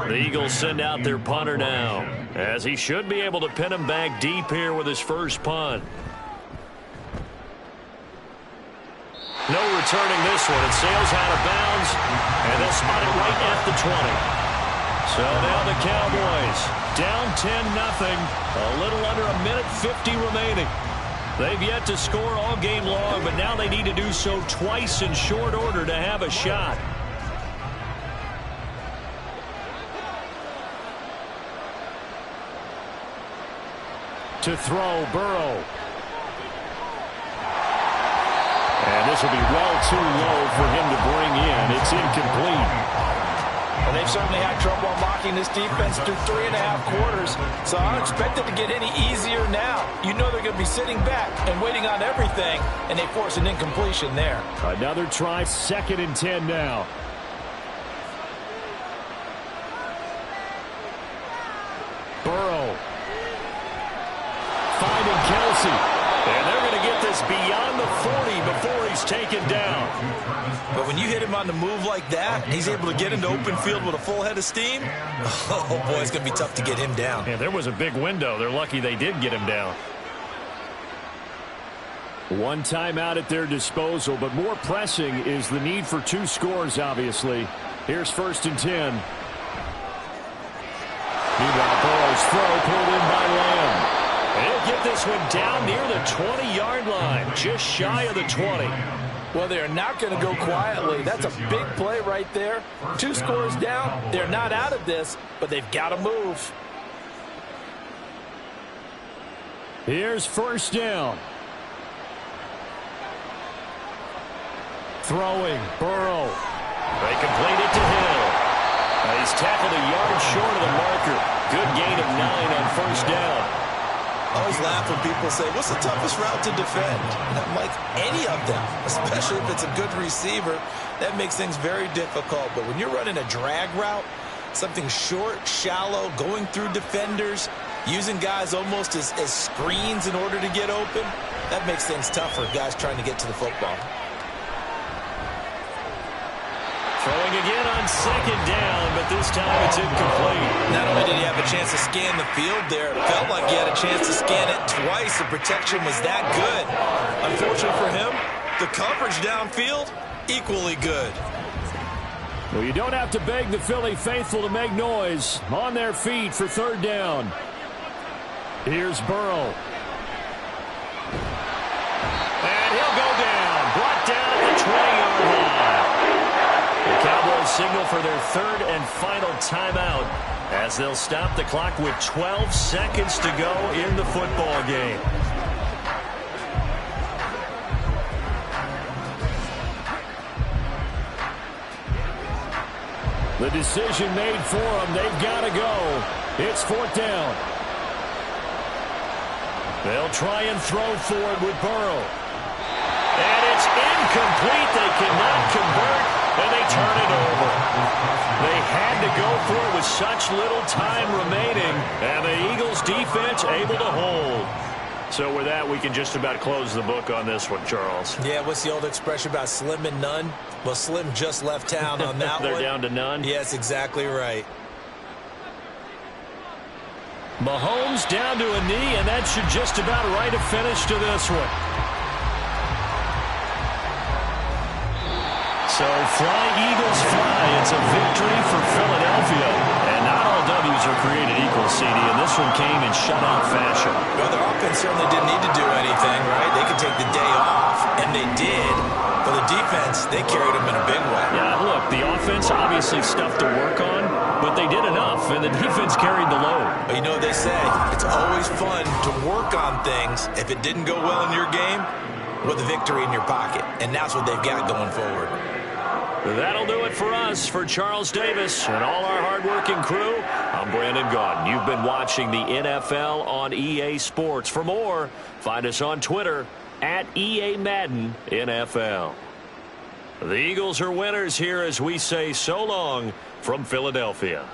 The Eagles send out their punter now, as he should be able to pin him back deep here with his first punt. No returning this one. It sails out of bounds, and they'll spot it right at the 20. So now the Cowboys down 10-0. A little under a minute 50 remaining. They've yet to score all game long, but now they need to do so twice in short order to have a shot. To throw, Burrow. And this will be well too low for him to bring in. It's incomplete. Well, they've certainly had trouble unlocking this defense through 3.5 quarters, so I don't expect it to get any easier now. You know they're going to be sitting back and waiting on everything, and they force an incompletion there. Another try, 2nd and 10 now. Burrow. Finding Kelsey. And they're going to get this beyond the 40 before he's taken down. But when you hit him on the move like that, he's able to get into open field with a full head of steam. Oh, boy, it's going to be tough to get him down. Yeah, there was a big window. They're lucky they did get him down. One timeout at their disposal, but more pressing is the need for 2 scores, obviously. Here's 1st and 10. Meanwhile, Burrow's throw pulled in by Lamb. They'll get this one down near the 20-yard line, just shy of the 20. Well, they're not going to go quietly. That's a big play right there. 2 scores down. They're not out of this, but they've got to move. Here's 1st down. Throwing, Burrow. They complete it to Hill. He's tackled a yard short of the marker. Good gain of 9 on 1st down. I always laugh when people say, what's the toughest route to defend? And I'm like, any of them, especially if it's a good receiver. That makes things very difficult. But when you're running a drag route, something short, shallow, going through defenders, using guys almost as screens in order to get open, that makes things tough for guys trying to get to the football. Throwing again on 2nd down, but this time it's incomplete. Not only did he have a chance to scan the field there, it felt like he had a chance to scan it twice. The protection was that good. Unfortunately for him, the coverage downfield, equally good. Well, you don't have to beg the Philly faithful to make noise. On their feet for 3rd down. Here's Burrow. And he'll go down. Brought down at the 20-yard line. The Cowboys signal for their 3rd and final timeout as they'll stop the clock with 12 seconds to go in the football game. The decision made for them. They've got to go. It's 4th down. They'll try and throw for it with Burrow. And it's incomplete. They cannot convert. And they turn it over. They had to go for it with such little time remaining. And the Eagles defense able to hold. So with that, we can just about close the book on this one, Charles. Yeah, what's the old expression about slim and none? Well, Slim just left town on that They're one. down to none? Yes, exactly right. Mahomes down to a knee, and that should just about write a finish to this one. So fly, Eagles, fly. It's a victory for Philadelphia. And not all W's are created equal, CD, and this one came in shutout fashion. Well, their offense certainly didn't need to do anything, right? They could take the day off, and they did. For the defense, they carried them in a big way. Yeah, look, the offense obviously stuff to work on, but they did enough, and the defense carried the load. But you know what they say, it's always fun to work on things if it didn't go well in your game with a victory in your pocket, and that's what they've got going forward. That'll do it for us. For Charles Davis and all our hardworking crew, I'm Brandon Gaudin. You've been watching the NFL on EA Sports. For more, find us on Twitter at EA Madden NFL. The Eagles are winners here as we say so long from Philadelphia.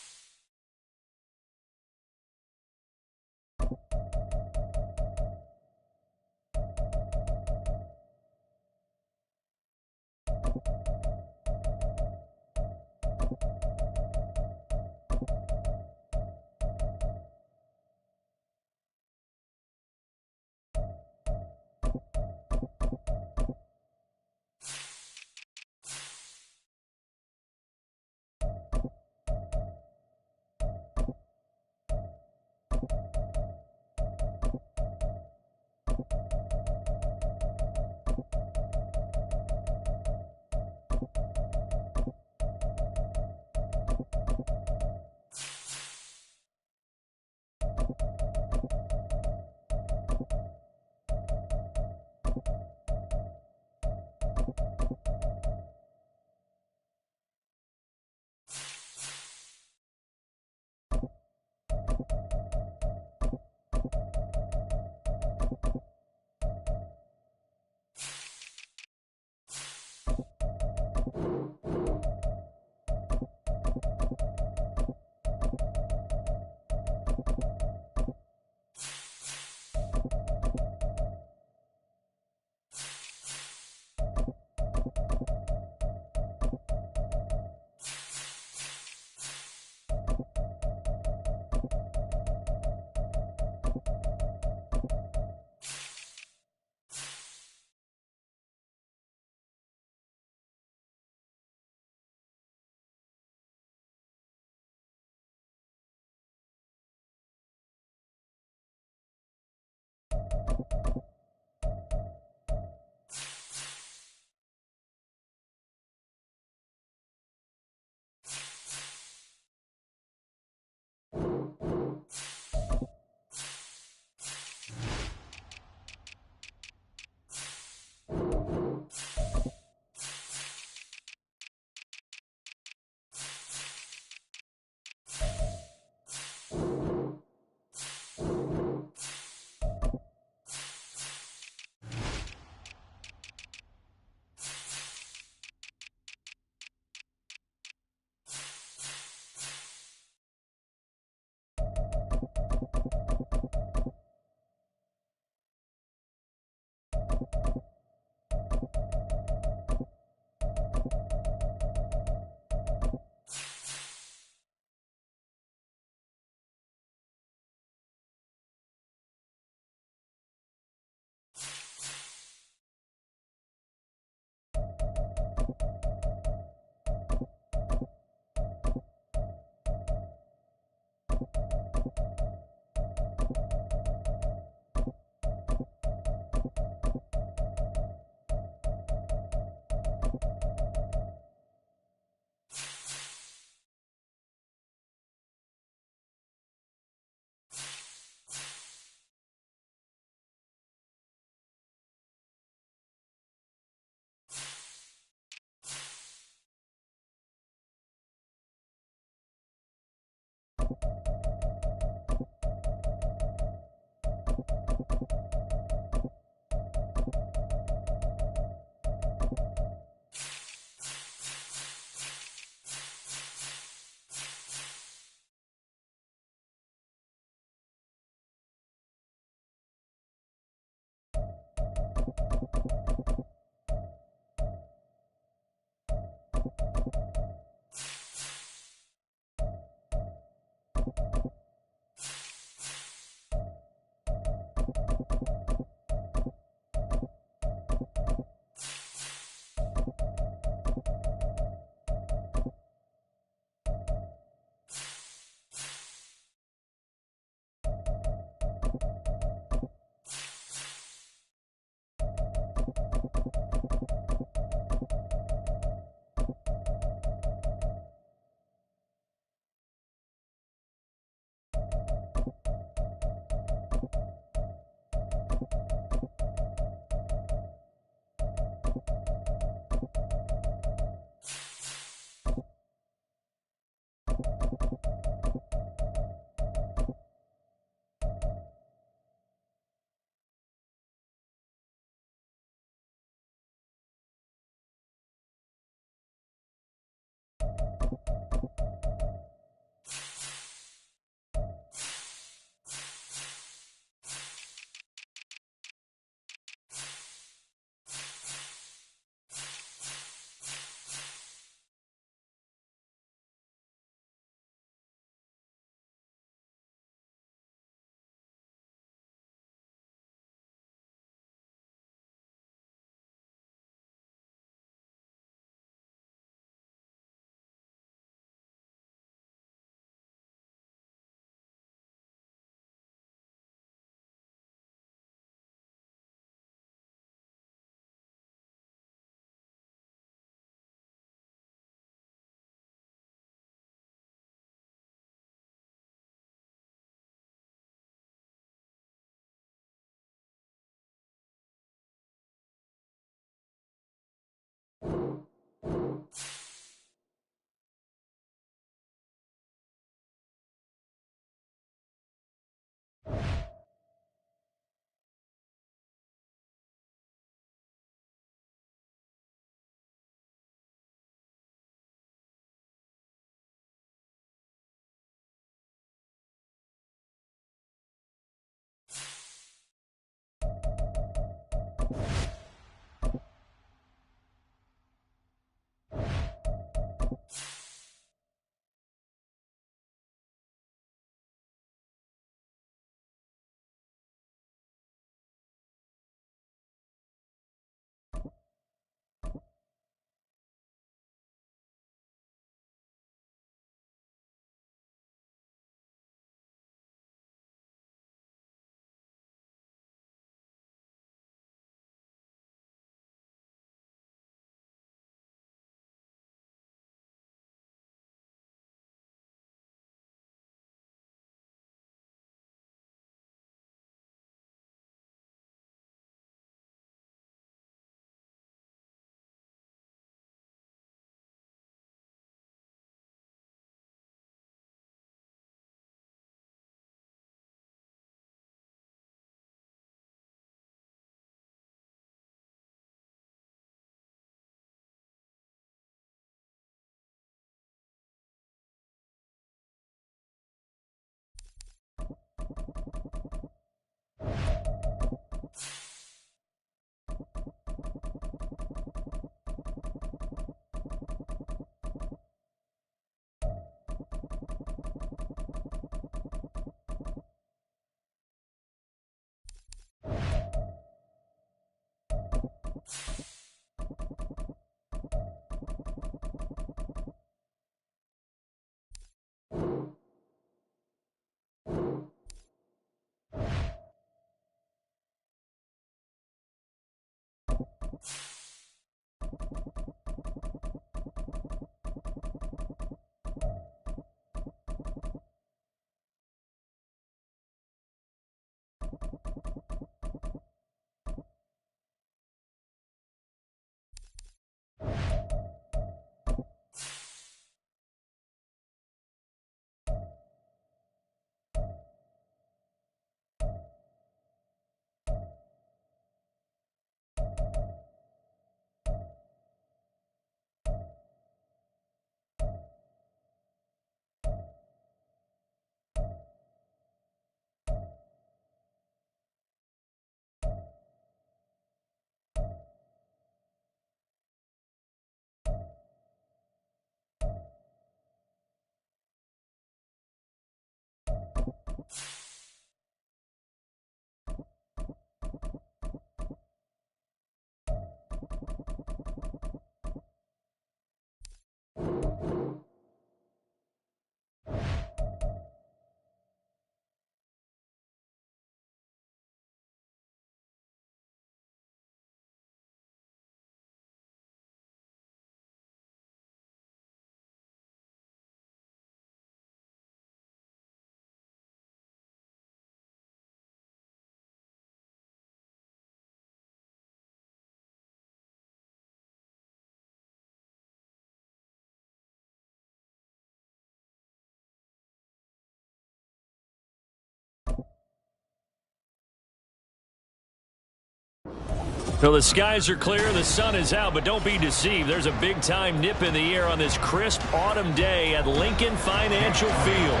Well, the skies are clear, the sun is out, but don't be deceived. There's a big-time nip in the air on this crisp autumn day at Lincoln Financial Field.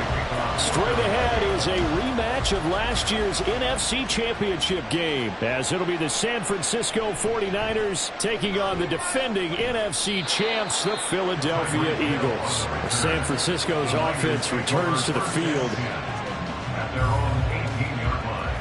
Straight ahead is a rematch of last year's NFC Championship game, as it'll be the San Francisco 49ers taking on the defending NFC champs, the Philadelphia Eagles. San Francisco's offense returns to the field At their own 18-yard line.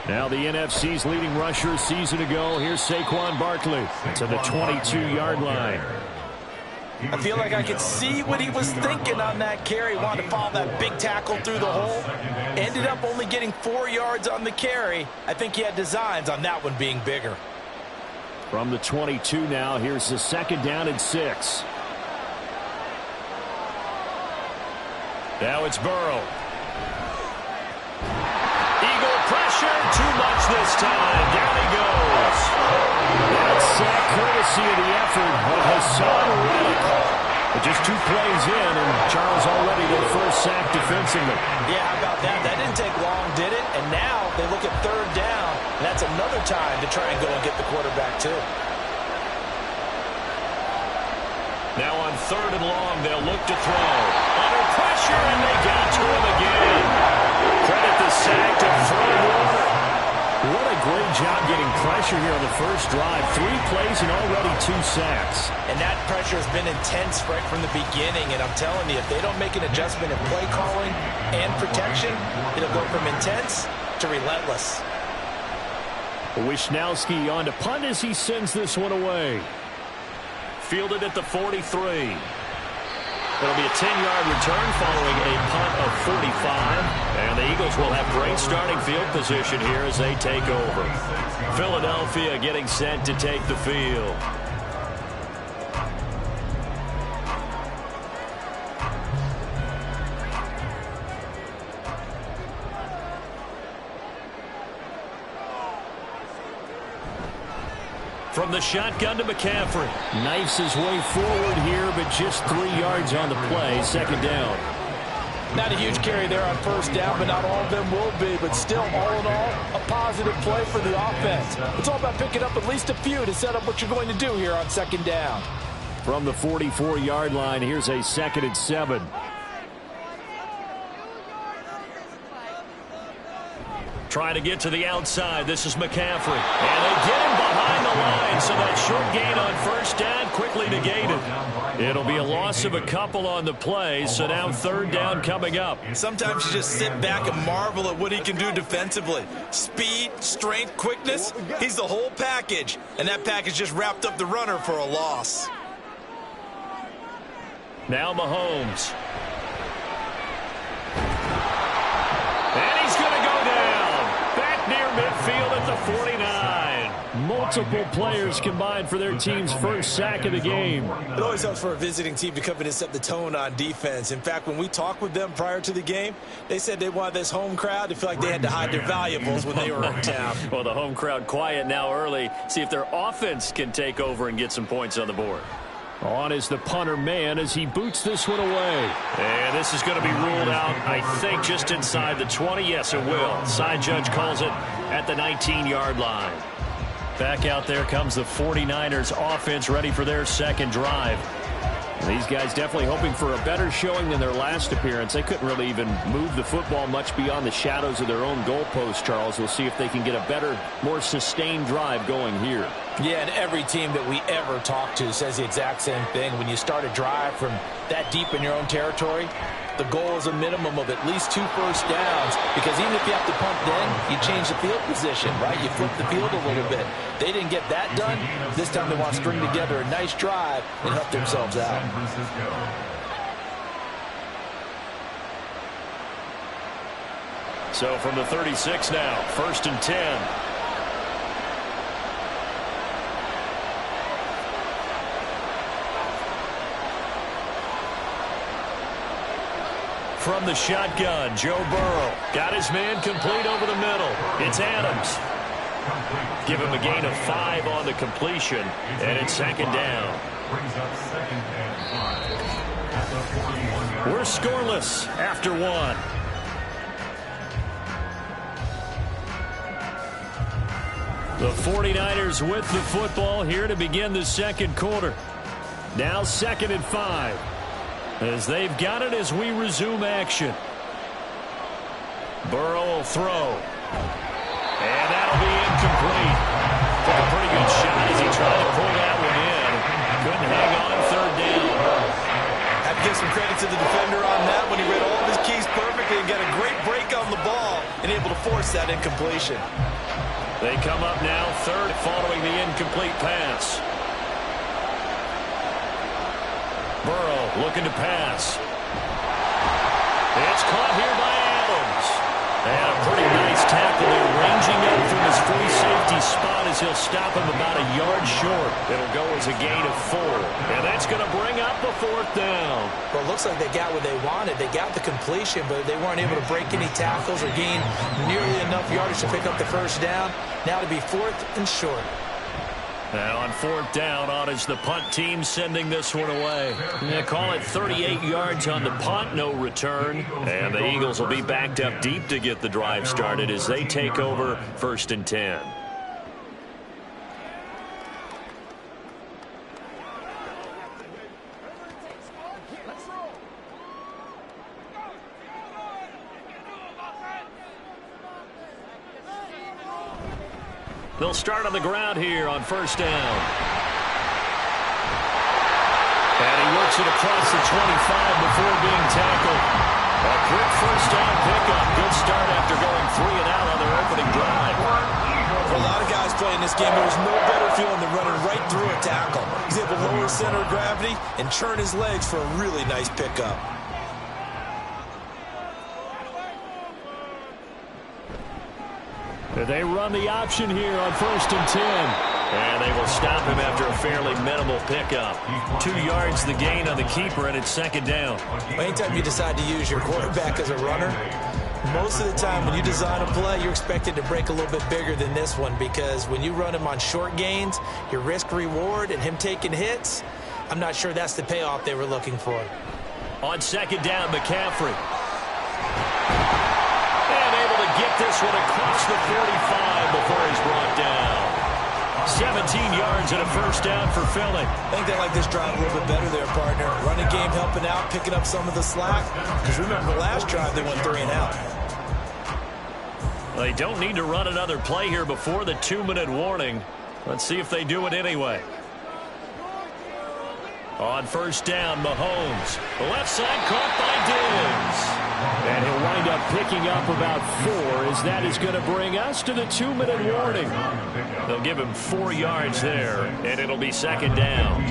Now the NFC's leading rusher a season ago. Here's Saquon Barkley to the 22-yard line. I feel like I could see what he was thinking on that carry. Wanted to follow that big tackle through the hole. Ended up only getting 4 yards on the carry. I think he had designs on that one being bigger. From the 22 now, here's the 2nd down and 6. Now it's Burrow. Eagle pressure, too much this time. Down he goes. That's sack courtesy of the effort of Hassan Reddick. But just 2 plays in, and Charles already their first sack defensively. Yeah, how about that? That didn't take long, did it? And now they look at 3rd down, and that's another time to try and go and get the quarterback too. Now on 3rd and long, they'll look to throw. Under pressure, and they got to him again. Credit the sack to Fred Warner. What a great job getting pressure here on the first drive. 3 plays and already 2 sacks. And that pressure has been intense right from the beginning. And I'm telling you, if they don't make an adjustment in play calling and protection, it'll go from intense to relentless. Wishnowski on to punt as he sends this one away. Fielded at the 43. It'll be a 10-yard return following a punt of 45. And the Eagles will have great starting field position here as they take over. Philadelphia getting set to take the field. From the shotgun to McCaffrey. Knifes his way forward here, but just 3 yards on the play. 2nd down. Not a huge carry there on 1st down, but not all of them will be. But still, all in all, a positive play for the offense. It's all about picking up at least a few to set up what you're going to do here on 2nd down. From the 44-yard line, here's a 2nd and 7. Trying to get to the outside. This is McCaffrey. And they get him behind the line, so that short gain on 1st down quickly negated. It'll be a loss of a couple on the play, so now 3rd down coming up. Sometimes you just sit back and marvel at what he can do defensively. Speed, strength, quickness, he's the whole package. And that package just wrapped up the runner for a loss. Now Mahomes. And he's going to go down. Back near midfield at the 49. Multiple players combined for their team's first sack of the game. It always helps for a visiting team to come in and set the tone on defense. In fact, when we talked with them prior to the game, they said they wanted this home crowd to feel like they had to hide their valuables when they were in town. Well, the home crowd quiet now early. See if their offense can take over and get some points on the board. On is the punter man as he boots this one away. And this is going to be ruled out, I think, just inside the 20. Yes, it will. Side judge calls it at the 19-yard line. Back out there comes the 49ers offense ready for their second drive. The These guys definitely hoping for a better showing than their last appearance. They couldn't really even move the football much beyond the shadows of their own goalpost, Charles. We'll see if they can get a better, more sustained drive going here. Yeah, and every team that we ever talk to says the exact same thing. When you start a drive from that deep in your own territory, the goal is a minimum of at least 2 first downs, because even if you have to punt then, you change the field position, right? You flip the field a little bit. They didn't get that done. This time they want to string together a nice drive and help themselves out. So from the 36 now, 1st and 10. From the shotgun, Joe Burrow got his man complete over the middle. It's Adams. Give him a gain of 5 on the completion, and it's 2nd down. We're scoreless after 1. The 49ers with the football here to begin the 2nd quarter. Now 2nd and 5. As they've got it as we resume action. Burrow will throw. And that'll be incomplete. Took a pretty good shot as he tried to pull that one in. Couldn't hang on 3rd down. Have to give some credit to the defender on that when he read all of his keys perfectly and got a great break on the ball and able to force that incompletion. They come up now 3rd following the incomplete pass. Burrow looking to pass. It's caught here by Adams. And a pretty nice tackle there, ranging up from his free safety spot as he'll stop him about a yard short. It'll go as a gain of 4. And that's going to bring up a 4th down. Well, it looks like they got what they wanted. They got the completion, but they weren't able to break any tackles or gain nearly enough yardage to pick up the 1st down. Now to be 4th and short. Now on 4th down, on is the punt team sending this one away. They call it 38 yards on the punt, no return. And the Eagles will be backed up deep to get the drive started as they take over 1st and 10. They'll start on the ground here on 1st down. And he works it across the 25 before being tackled. A quick 1st down pickup. Good start after going 3 and out on their opening drive. For a lot of guys playing this game, there was no better feeling than running right through a tackle. He's able to lower his center of gravity and churn his legs for a really nice pickup. They run the option here on 1st and 10. And they will stop him after a fairly minimal pickup. 2 yards the gain on the keeper, and it's 2nd down. Anytime you decide to use your quarterback as a runner, most of the time when you design a play, you're expected to break a little bit bigger than this one, because when you run him on short gains, your risk-reward and him taking hits, I'm not sure that's the payoff they were looking for. On 2nd down, McCaffrey. Get this one across the 45 before he's brought down. 17 yards and a 1st down for Philly. I think they like this drive a little bit better there, partner. Running game helping out, picking up some of the slack. Because remember, the last drive they went 3 and out. They don't need to run another play here before the 2-minute warning. Let's see if they do it anyway. On 1st down, Mahomes. The left side caught by Diggs. And he'll wind up picking up about 4, as that is going to bring us to the 2-minute warning. They'll give him 4 yards there, and it'll be 2nd down.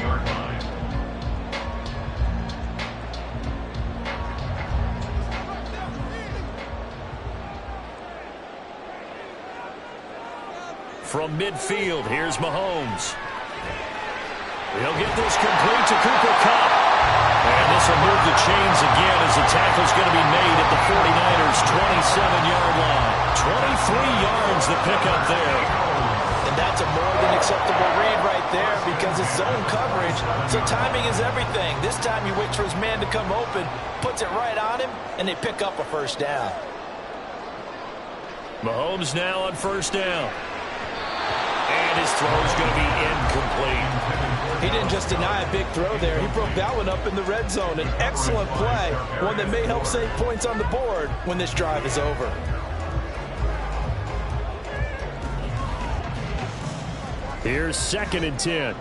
From midfield, here's Mahomes. He'll get this complete to Cooper Kupp. And this will move the chains again as the tackle's going to be made at the 49ers' 27-yard line. 23 yards the pickup there. And that's a more than acceptable read right there, because it's zone coverage, so timing is everything. This time he waits for his man to come open, puts it right on him, and they pick up a 1st down. Mahomes now on 1st down. And his throw's going to be incomplete. He didn't just deny a big throw there. He broke that one up in the red zone. An excellent play, one that may help save points on the board when this drive is over. Here's 2nd and 10.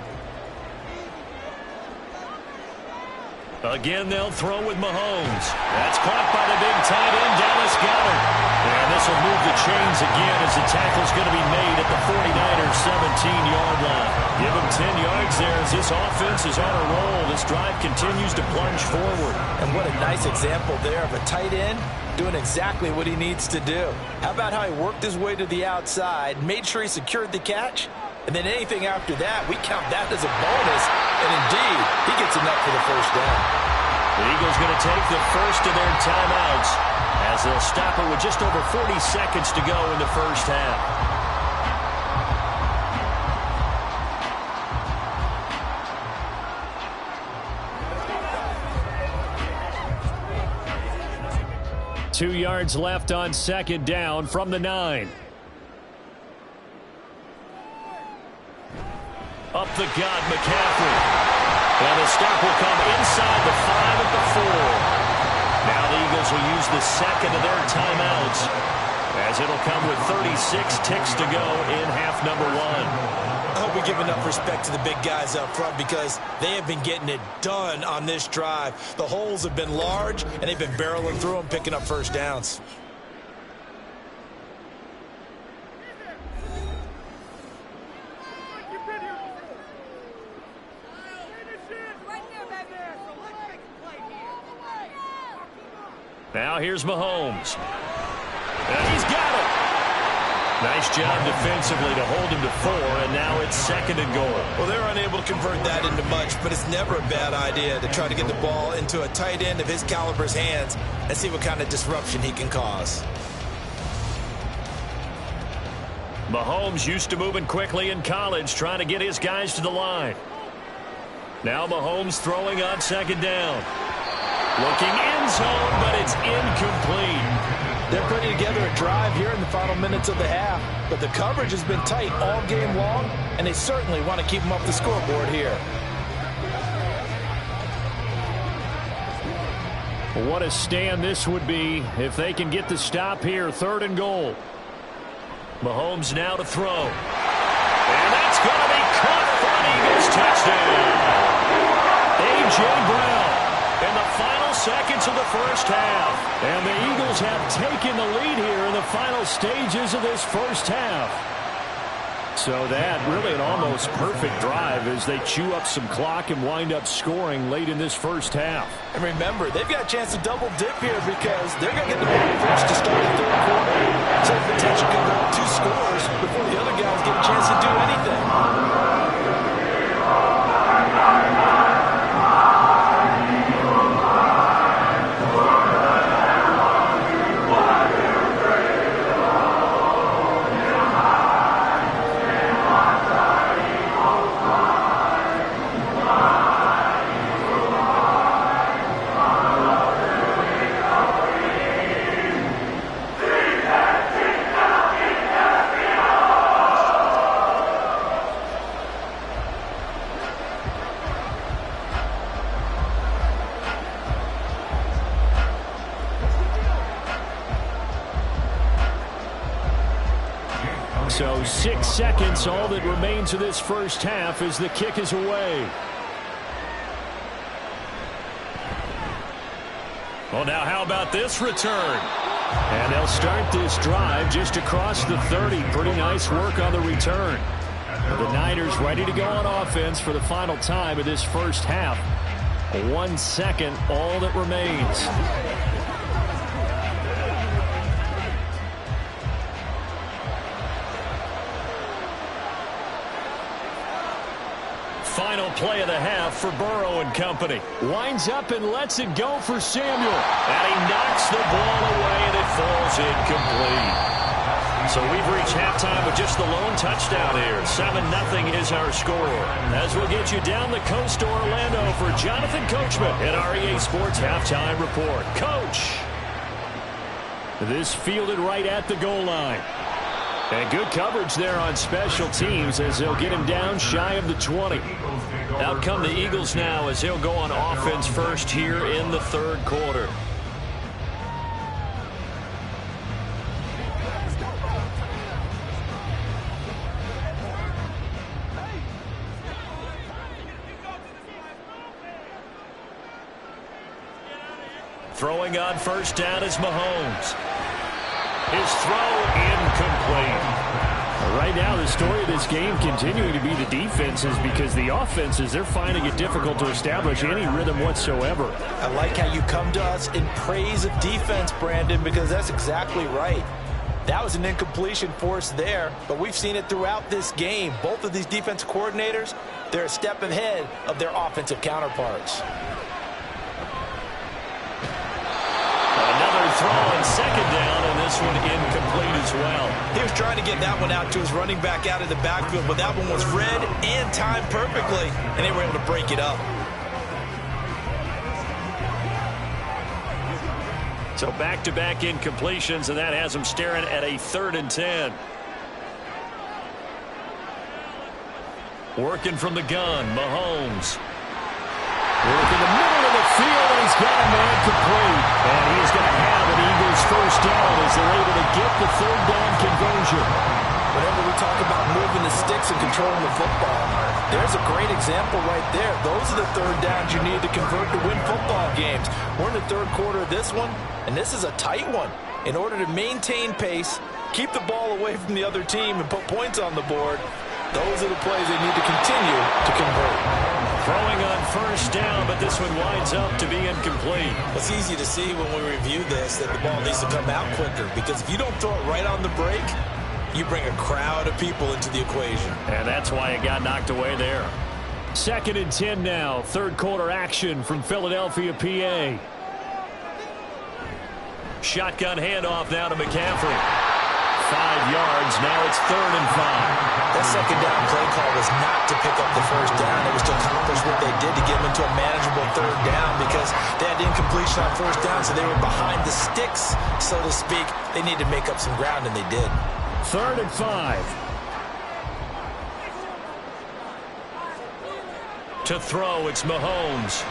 Again, they'll throw with Mahomes. That's caught by the big tight end, Dallas Goedert. And this will move the chains again as the tackle's going to be made at the 49ers' 17-yard line. Give him 10 yards there as this offense is on a roll. This drive continues to plunge forward. And what a nice example there of a tight end doing exactly what he needs to do. How about how he worked his way to the outside, made sure he secured the catch, and then anything after that, we count that as a bonus. And indeed, he gets enough for the first down. The Eagles going to take the first of their timeouts as they'll stop it with just over 40 seconds to go in the first half. Two yards left on 2nd down from the 9. Up the gut, McCaffrey. And the stop will come inside the 5 at the 4. Now the Eagles will use the second of their timeouts as it'll come with 36 ticks to go in half number 1. I hope we give enough respect to the big guys up front because they have been getting it done on this drive. The holes have been large, and they've been barreling through them, picking up first downs. Now here's Mahomes. And he's got it. Nice job defensively to hold him to 4, and now it's 2nd and goal. Well, they're unable to convert that into much, but it's never a bad idea to try to get the ball into a tight end of his caliber's hands and see what kind of disruption he can cause. Mahomes used to moving quickly in college, trying to get his guys to the line. Now Mahomes throwing on 2nd down. Looking end zone, but it's incomplete. They're putting together a drive here in the final minutes of the half, but the coverage has been tight all game long, and they certainly want to keep them off the scoreboard here. What a stand this would be if they can get the stop here. 3rd and goal. Mahomes now to throw. And that's going to be caught for an Eagles touchdown. A.J. Brown. In the final seconds of the first half. And the Eagles have taken the lead here in the final stages of this first half. So that really an almost perfect drive as they chew up some clock and wind up scoring late in this first half. And remember, they've got a chance to double dip here because they're going to get the ball first to start the 3rd quarter. So the potential can go 2 scores before the other guys get a chance to do anything. So 6 seconds, all that remains of this first half as the kick is away. Well, now how about this return? And they'll start this drive just across the 30. Pretty nice work on the return. The Niners ready to go on offense for the final time of this first half. 1 second, all that remains. Final play of the half for Burrow and company. Winds up and lets it go for Samuel. And he knocks the ball away and it falls incomplete. So we've reached halftime with just the lone touchdown here. 7-0 is our score. As we'll get you down the coast to Orlando for Jonathan Coachman at REA Sports Halftime Report. Coach. This fielded right at the goal line. And good coverage there on special teams as they'll get him down shy of the 20. Out come the Eagles now as they'll go on offense first here in the third quarter. Throwing on first down is Mahomes. His throw incomplete. Right now, the story of this game continuing to be the defenses because the offenses, they're finding it difficult to establish any rhythm whatsoever. I like how you come to us in praise of defense, Brandon, because that's exactly right. That was an incompletion forced there, but we've seen it throughout this game. Both of these defense coordinators, they're a step ahead of their offensive counterparts. Another throw on second down, and this one incomplete as well. He was trying to get that one out to his running back out of the backfield, but that one was read and timed perfectly, and they were able to break it up. So back-to-back incompletions, and that has them staring at a 3rd and 10. Working from the gun, Mahomes. Working the middle of the field, and he's got a man complete. And he is going to have an Eagles first down as they're able to get the 3rd down conversion. Whenever we talk about moving the sticks and controlling the football, there's a great example right there. Those are the 3rd downs you need to convert to win football games. We're in the 3rd quarter of this one, and this is a tight one. In order to maintain pace, keep the ball away from the other team, and put points on the board, those are the plays they need to continue to convert. Throwing on first down, but this one winds up to be incomplete. It's easy to see when we review this that the ball needs to come out quicker, because if you don't throw it right on the break, you bring a crowd of people into the equation. And that's why it got knocked away there. 2nd and 10 now. 3rd quarter action from Philadelphia, PA. Shotgun handoff now to McCaffrey. 5 yards. Now it's 3rd and 5. That second down play call was not to pick up the first down. It was to accomplish what they did to get them into a manageable 3rd down because they had incompletion on first down, so they were behind the sticks, so to speak. They needed to make up some ground, and they did. 3rd and 5. To throw, it's Mahomes.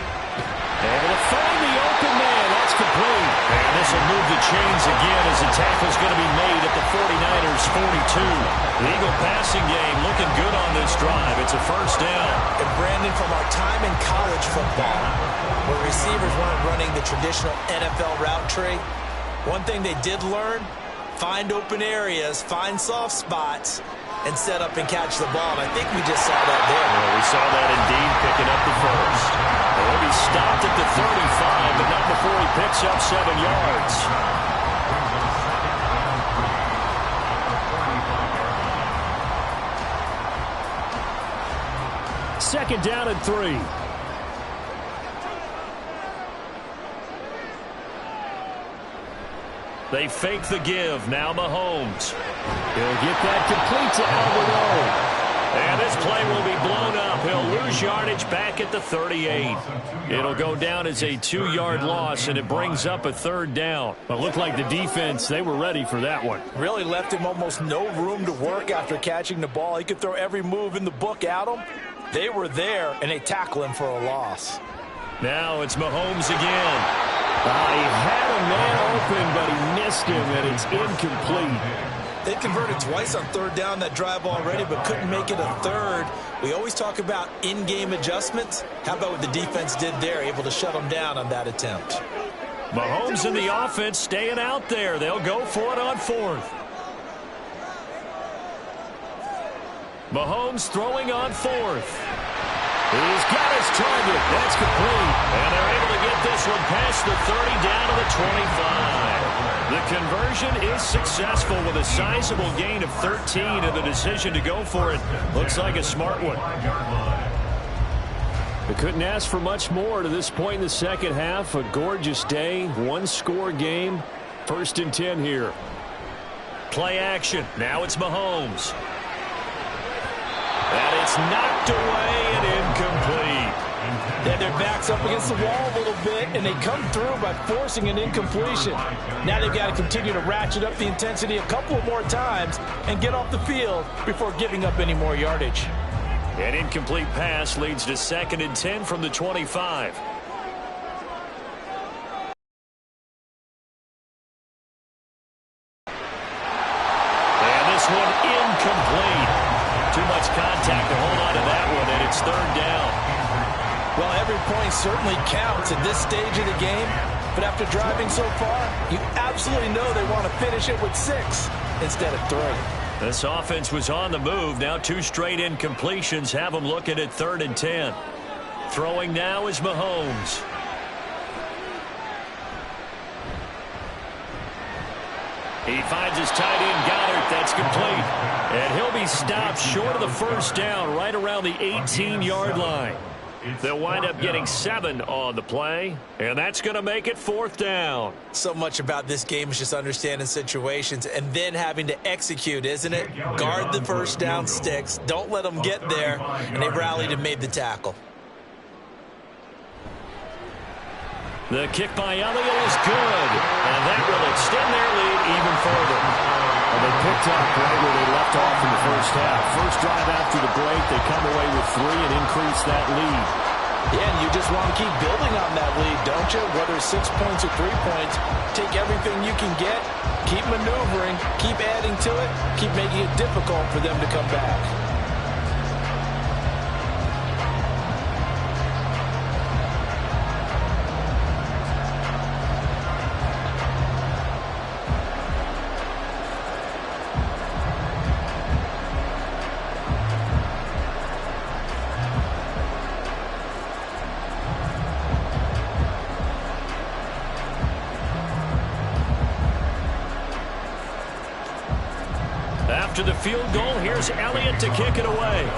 Able to find the open man. That's complete. And this will move the chains again as the tackle's going to be made at the 49ers' 42. The Eagle passing game looking good on this drive. It's a first down. And Brandon, from our time in college football, where receivers weren't running the traditional NFL route tree, one thing they did learn, find open areas, find soft spots, and set up and catch the ball. And I think we just saw that there. Well, we saw that indeed, picking up the first. He'll be stopped at the 35, but not before he picks up 7 yards. Second down and 3. They fake the give. Now Mahomes. He'll get that complete to Albert. And this play will be blown up. He'll lose yardage back at the 38. It'll go down as a 2-yard loss, and it brings up a 3rd down. But looked like the defense, they were ready for that one. Really left him almost no room to work after catching the ball. He could throw every move in the book at him. They were there, and they tackle him for a loss. Now it's Mahomes again. He had a man open, but he missed him, and it's incomplete. They converted twice on 3rd down that drive already, but couldn't make it a 3rd. We always talk about in-game adjustments. How about what the defense did there, able to shut them down on that attempt? Mahomes and the offense staying out there. They'll go for it on 4th. Mahomes throwing on 4th. He's got his target. That's complete. And they're able to get this one past the 30 down to the 25. The conversion is successful with a sizable gain of 13, and the decision to go for it looks like a smart one. They couldn't ask for much more to this point in the second half. A gorgeous day, 1-score game. 1st and 10 here. Play action. Now it's Mahomes. And it's knocked away and incomplete. They had their backs up against the wall a little bit, and they come through by forcing an incompletion. Now they've got to continue to ratchet up the intensity a couple of more times and get off the field before giving up any more yardage. An incomplete pass leads to 2nd and 10 from the 25. And this one incomplete. Too much contact to hold on to that one, and it's 3rd down. Well, every point certainly counts at this stage of the game, but after driving so far, you absolutely know they want to finish it with 6 instead of 3. This offense was on the move. Now 2 straight incompletions have them looking at 3rd and 10. Throwing now is Mahomes. He finds his tight end, Goddard. That's complete. And he'll be stopped short of the 1st down, right around the 18-yard line. They'll wind up getting 7 on the play, and that's going to make it 4th down. So much about this game is just understanding situations and then having to execute, isn't it? Guard the 1st down sticks. Don't let them get there, and they rallied and made the tackle. The kick by Elliott is good, and that will extend their lead even further. Well, they picked up right where they left off in the 1st half. First drive after the break, they come away with 3 and increase that lead. Yeah, and you just want to keep building on that lead, don't you? Whether it's 6 points or 3 points, take everything you can get, keep maneuvering, keep adding to it, keep making it difficult for them to come back. After the field goal, here's Elliott to kick it away.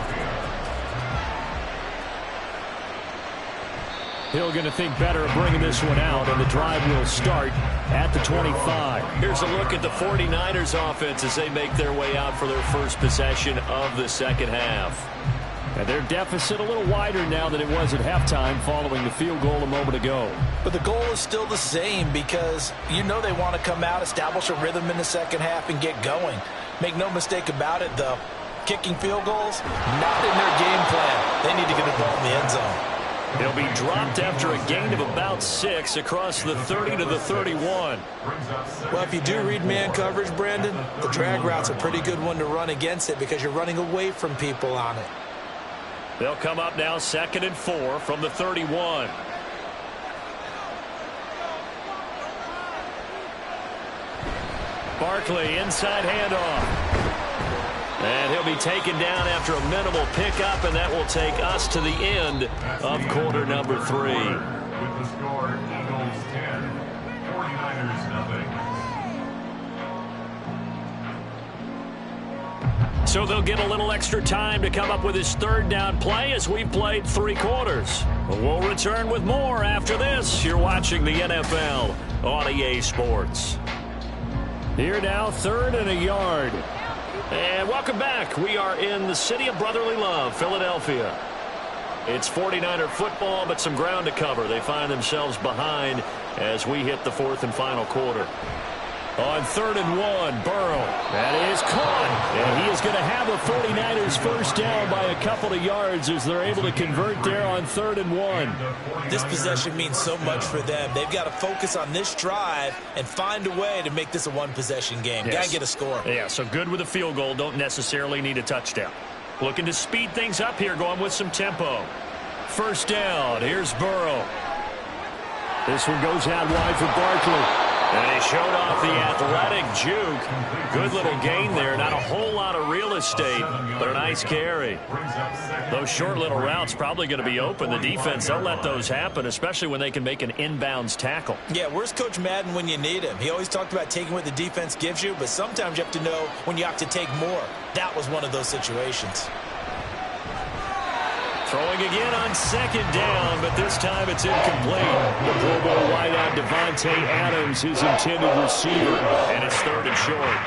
Hill going to think better of bringing this one out, and the drive will start at the 25. Here's a look at the 49ers offense as they make their way out for their first possession of the 2nd half. And their deficit a little wider now than it was at halftime following the field goal a moment ago. But the goal is still the same because you know they want to come out, establish a rhythm in the 2nd half, and get going. Make no mistake about it, though. Kicking field goals, not in their game plan. They need to get the ball in the end zone. He'll be dropped after a gain of about 6 across the 30 to the 31. Well, if you do read man coverage, Brandon, the drag route's a pretty good one to run against it because you're running away from people on it. They'll come up now 2nd and 4 from the 31. Barkley, inside handoff. And he'll be taken down after a minimal pickup, and that will take us to the end of quarter number 3. With the score, Eagles 10, 49ers nothing. So they'll get a little extra time to come up with his 3rd down play as we've played 3 quarters. We'll return with more after this. You're watching the NFL on EA Sports. Here now, 3rd and a yard. And welcome back. We are in the city of brotherly love, Philadelphia. It's 49er football, but some ground to cover. They find themselves behind as we hit the 4th and final quarter. On 3rd and 1, Burrow. That is caught. And he is going to have the 49ers first down by a couple of yards as they're able to convert there on 3rd and 1. This possession means so much for them. They've got to focus on this drive and find a way to make this a one-possession game. Yes. Got to get a score. Yeah, so good with a field goal. Don't necessarily need a touchdown. Looking to speed things up here, going with some tempo. First down. Here's Burrow. This one goes out wide for Barkley. And he showed off the athletic juke. Good little gain there. Not a whole lot of real estate, but a nice carry. Those short little routes probably going to be open. The defense, they'll let those happen, especially when they can make an inbounds tackle. Yeah, where's Coach Madden when you need him? He always talked about taking what the defense gives you, but sometimes you have to know when you have to take more. That was one of those situations. Throwing again on 2nd down, but this time it's incomplete. The Pro Bowl wideout Devontae Adams, his intended receiver. And it's 3rd and short.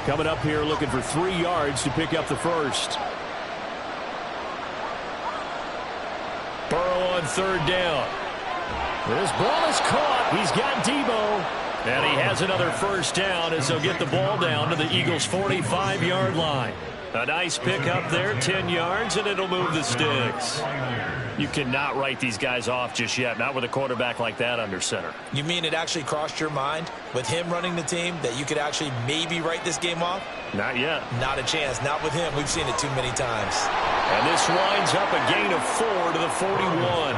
Coming up here looking for 3 yards to pick up the first. Burrow on 3rd down. This ball is caught. He's got Debo. And he has another first down as they'll get the ball down to the Eagles' 45-yard line. A nice pick up there, 10 yards, and it'll move the sticks. You cannot write these guys off just yet, not with a quarterback like that under center. You mean it actually crossed your mind with him running the team that you could actually maybe write this game off? Not yet. Not a chance. Not with him. We've seen it too many times. And this winds up a gain of 4 to the 41.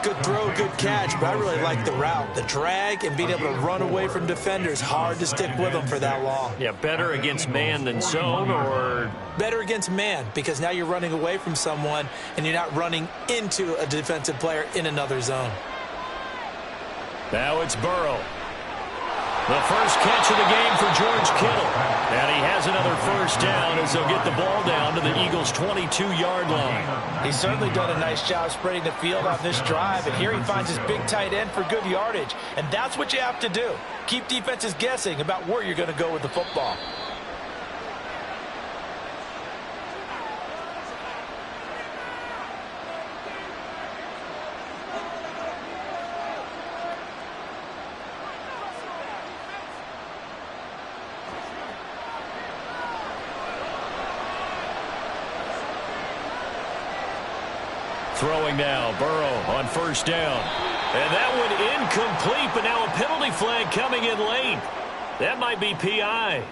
Good throw, good catch, but I really like the route. The drag and being able to run away from defenders, hard to stick with them for that long. Yeah, better against man than zone, or? Better against man, because now you're running away from someone and you're not running into a defensive player in another zone. Now it's Burrow. The first catch of the game for George Kittle. And he has another first down as they'll get the ball down to the Eagles' 22-yard line. He's certainly done a nice job spreading the field on this drive, and here he finds his big tight end for good yardage. And that's what you have to do. Keep defenses guessing about where you're going to go with the football. Throwing now, Burrow on first down. And that one incomplete, but now a penalty flag coming in late. That might be PI.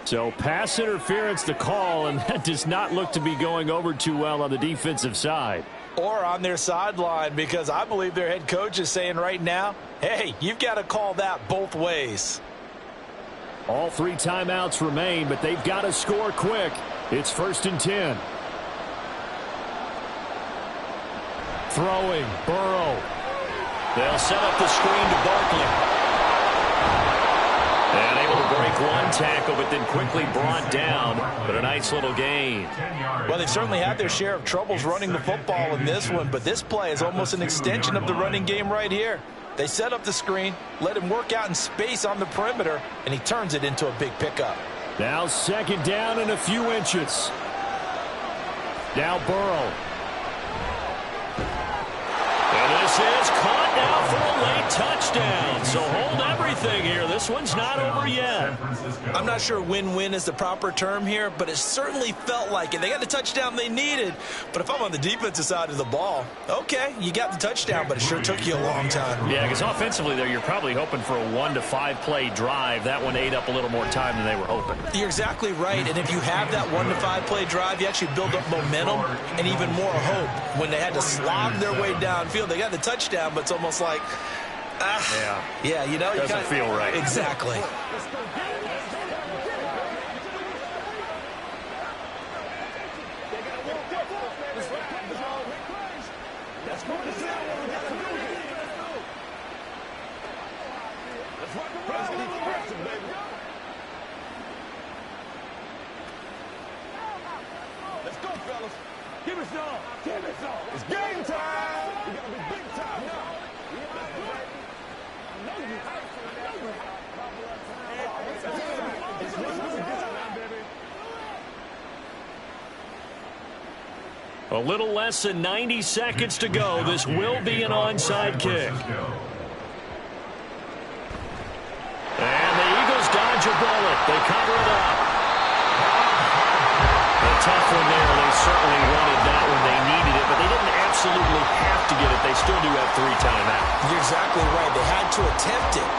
So pass interference the call, and that does not look to be going over too well on the defensive side. Or on their sideline, because I believe their head coach is saying right now, hey, you've got to call that both ways. All 3 timeouts remain, but they've got to score quick. It's 1st and 10. Throwing, Burrow. They'll set up the screen to Barkley. And able to break one tackle, but then quickly brought down. But a nice little gain. Well, they've certainly had their share of troubles running the football in this one, but this play is almost an extension of the running game right here. They set up the screen, let him work out in space on the perimeter, and he turns it into a big pickup. Now 2nd down and a few inches. Now Burrow. And this is caught now for a late touchdown. So hold everything here. This one's not over yet. I'm not sure win-win is the proper term here, but it certainly felt like it. They got the touchdown they needed, but if I'm on the defensive side of the ball, okay, you got the touchdown, but it sure took you a long time. Yeah, because offensively there, you're probably hoping for a 1 to 5 play drive. That one ate up a little more time than they were hoping. You're exactly right, and if you have that 1 to 5 play drive, you actually build up momentum and even more hope. When they had to slog their way downfield, they got the touchdown, but it's almost like, yeah, you know, doesn't feel right. Exactly. Let's go, fellas. Give me some. Give me some. It's game time. We gotta be big time now. A little less than 90 seconds to go. This will be an onside kick. And the Eagles dodge a bullet. They cover it up. A tough one there. They certainly wanted that when they needed it, but they didn't absolutely have to get it. They still do have 3 timeouts. You're exactly right. They had to attempt it.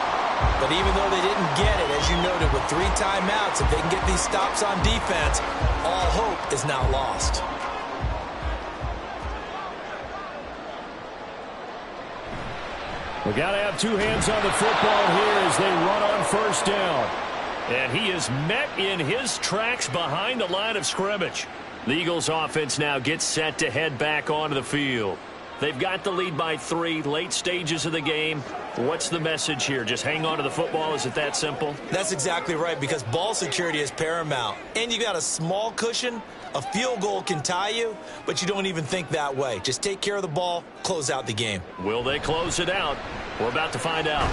But even though they didn't get it, as you noted, with 3 timeouts, if they can get these stops on defense, all hope is now lost. We got to have 2 hands on the football here as they run on first down. And he is met in his tracks behind the line of scrimmage. The Eagles offense now gets set to head back onto the field. They've got the lead by 3, late stages of the game. What's the message here? Just hang on to the football? Is it that simple? That's exactly right, because ball security is paramount. And you got a small cushion. A field goal can tie you, but you don't even think that way. Just take care of the ball, close out the game. Will they close it out? We're about to find out.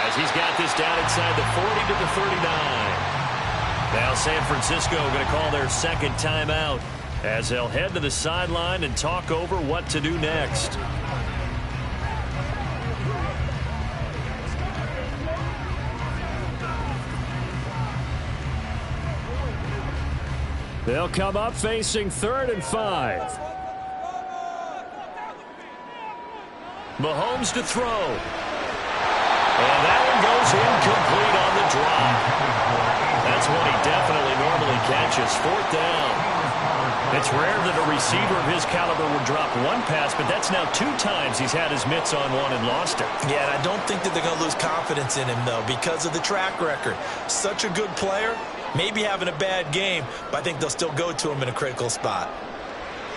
as he's got this down inside the 40 to the 39. Now San Francisco going to call their second timeout as they'll head to the sideline and talk over what to do next. They'll come up facing 3rd and 5. Mahomes to throw. And that one goes incomplete on the drop. That's one he definitely normally catches. 4th down. It's rare that a receiver of his caliber would drop one pass, but that's now 2 times he's had his mitts on one and lost it. Yeah, and I don't think that they're going to lose confidence in him, though, because of the track record. Such a good player, maybe having a bad game, but I think they'll still go to him in a critical spot.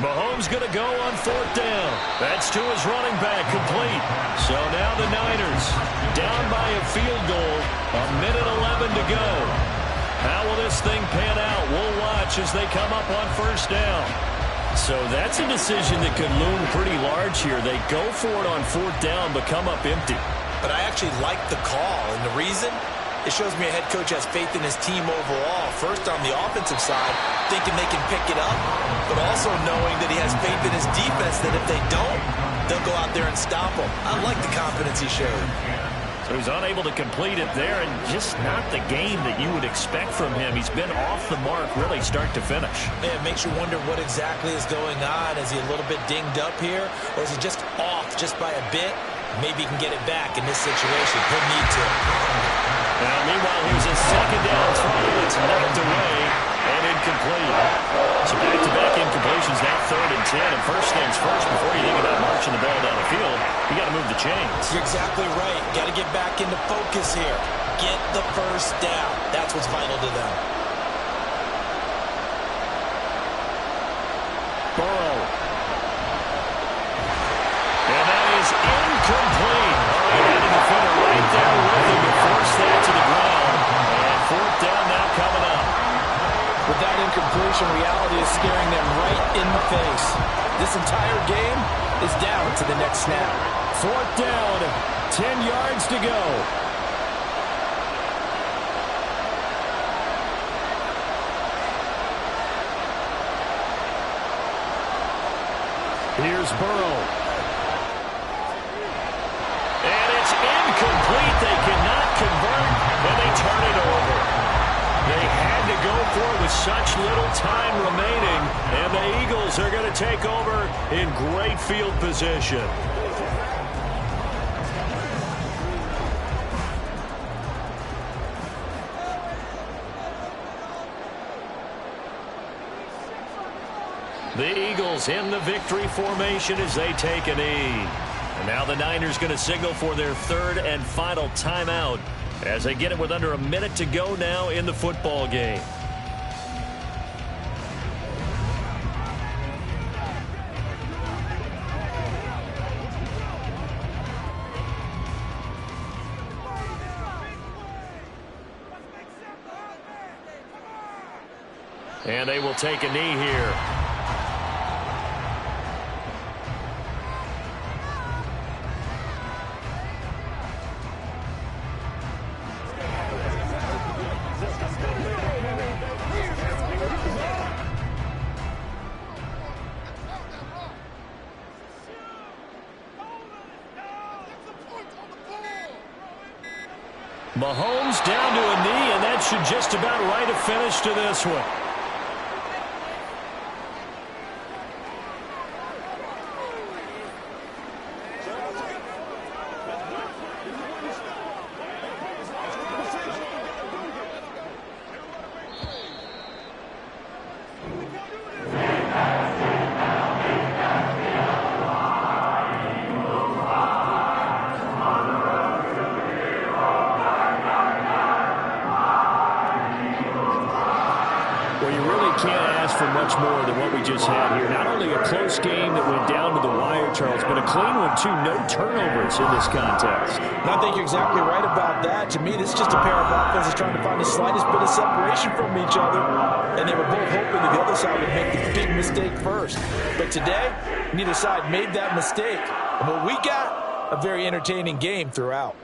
Mahomes going to go on 4th down. That's to his running back, complete. So now the Niners down by a field goal, 1:11 to go. How will this thing pan out? We'll watch as they come up on 1st down. So that's a decision that could loom pretty large here. They go for it on 4th down, but come up empty. But I actually like the call, and the reason? It shows me a head coach has faith in his team overall. First, on the offensive side, thinking they can pick it up, but also knowing that he has faith in his defense that if they don't, they'll go out there and stop them. I like the confidence he showed. So he's unable to complete it there, and just not the game that you would expect from him. He's been off the mark really start to finish. Yeah, it makes you wonder what exactly is going on. Is he a little bit dinged up here, or is he just off just by a bit? Maybe he can get it back in this situation. He'll need to. Now, meanwhile, here's a 2nd down throw. It's knocked away and incomplete. So back-to-back incompletions, now 3rd and 10. And first things first, before you think about marching the ball down the field, you got to move the chains. You're exactly right. Got to get back into focus here. Get the first down. That's what's vital to them. Burrow. And that is incomplete. All right, the defender right there with him to force that to the ground. And 4th down now coming up. With that incompletion, reality is staring them right in the face. This entire game is down to the next snap. 4th down, 10 yards to go. Here's Burrow. And it's incomplete. They cannot convert, and they turn it over. They had to go for it with such little time remaining, and the Eagles are going to take over in great field position. The Eagles in the victory formation as they take a knee. And now the Niners going to signal for their 3rd and final timeout as they get it with under a minute to go now in the football game. And they will take a knee here. Mahomes down to a knee, and that should just about write a finish to this one. Much more than what we just had here. Not only a close game that went down to the wire, Charles, but a clean one, too. No turnovers in this contest. And I think you're exactly right about that. To me, this is just a pair of offenses trying to find the slightest bit of separation from each other. And they were both hoping that the other side would make the big mistake first. But today, neither side made that mistake. And what we got, a very entertaining game throughout.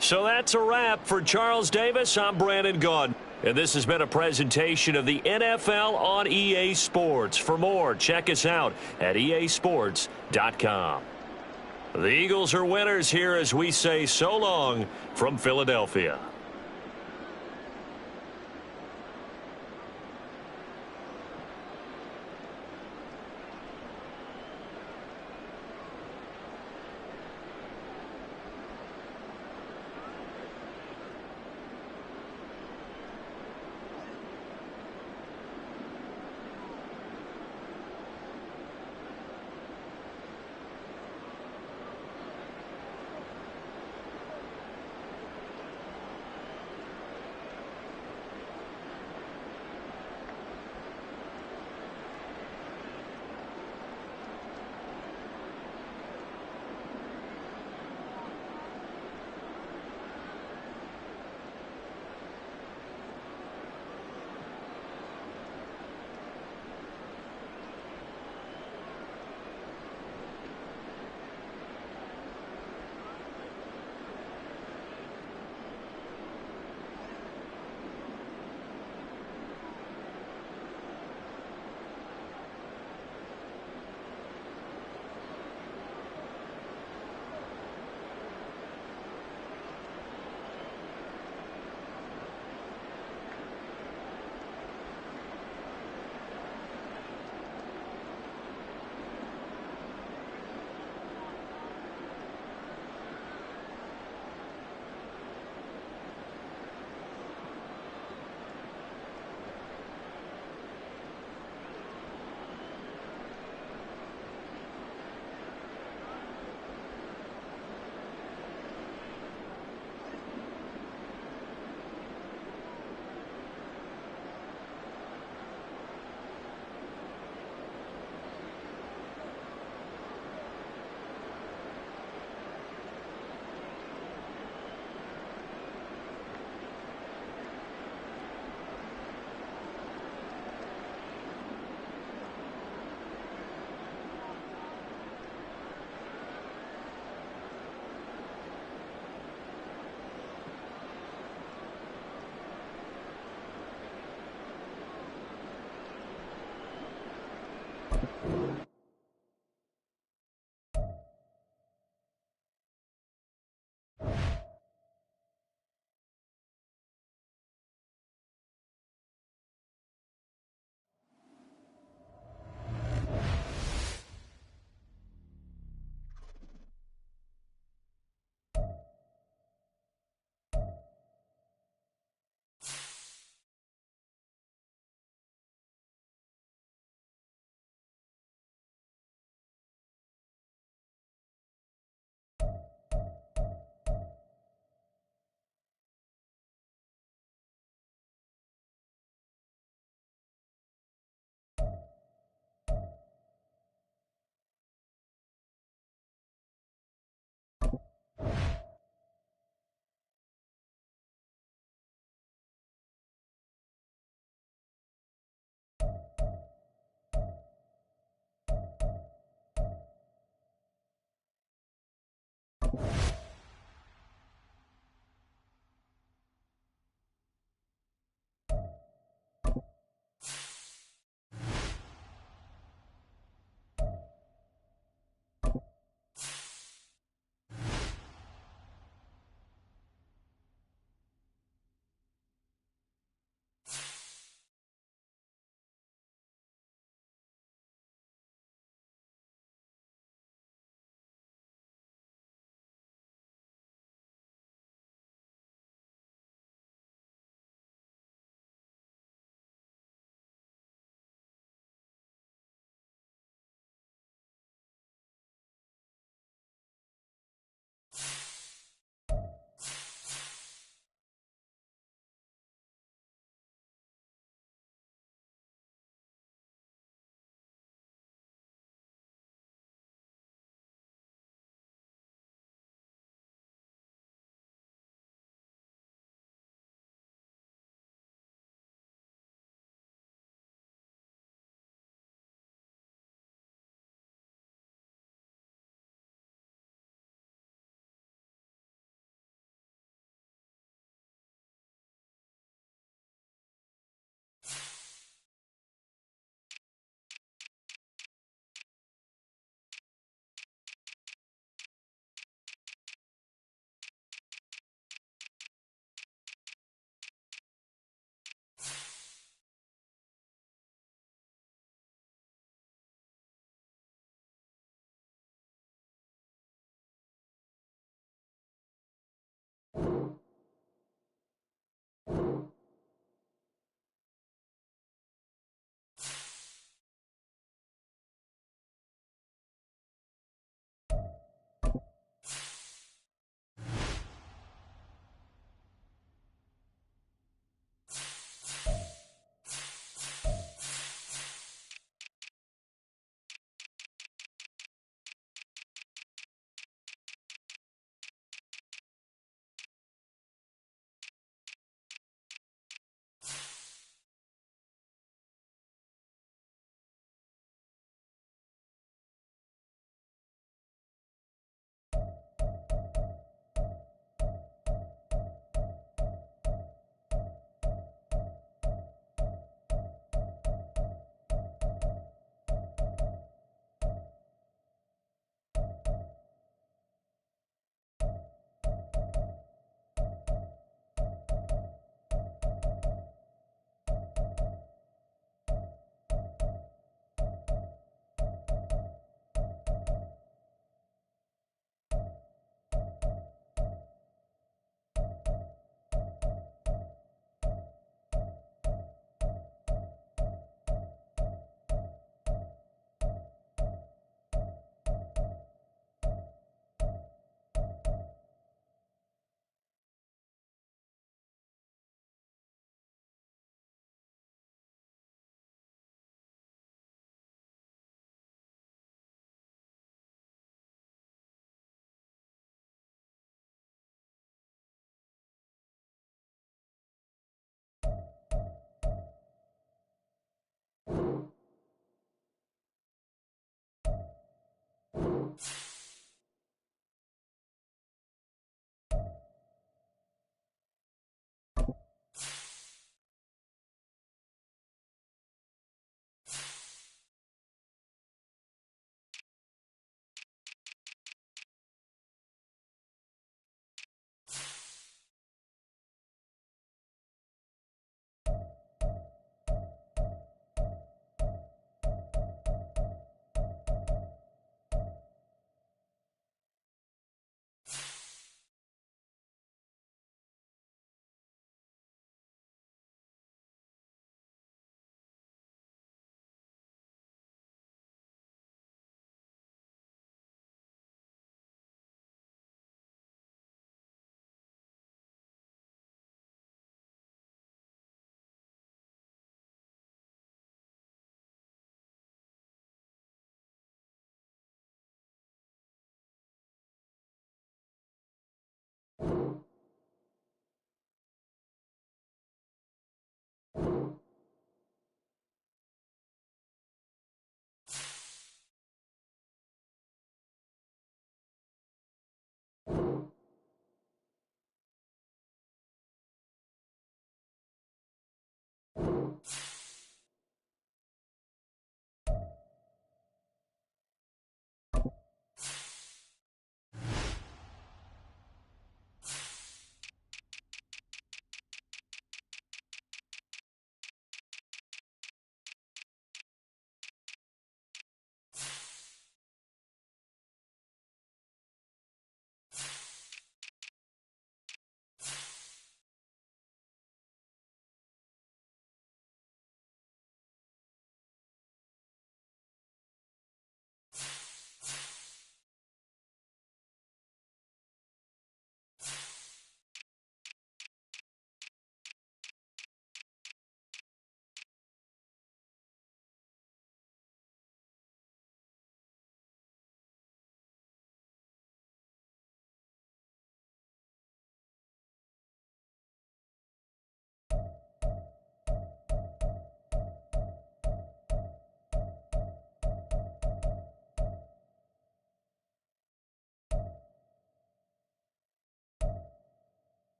So that's a wrap. For Charles Davis, I'm Brandon Gaudin. And this has been a presentation of the NFL on EA Sports. For more, check us out at easports.com. The Eagles are winners here as we say so long from Philadelphia.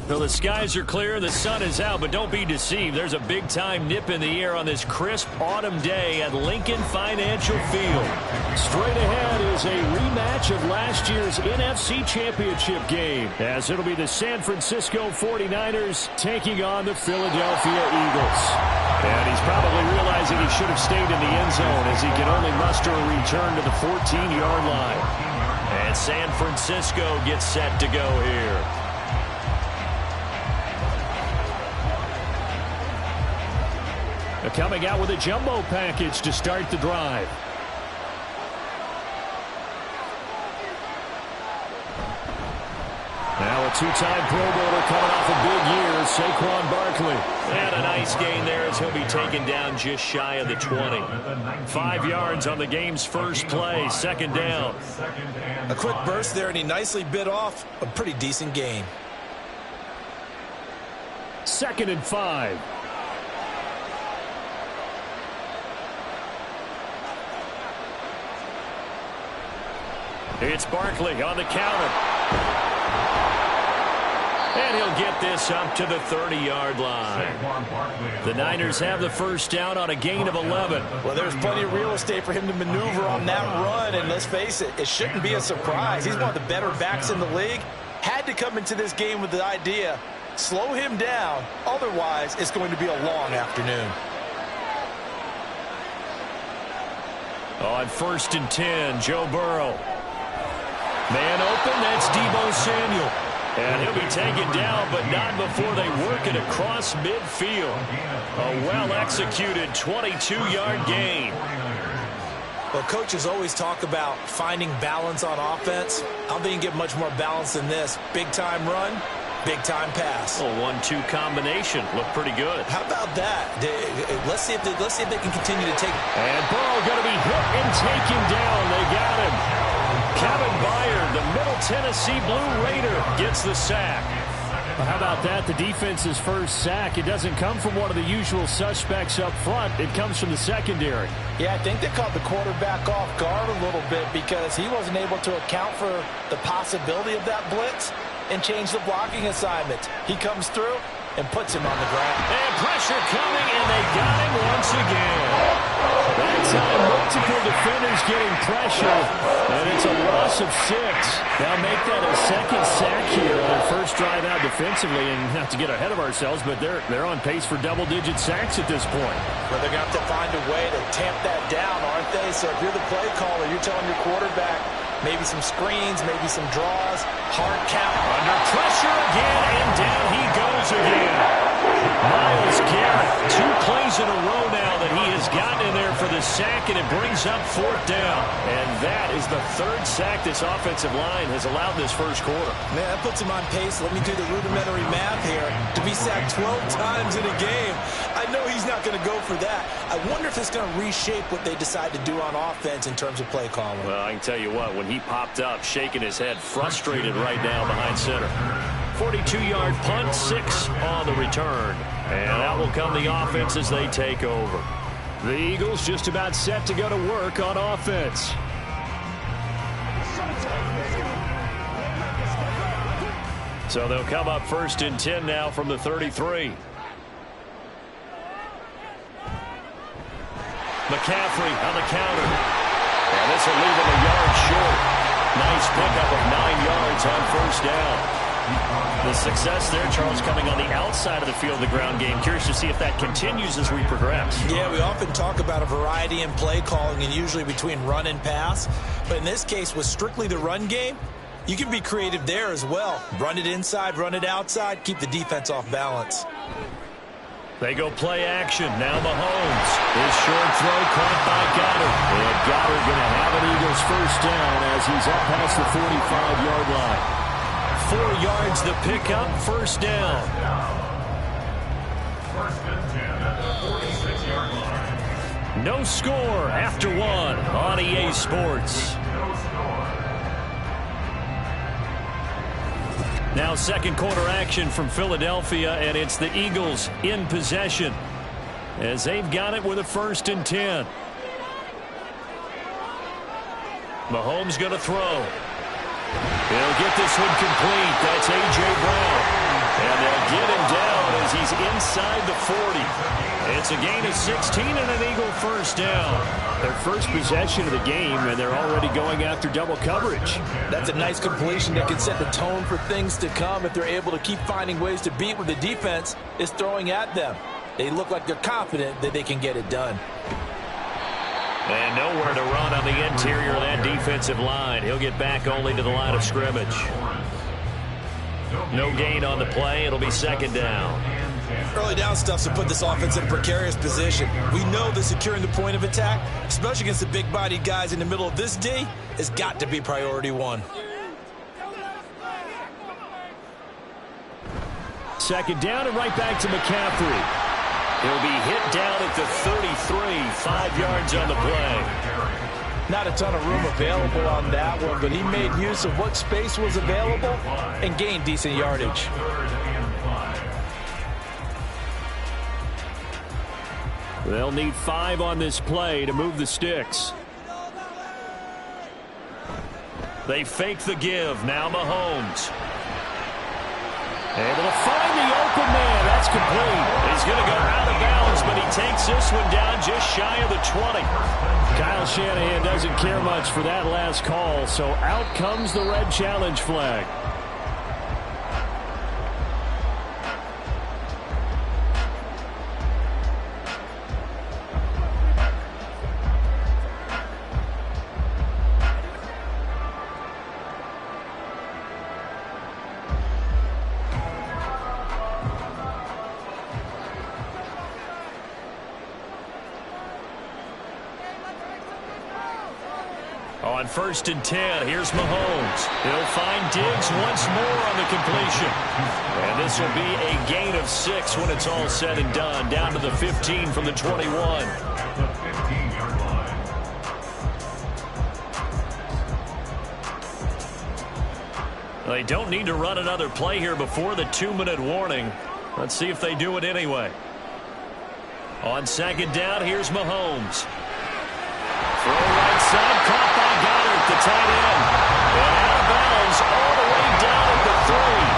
Well, the skies are clear, the sun is out, but don't be deceived. There's a big-time nip in the air on this crisp autumn day at Lincoln Financial Field. Straight ahead is a rematch of last year's NFC Championship game, as it'll be the San Francisco 49ers taking on the Philadelphia Eagles. And he's probably realizing he should have stayed in the end zone as he can only muster a return to the 14-yard line. And San Francisco gets set to go here. Coming out with a jumbo package to start the drive. Now a two-time Pro Bowler coming off a big year, Saquon Barkley. And a nice gain there as he'll be taken down just shy of the 20. 5 yards on the game's first play, second down. A quick burst there, and he nicely bit off a pretty decent gain. 2nd and 5. It's Barkley on the counter. And he'll get this up to the 30-yard line. The Niners have the first down on a gain of 11. Well, there's plenty of real estate for him to maneuver on that run, and let's face it, it shouldn't be a surprise. He's one of the better backs in the league. Had to come into this game with the idea, slow him down, otherwise it's going to be a long afternoon. On 1st and 10, Joe Burrow. Man open, that's Deebo Samuel. And he'll be taken down, but not before they work it across midfield. A well-executed 22-yard gain. Well, coaches always talk about finding balance on offense. I don't think you can get much more balance than this. Big-time run, big-time pass. A 1-2 combination. Looked pretty good. How about that? Let's see if they can continue to take. And Burrow going to be hit and taken down. They got him. Kevin Byard, the Middle Tennessee Blue Raider, gets the sack. Well, how about that? The defense's first sack. It doesn't come from one of the usual suspects up front. It comes from the secondary. Yeah, I think they caught the quarterback off guard a little bit because he wasn't able to account for the possibility of that blitz and change the blocking assignment. He comes through and puts him on the ground. And pressure coming, and they got him once again. That time, multiple defenders getting pressure, and it's a loss of 6. Now make that a second sack here on their first drive out defensively, and not to get ahead of ourselves, but they're on pace for double-digit sacks at this point. Well, they're going to have to find a way to tamp that down, aren't they? So if you're the play caller, you're telling your quarterback maybe some screens, maybe some draws, hard count. Under pressure again, and down he goes again. Myles Garrett, 2 plays in a row now that he has gotten in there for the sack, and it brings up 4th down. And that is the 3rd sack this offensive line has allowed this first quarter. Man, that puts him on pace. Let me do the rudimentary math here. To be sacked 12 times in a game, I know he's not going to go for that. I wonder if it's going to reshape what they decide to do on offense in terms of play calling. Well, I can tell you what, when he popped up, shaking his head, frustrated right now behind center. 42-yard punt, 6 on the return. And out will come the offense as they take over. The Eagles just about set to go to work on offense. So they'll come up 1st and 10 now from the 33. McCaffrey on the counter. And this will leave him a yard short. Nice pickup of 9 yards on 1st down. The success there, Charles, coming on the outside of the field, the ground game. Curious to see if that continues as we progress. Yeah, we often talk about a variety in play calling and usually between run and pass. But in this case, with strictly the run game, you can be creative there as well. Run it inside, run it outside, keep the defense off balance. They go play action. Now Mahomes. His short throw caught by Goddard. And Goddard going to have an Eagles first down as he's up past the 45-yard line. 4 yards the pickup, 1st down. 1st and 10 at the 46-yard line. No score after 1 on EA Sports. No score. Now 2nd quarter action from Philadelphia, and it's the Eagles in possession as they've got it with a 1st and 10. Mahomes going to throw. He'll get this one complete. That's A.J. Brown. And they'll get him down as he's inside the 40. It's a gain of 16 and an Eagle first down. Their first possession of the game, and they're already going after double coverage. That's a nice completion that can set the tone for things to come if they're able to keep finding ways to beat what the defense is throwing at them. They look like they're confident that they can get it done. And nowhere to run on the interior of that defensive line. He'll get back only to the line of scrimmage. No gain on the play. It'll be second down. Early down stuff's to put this offense in a precarious position. We know that securing the point of attack, especially against the big-bodied guys in the middle of this D, has got to be priority one. Second down and right back to McCaffrey. He'll be hit down at the 33, 5 yards on the play. Not a ton of room available on that one, but he made use of what space was available and gained decent yardage. They'll need 5 on this play to move the sticks. They fake the give. Now Mahomes. Able to find the open man. That's complete. He's going to go out of bounds, but he takes this one down just shy of the 20. Kyle Shanahan doesn't care much for that last call, so out comes the red challenge flag. On 1st and 10, here's Mahomes. He'll find Diggs once more on the completion. And this will be a gain of 6 when it's all said and done. Down to the 15 from the 21. The 15-yard line. They don't need to run another play here before the 2-minute warning. Let's see if they do it anyway. On 2nd down, here's Mahomes. Throw right side, caught by Goddard, the tight end. And out of bounds all the way down at the 3.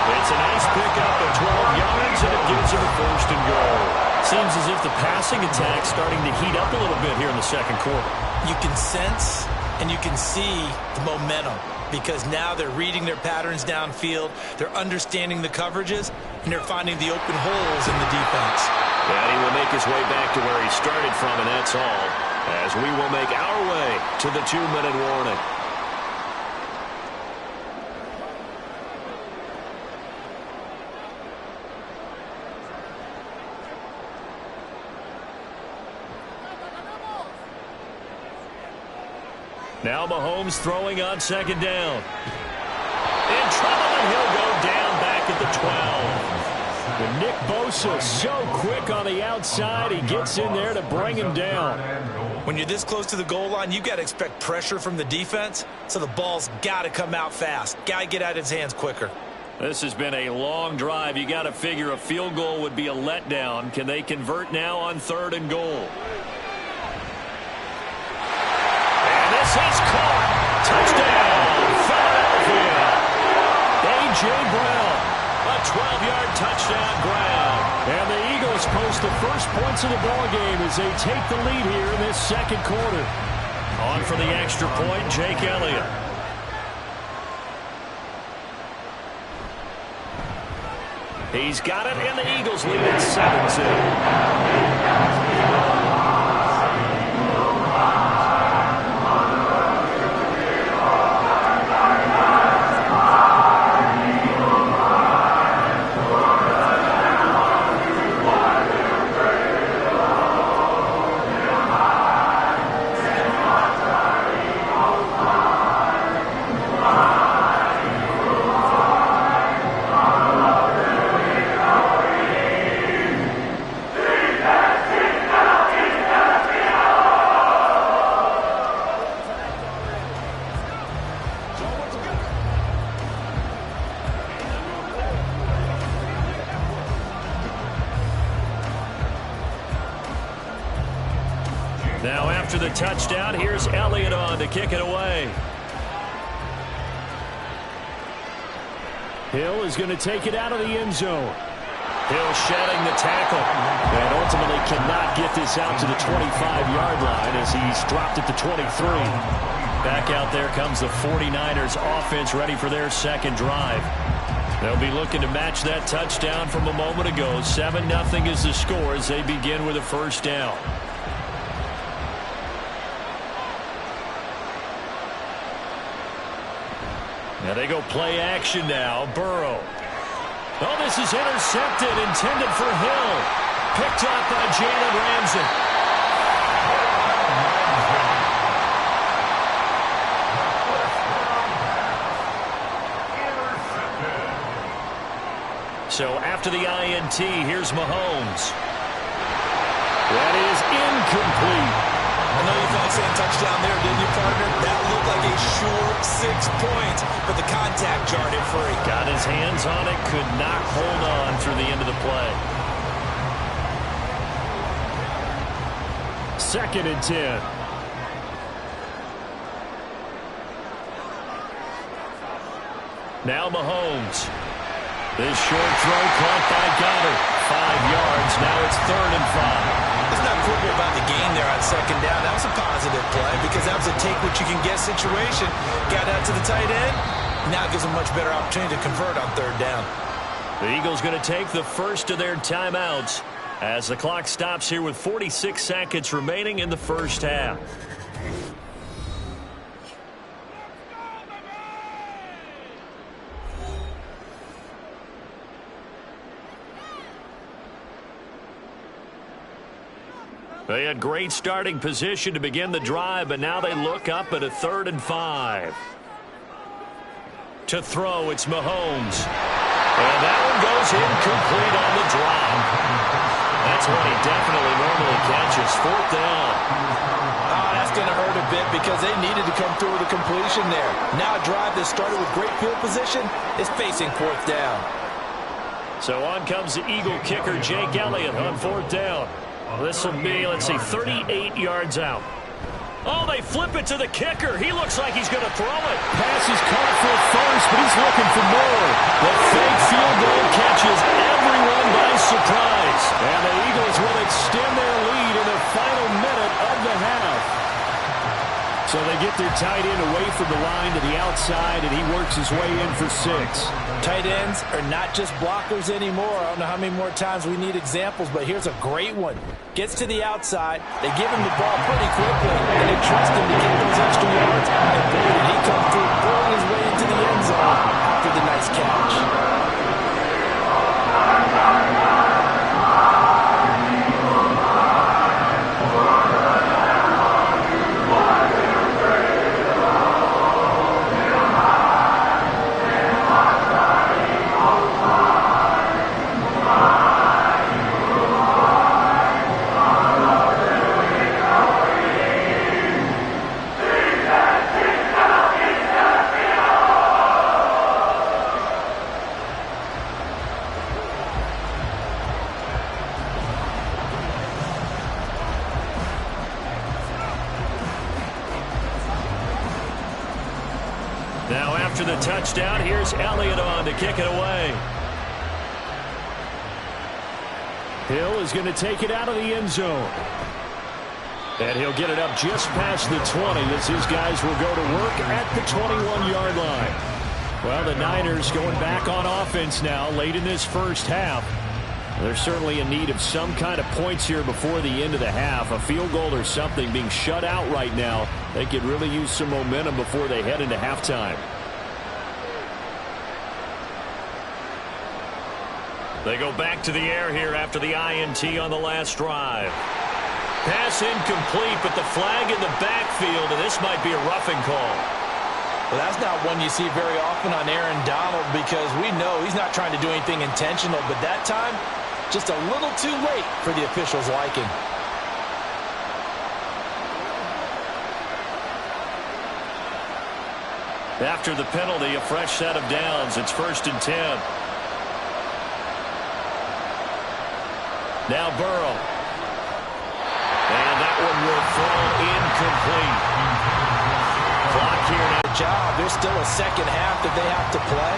It's a nice pickup of 12 yards, and it gives him a 1st and goal. Seems as if the passing attack's starting to heat up a little bit here in the second quarter. You can sense and you can see the momentum because now they're reading their patterns downfield, they're understanding the coverages, and they're finding the open holes in the defense. And he will make his way back to where he started from, and that's all, as we will make our way to the 2-minute warning. Now Mahomes throwing on 2nd down. In trouble, and he'll go down back at the 12. But Nick Bosa so quick on the outside, he gets in there to bring him down. When you're this close to the goal line, you've got to expect pressure from the defense, so the ball's got to come out fast. Got to get out of his hands quicker. This has been a long drive. You got to figure a field goal would be a letdown. Can they convert now on 3rd and goal? And this is caught. Touchdown, Philadelphia. A.J. Brown, a 12-yard touchdown grab. And the Eagles post the first points of the ballgame as they take the lead here in this second quarter. On for the extra point, Jake Elliott. He's got it, and the Eagles lead at 7-2. Now after the touchdown, here's Elliott on to kick it away. Hill is going to take it out of the end zone. Hill shedding the tackle. And ultimately cannot get this out to the 25-yard line as he's dropped it to 23. Back out there comes the 49ers offense ready for their second drive. They'll be looking to match that touchdown from a moment ago. 7-0 is the score as they begin with a first down. Now they go play action now. Burrow. Oh, this is intercepted, intended for Hill. Picked up by Jalen Ramsey. So after the INT, here's Mahomes. That is incomplete. I know you thought saying touchdown there, didn't you, partner? That looked like a sure 6 points, but the contact jarred it free. Got his hands on it, could not hold on through the end of the play. 2nd and 10. Now Mahomes. This short throw caught by Goddard. 5 yards. Now it's 3rd and 5. Let's not quibble about the gain there on 2nd down. That was a positive play because that was a take-what-you-can-get situation. Got out to the tight end. Now it gives them a much better opportunity to convert on 3rd down. The Eagles going to take the first of their timeouts as the clock stops here with 46 seconds remaining in the first half. They had great starting position to begin the drive, but now they look up at a 3rd and 5. To throw, it's Mahomes. And that one goes incomplete on the drop. That's one he definitely normally catches. 4th down. Oh, that's going to hurt a bit because they needed to come through with a completion there. Now a drive that started with great field position is facing 4th down. So on comes the Eagle kicker, Jake Elliott, on 4th down. This will be, let's see, 38 yards out. Oh, they flip it to the kicker. He looks like he's going to throw it. Pass is caught for a first, but he's looking for more. The fake field goal catches everyone by surprise. And the Eagles will extend their lead in the final minute of the half. So they get their tight end away from the line to the outside, and he works his way in for 6. Tight ends are not just blockers anymore. I don't know how many more times we need examples, but here's a great one. Gets to the outside. They give him the ball pretty quickly, and they trust him to get those extra yards. And boy, did he come through, pulling his way into the end zone after the nice catch. Now after the touchdown, here's Elliott on to kick it away. Hill is going to take it out of the end zone. And he'll get it up just past the 20 as his guys will go to work at the 21-yard line. Well, the Niners going back on offense now late in this first half. They're certainly in need of some kind of points here before the end of the half. A field goal or something, being shut out right now. They could really use some momentum before they head into halftime. They go back to the air here after the INT on the last drive. Pass incomplete, but the flag in the backfield, and this might be a roughing call. Well, that's not one you see very often on Aaron Donald because we know he's not trying to do anything intentional, but that time, just a little too late for the officials' liking. After the penalty, a fresh set of downs. It's 1st and 10. Now Burrow. And that one will fall incomplete. Clock here now. Job. There's still a second half that they have to play.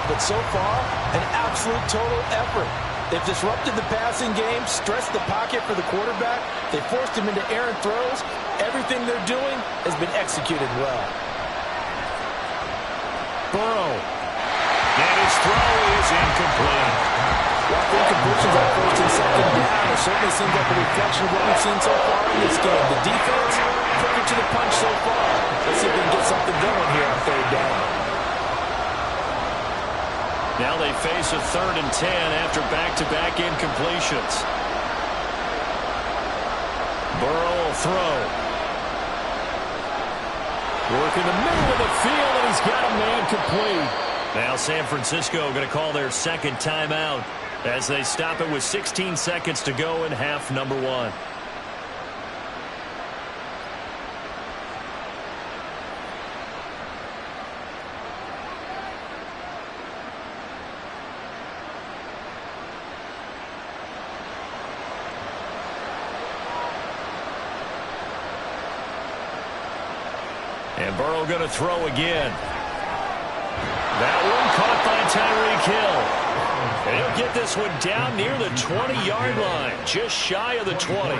but so far, an absolute total effort. They've disrupted the passing game, stressed the pocket for the quarterback. They forced him into errant throws. Everything they're doing has been executed well. Burrow. And his throw is incomplete. While incompletions on first and second down, it certainly seems like a reflection of what we've seen so far in this game. The defense took it to the punch so far. Let's see if we can get something going here on third down. Now they face a 3rd and 10 after back-to-back incompletions. Burrow will throw. Work in the middle of the field, and he's got a man complete. Now San Francisco going to call their second timeout as they stop it with 16 seconds to go in half number 1. And Burrow going to throw again. That one caught by Tyreek Hill. And he'll get this one down near the 20-yard line, just shy of the 20.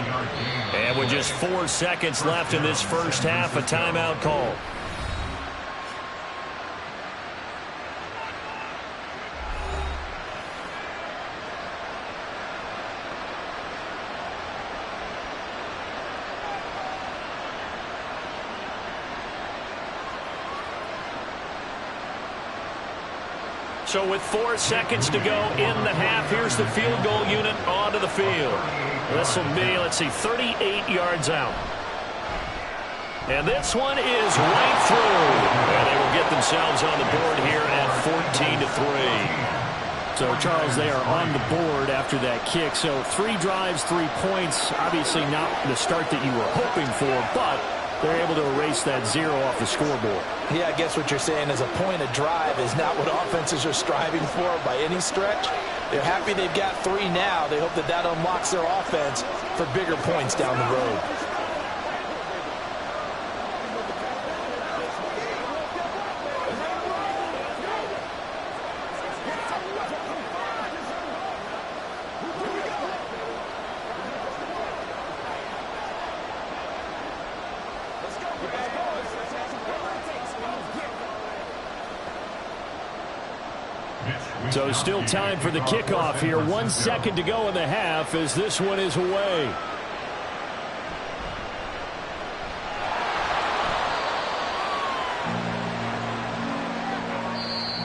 And with just 4 seconds left in this first half, a timeout call. So with 4 seconds to go in the half, here's the field goal unit onto the field. This will be, let's see, 38 yards out. And this one is right through. And they will get themselves on the board here at 14-3. So, Charles, they are on the board after that kick. So 3 drives, 3 points. Obviously not the start that you were hoping for, but they're able to erase that 0 off the scoreboard. Yeah, I guess what you're saying is a point of drive is not what offenses are striving for by any stretch. They're happy they've got 3 now. They hope that that unlocks their offense for bigger points down the road. So still time for the kickoff here. 1 second to go in the half as this one is away.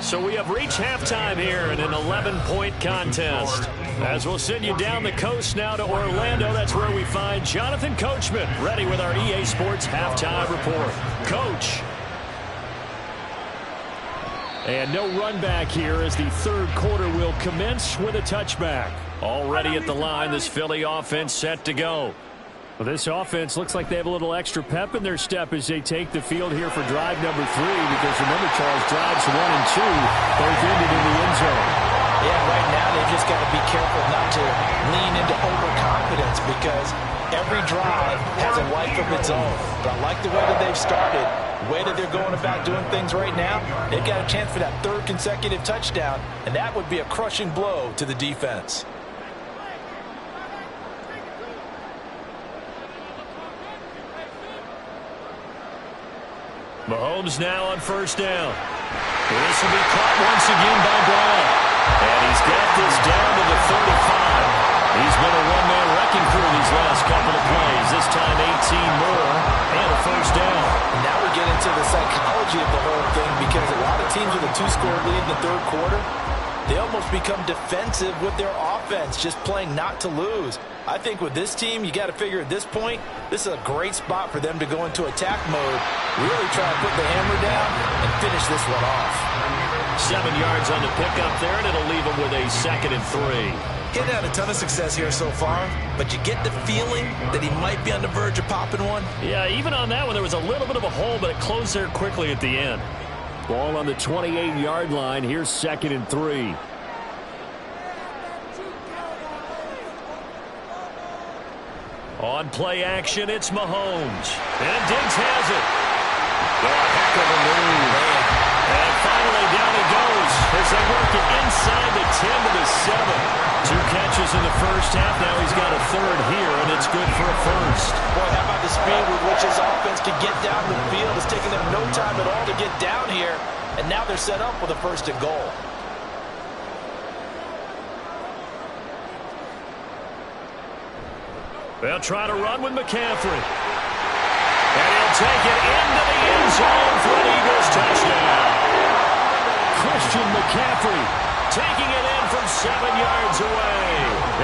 So we have reached halftime here in an 11-point contest. As we'll send you down the coast now to Orlando, that's where we find Jonathan Coachman ready with our EA Sports halftime report. Coach. And no run back here as the third quarter will commence with a touchback. Already at the line, this Philly offense set to go. Well, this offense looks like they have a little extra pep in their step as they take the field here for drive number 3, because remember, Charles, drives 1 and 2 both ended in the end zone. Yeah, right now they've just got to be careful not to lean into overconfidence, because every drive has a life of its own. But I like the way that they've started, the way that they're going about doing things right now. They've got a chance for that 3rd consecutive touchdown, and that would be a crushing blow to the defense. Mahomes now on first down. This will be caught once again by Brown. And he's got this down to the 35. He's been a one-man wrecking crew these last couple of plays. This time 18 more and a first down. Now we get into the psychology of the whole thing, because a lot of teams with a 2-score lead in the 3rd quarter, they almost become defensive with their offense, just playing not to lose. I think with this team, you got to figure at this point, this is a great spot for them to go into attack mode, really try to put the hammer down and finish this one off. 7 yards on the pickup there, and it'll leave them with a 2nd and 3. He's had a ton of success here so far, but you get the feeling that he might be on the verge of popping one. Yeah, even on that one, there was a little bit of a hole, but it closed there quickly at the end. Ball on the 28-yard line. Here's 2nd and 3. On play action, it's Mahomes. And Diggs has it. Oh, a heck of a move. And finally down he goes. as they work it inside the 10 to the 7. 2 catches in the first half. Now he's got a third here, and it's good for a first. Boy, how about the speed with which his offense can get down the field? It's taking them no time at all to get down here, and now they're set up with a first and goal. They'll try to run with McCaffrey. And he'll take it into the end zone for an Eagles touchdown. Christian McCaffrey taking it in from 7 yards away.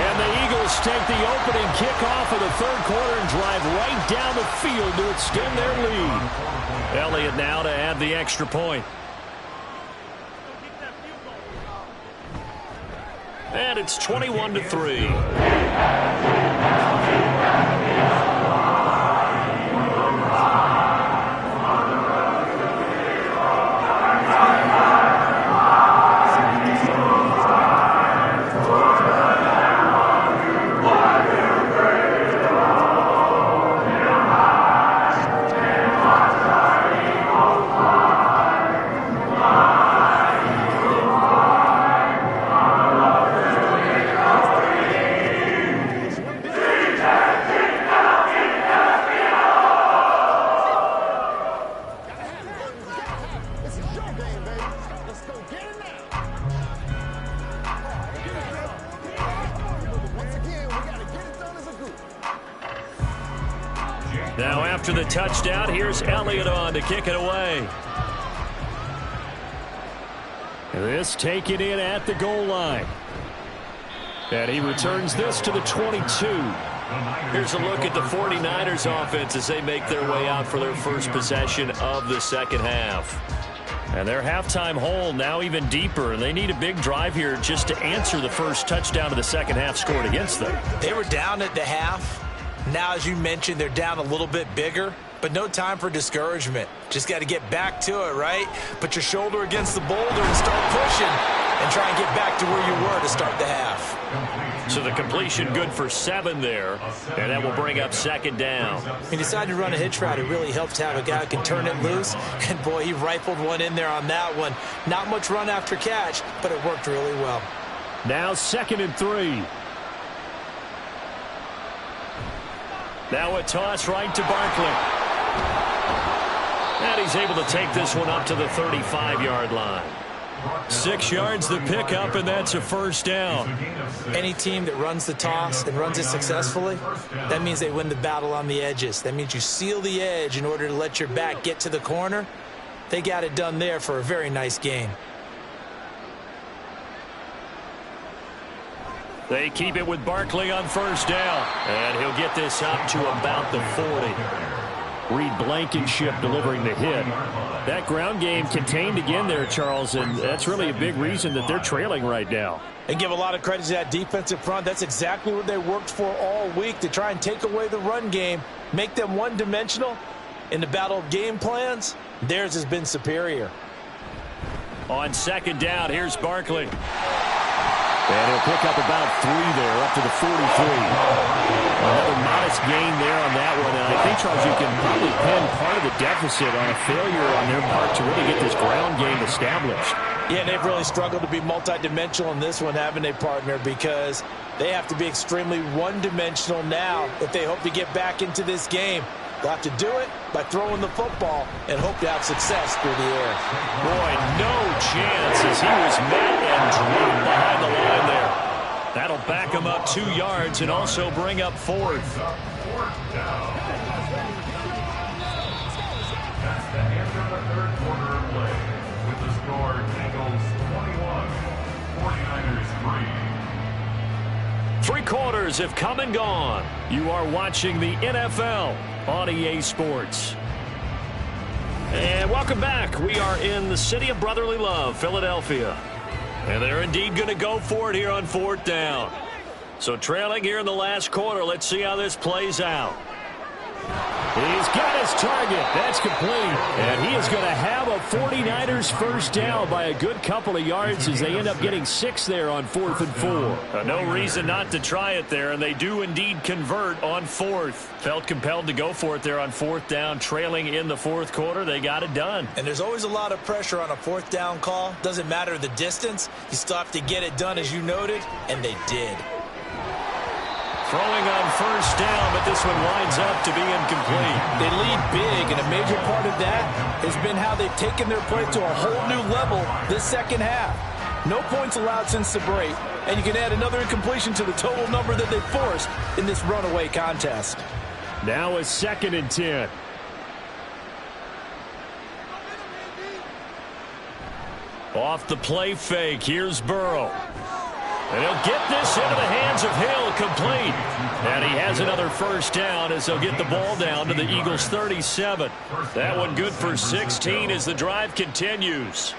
And the Eagles take the opening kickoff of the third quarter and drive right down the field to extend their lead. Elliott now to add the extra point. And it's 21-3. Now after the touchdown, here's Elliott on to kick it away. This taken in at the goal line. And he returns this to the 22. Here's a look at the 49ers offense as they make their way out for their first possession of the second half. And their halftime hole now even deeper, and they need a big drive here just to answer the first touchdown of the second half scored against them. They were down at the half. Now, as you mentioned, they're down a little bit bigger, but no time for discouragement. Just got to get back to it, right? Put your shoulder against the boulder and start pushing and try and get back to where you were to start the half. So the completion good for 7 there, and that will bring up second down. He decided to run a hitch route. It really helps to have a guy who can turn it loose, and boy, he rifled one in there on that one. Not much run after catch, but it worked really well. Now 2nd and 3. Now a toss right to Barkley. And he's able to take this one up to the 35-yard line. 6 yards the pickup, and that's a first down. Any team that runs the toss and runs it successfully, that means they win the battle on the edges. That means you seal the edge in order to let your back get to the corner. They got it done there for a very nice gain. They keep it with Barkley on first down. And he'll get this up to about the 40. Reed Blankenship delivering the hit. That ground game contained again there, Charles, and that's really a big reason that they're trailing right now. And give a lot of credit to that defensive front. That's exactly what they worked for all week, to try and take away the run game, make them one-dimensional. In the battle of game plans, theirs has been superior. On second down, here's Barkley. And he'll pick up about 3 there, up to the 43. Another modest gain there on that one. And I think, Charles, you can probably pin part of the deficit on a failure on their part to really get this ground game established. Yeah, they've really struggled to be multidimensional in this one, haven't they, partner? Because they have to be extremely one-dimensional now if they hope to get back into this game. They'll have to do it by throwing the football and hope to have success through the air. Boy, no chance as he was met and dropped behind the line there. That'll back him up 2 yards and also bring up 4th. That's the end of the third quarter of play. With the score, Eagles 21, 49ers 3. 3 quarters have come and gone. You are watching the NFL on EA Sports. And welcome back. We are in the city of brotherly love, Philadelphia. And they're indeed going to go for it here on 4th down. So trailing here in the last quarter, let's see how this plays out. He's got his target. That's complete. And he is going to have a 49ers first down by a good couple of yards as they end up getting 6 there on 4th and 4. No reason not to try it there, and they do indeed convert on 4th. Felt compelled to go for it there on 4th down, trailing in the 4th quarter. They got it done. And there's always a lot of pressure on a 4th down call. Doesn't matter the distance. You still have to get it done, as you noted, and they did. Throwing on first down, but this one winds up to be incomplete. They lead big, and a major part of that has been how they've taken their play to a whole new level this second half. No points allowed since the break, and you can add another incompletion to the total number that they forced in this runaway contest. Now a 2nd and 10. Off the play fake, here's Burrow. And he'll get this into the hands of Hill, complete. And he has another first down as they'll get the ball down to the Eagles' 37. That one good for 16 as the drive continues.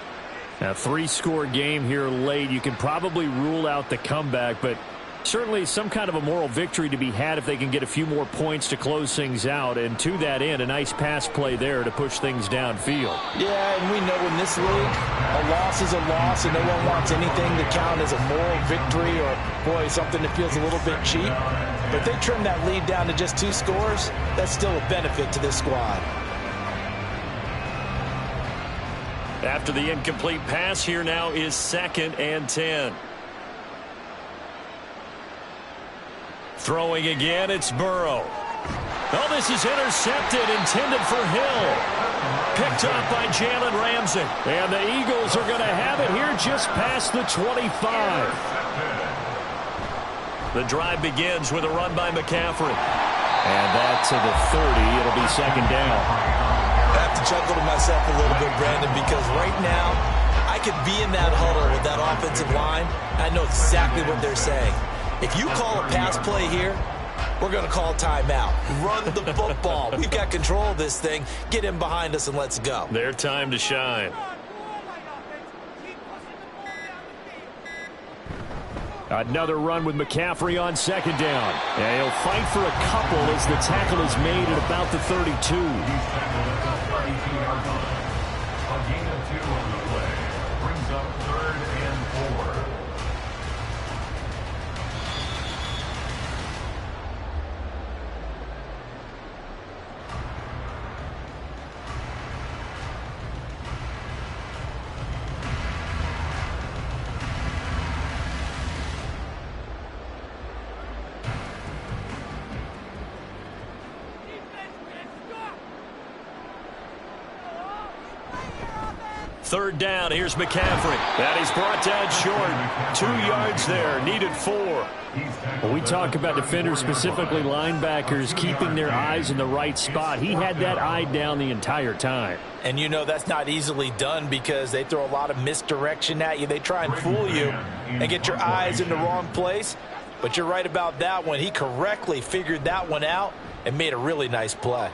A 3-score game here late. You can probably rule out the comeback, but certainly some kind of a moral victory to be had if they can get a few more points to close things out. And to that end, a nice pass play there to push things downfield. Yeah, and we know in this league, a loss is a loss, and no one wants anything to count as a moral victory or, boy, something that feels a little bit cheap. But if they trim that lead down to just 2 scores, that's still a benefit to this squad. After the incomplete pass, here now is 2nd and 10. Throwing again, it's Burrow. Oh, this is intercepted, intended for Hill. Picked up by Jalen Ramsey. And the Eagles are going to have it here just past the 25. The drive begins with a run by McCaffrey. And that to the 30. It'll be 2nd down. I have to chuckle to myself a little bit, Brandon, because right now I could be in that huddle with that offensive line. I know exactly what they're saying. If you call a pass play here, we're going to call timeout. Run the football. We've got control of this thing. Get in behind us and let's go. Their time to shine. Another run with McCaffrey on 2nd down. And he'll fight for a couple as the tackle is made at about the 32. A gain of 2 on the play brings up 3rd and 4. Third down, here's McCaffrey. That is brought down short. 2 yards there, needed 4. When we talk about defenders, specifically linebackers, keeping their eyes in the right spot, he had that eye down the entire time. And you know that's not easily done because they throw a lot of misdirection at you. They try and fool you and get your eyes in the wrong place. But you're right about that one. He correctly figured that one out and made a really nice play.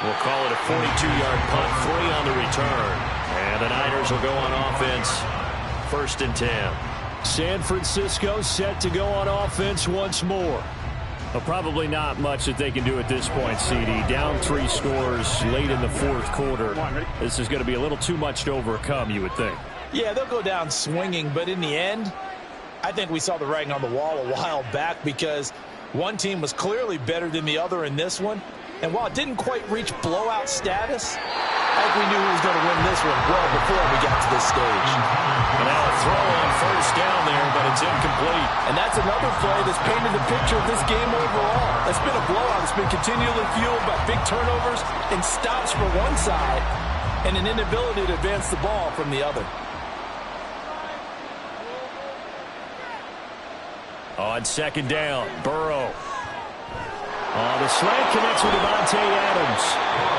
We'll call it a 42-yard punt, 3 on the return. And the Niners will go on offense, 1st and 10. San Francisco set to go on offense once more. Well, probably not much that they can do at this point, CD. Down 3 scores late in the 4th quarter. This is going to be a little too much to overcome, you would think. Yeah, they'll go down swinging, but in the end, I think we saw the writing on the wall a while back because one team was clearly better than the other in this one. And while it didn't quite reach blowout status, I think we knew who was going to win this one well before we got to this stage. And now a throw on first down there, but it's incomplete. And that's another play that's painted the picture of this game overall. It's been a blowout. It's been continually fueled by big turnovers and stops for one side and an inability to advance the ball from the other. On 2nd down, Burrow. The slant connects with Devontae Adams.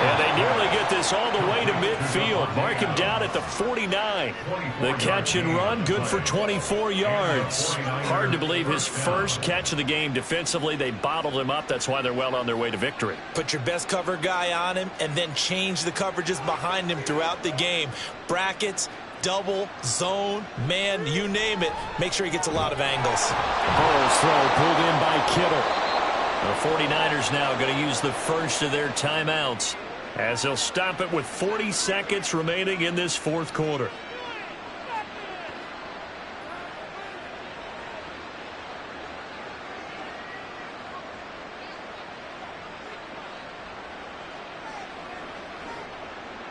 And they nearly get this all the way to midfield. Mark him down at the 49. The catch and run, good for 24 yards. Hard to believe his first catch of the game defensively. They bottled him up. That's why they're well on their way to victory. Put your best cover guy on him and then change the coverages behind him throughout the game. Brackets, double, zone, man, you name it. Make sure he gets a lot of angles. Burrow's throw pulled in by Kittle. The 49ers now going to use the first of their timeouts as they'll stop it with 40 seconds remaining in this fourth quarter.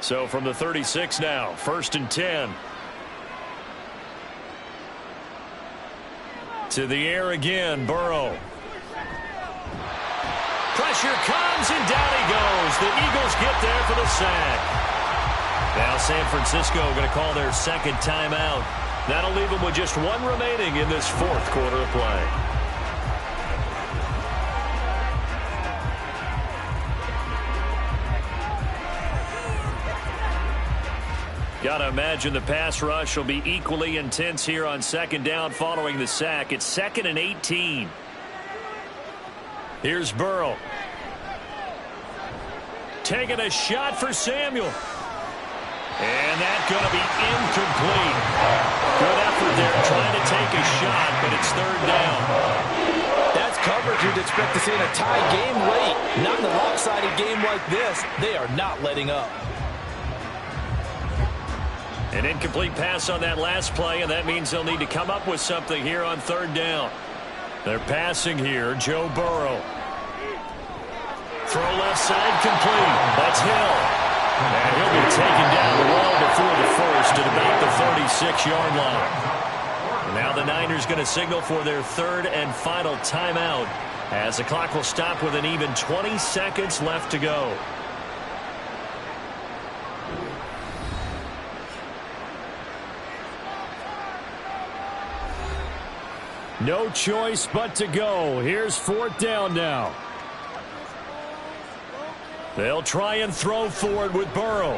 So from the 36 now, 1st and 10. To the air again, Burrow. Pressure comes, and down he goes. The Eagles get there for the sack. Now San Francisco going to call their second timeout. That'll leave them with just one remaining in this fourth quarter of play. Gotta imagine the pass rush will be equally intense here on second down following the sack. It's 2nd and 18. Here's Burrow. Taking a shot for Samuel. And that's going to be incomplete. Good effort there trying to take a shot, but it's 3rd down. That's coverage you'd expect to see in a tie game late. Not in a lopsided game like this. They are not letting up. An incomplete pass on that last play, and that means they'll need to come up with something here on 3rd down. They're passing here, Joe Burrow. Throw left side complete. That's Hill. And he'll be taken down well before the first at about the 36-yard line. Now the Niners going to signal for their 3rd and final timeout as the clock will stop with an even 20 seconds left to go. No choice but to go. Here's 4th down now. They'll try and throw forward with Burrow.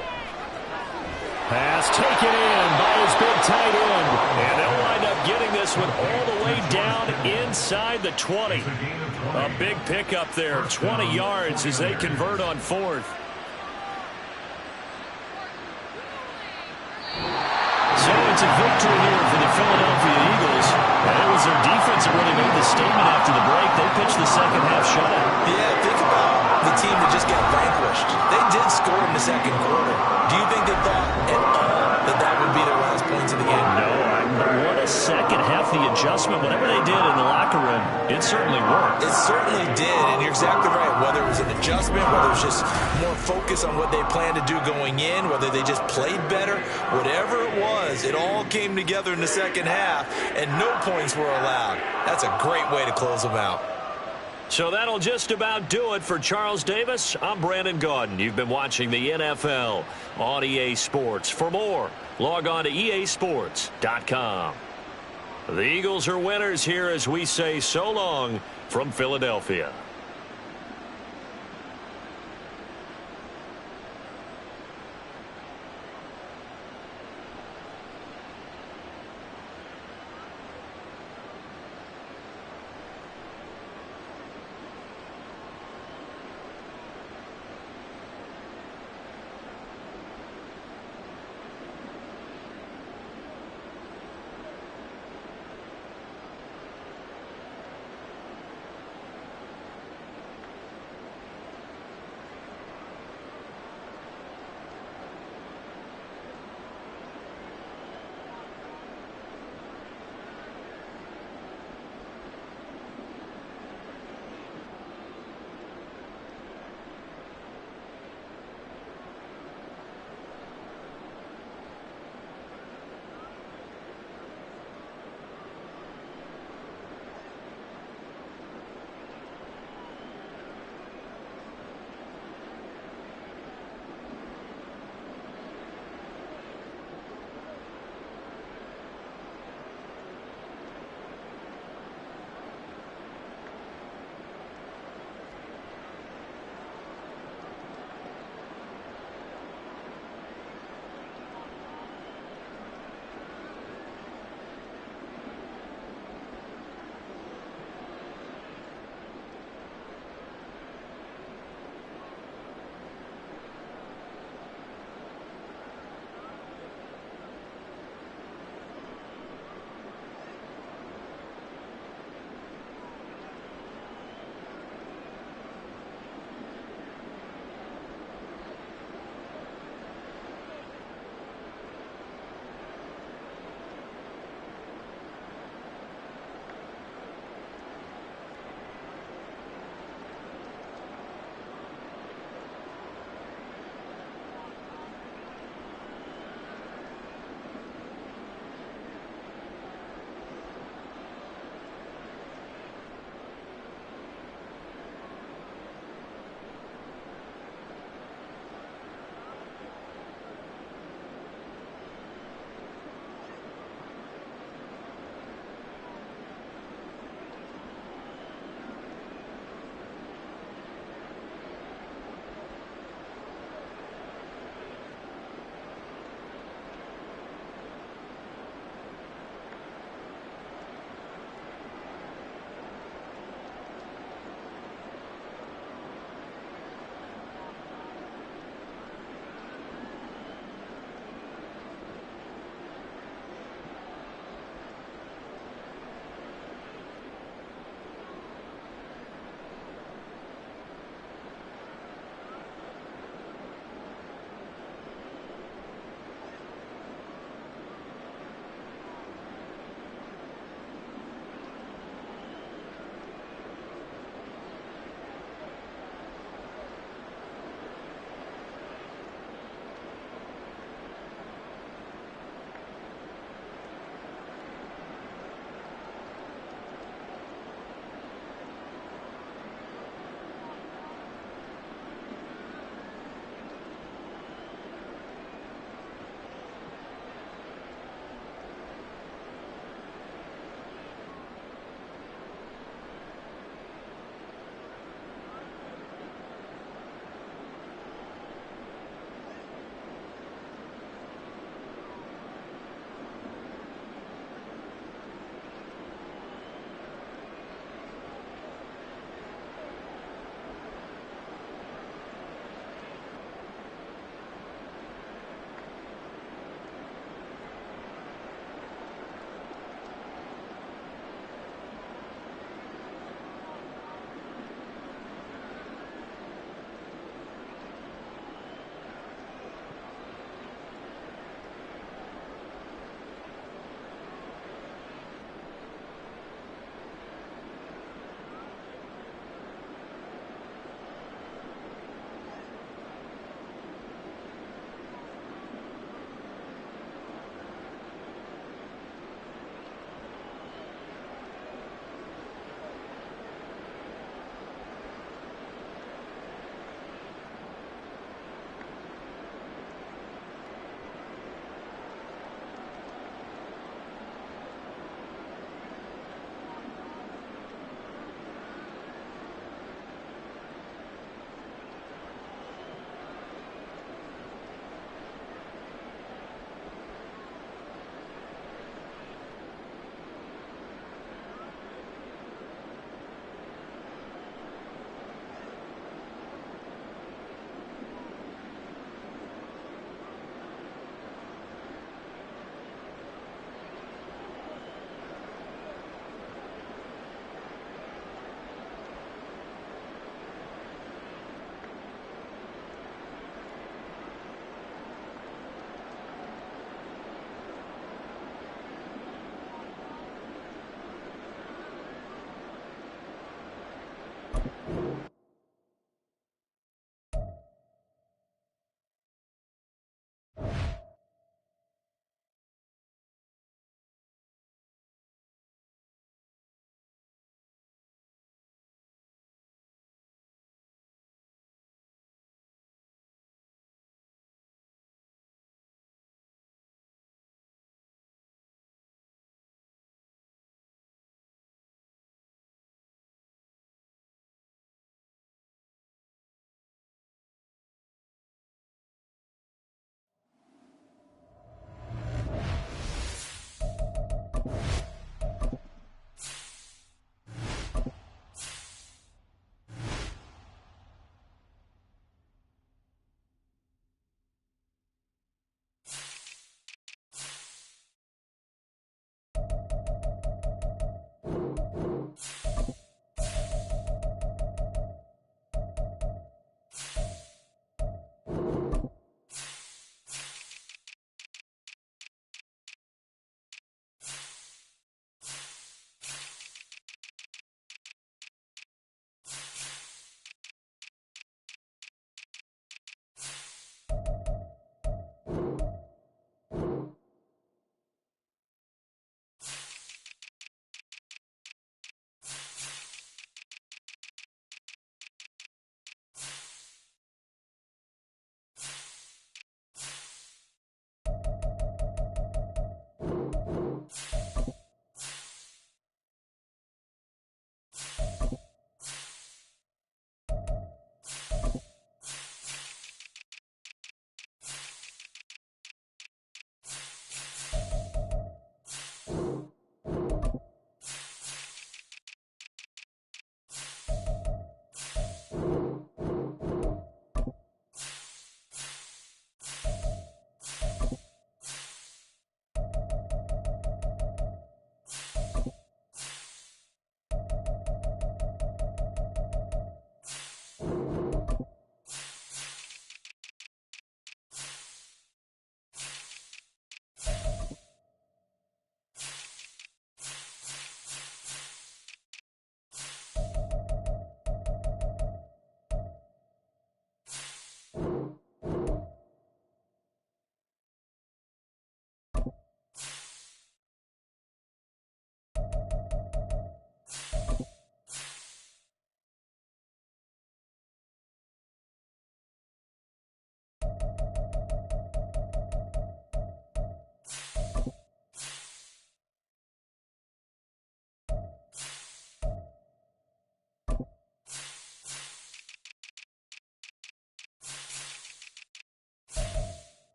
Pass taken in by his big tight end. And they'll wind up getting this one all the way down inside the 20. A big pickup there, 20 yards as they convert on 4th. So it's a victory here for the Philadelphia Eagles. And it was their defense that really made the statement after the break. They pitched the second half shutout. Yeah, think about the team that just got vanquished. They did score in the second quarter. Do you think they thought at all that that would be their last points of the game? No, what a second half. The adjustment, whatever they did in the locker room, it certainly worked. It certainly did, and you're exactly right. Whether it was an adjustment, whether it was just more focus on what they planned to do going in, whether they just played better, whatever it was, it all came together in the second half, and no points were allowed. That's a great way to close them out. So that'll just about do it for Charles Davis. I'm Brandon Gaudin. You've been watching the NFL on EA Sports. For more, log on to easports.com. The Eagles are winners here as we say so long from Philadelphia.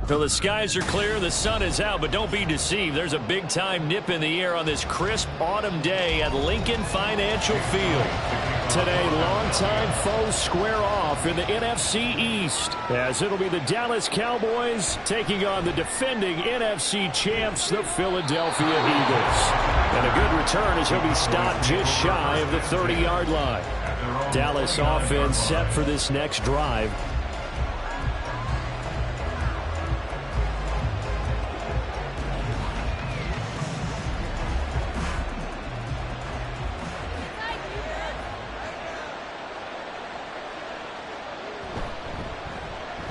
So the skies are clear, the sun is out, but don't be deceived. There's a big-time nip in the air on this crisp autumn day at Lincoln Financial Field. Today, longtime foes square off in the NFC East, as it'll be the Dallas Cowboys taking on the defending NFC champs, the Philadelphia Eagles. And a good return as he'll be stopped just shy of the 30-yard line. Dallas offense set for this next drive.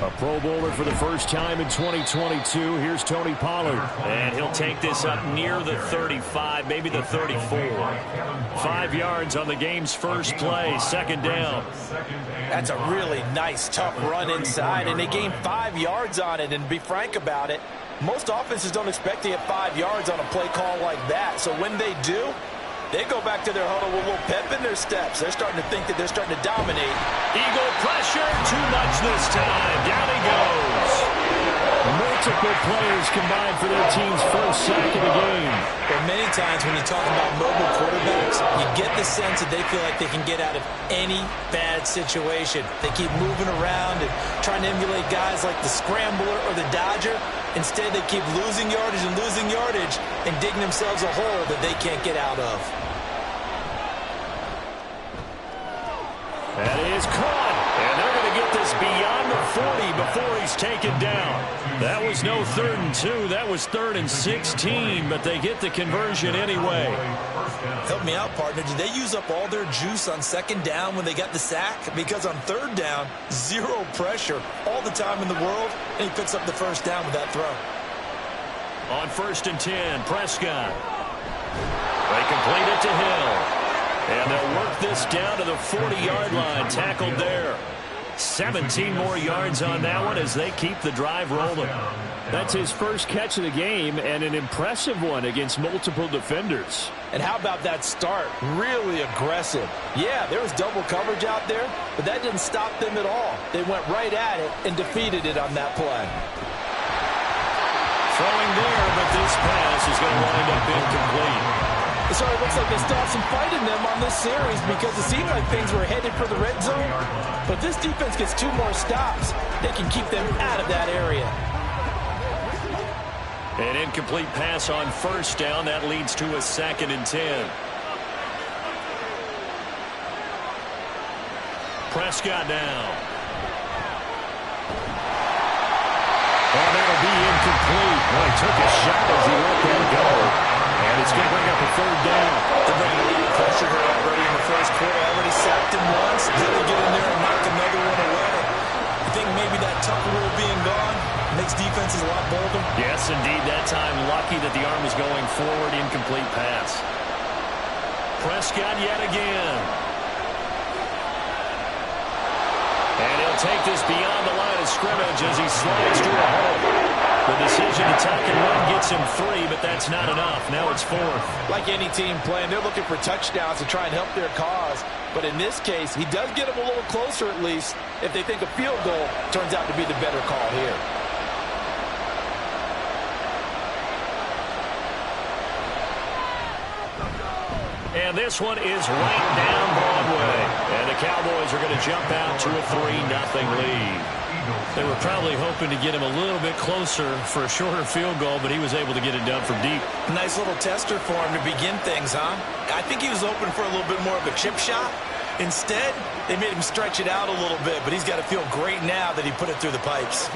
A Pro Bowler for the first time in 2022. Here's Tony Pollard. And he'll take this up near the 35, maybe the 34. 5 yards on the game's first play, second down. That's a really nice, tough run inside, and they gained 5 yards on it. And to be frank about it, most offenses don't expect to get 5 yards on a play call like that. So when they do, they go back to their huddle with a little pep in their steps. They're starting to think that they're starting to dominate. Eagle pressure, too much this time. Down he goes. Multiple players combined for their team's first sack of the game. But many times when you talk about mobile quarterbacks, you get the sense that they feel like they can get out of any bad situation. They keep moving around and trying to emulate guys like the Scrambler or the Dodger. Instead, they keep losing yardage and digging themselves a hole that they can't get out of. That is caught, and they're going to get this beyond the 40 before he's taken down. That was no 3rd and 2. That was 3rd and 16, but they get the conversion anyway. Help me out, partner. Did they use up all their juice on 2nd down when they got the sack? Because on 3rd down, 0 pressure all the time in the world, and he picks up the 1st down with that throw. On 1st and 10, Prescott. They complete it to Hill. And they'll work this down to the 40-yard line, tackled there. 17 more yards on that one as they keep the drive rolling. That's his first catch of the game, and an impressive one against multiple defenders. And how about that start? Really aggressive. Yeah, there was double coverage out there, but that didn't stop them at all. They went right at it and defeated it on that play. Throwing there, but this pass is going to wind up incomplete. So it looks like they still have some fight in them on this series because it seemed like things were headed for the red zone. But this defense gets 2 more stops. They can keep them out of that area. An incomplete pass on 1st down. That leads to a 2nd and 10. Prescott now. Oh, that'll be incomplete. Well, he took a shot as he let that go. And it's going to bring up a 3rd down. They're bringing a lot of pressure here already in the first quarter. Already sacked him once. Then they get in there and knock another one away. I think maybe that tuck rule being gone makes defenses a lot bolder. Yes, indeed. That time lucky that the arm was going forward. Incomplete pass. Prescott yet again. And he'll take this beyond the line of scrimmage as he slides to a hole. The decision to tack and run gets him 3, but that's not enough. Now it's 4th. Like any team playing, they're looking for touchdowns to try and help their cause. But in this case, he does get them a little closer at least if they think a field goal turns out to be the better call here. And this one is right down Broadway. And the Cowboys are going to jump out to a 3-0 lead. They were probably hoping to get him a little bit closer for a shorter field goal, but he was able to get it done from deep. Nice little tester for him to begin things, huh? I think he was open for a little bit more of a chip shot. Instead, they made him stretch it out a little bit, but he's got to feel great now that he put it through the pipes.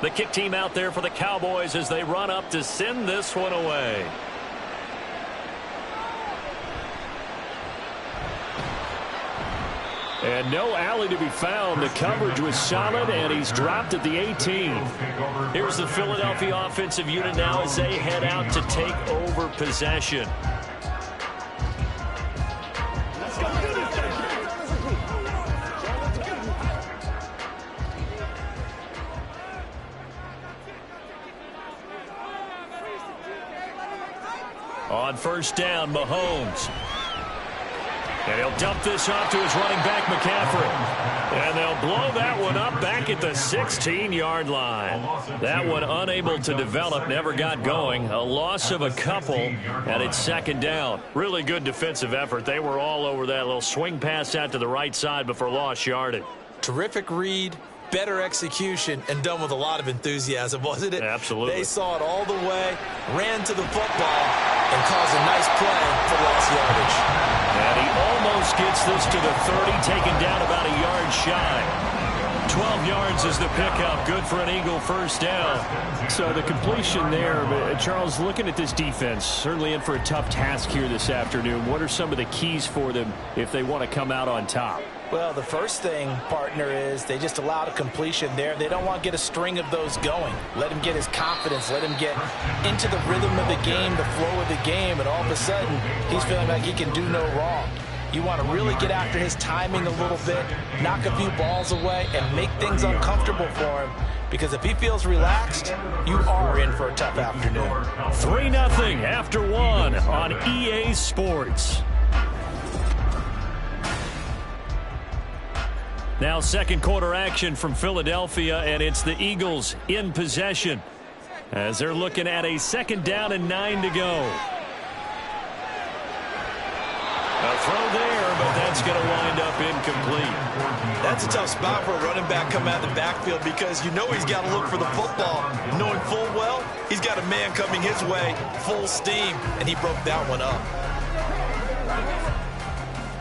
The kick team out there for the Cowboys as they run up to send this one away. And no alley to be found. The coverage was solid, and he's dropped at the 18. Here's the Philadelphia offensive unit now as they head out to take over possession. On first down, Mahomes. And he'll dump this off to his running back, McCaffrey. And they'll blow that one up back at the 16-yard line. That one unable to develop, never got going. A loss of a couple, and it's second down. Really good defensive effort. They were all over that little swing pass out to the right side before lost yardage. Terrific read, better execution, and done with a lot of enthusiasm, wasn't it? Absolutely. They saw it all the way, ran to the football, and caused a nice play for lost yardage. And he almost gets this to the 30, taken down about a yard shy. 12 yards is the pickup. Good for an Eagle first down. So the completion there, Charles, looking at this defense, certainly in for a tough task here this afternoon. What are some of the keys for them if they want to come out on top? Well, the first thing, partner, is they just allowed a completion there. They don't want to get a string of those going. Let him get his confidence. Let him get into the rhythm of the game, the flow of the game, and all of a sudden, he's feeling like he can do no wrong. You want to really get after his timing a little bit, knock a few balls away, and make things uncomfortable for him. Because if he feels relaxed, you are in for a tough afternoon. 3-0 after one on EA Sports. Now second quarter action from Philadelphia, and it's the Eagles in possession as they're looking at a second down and 9 to go. A throw there, but that's going to wind up incomplete. That's a tough spot for a running back coming out of the backfield because you know he's got to look for the football, knowing full well he's got a man coming his way full steam, and he broke that one up.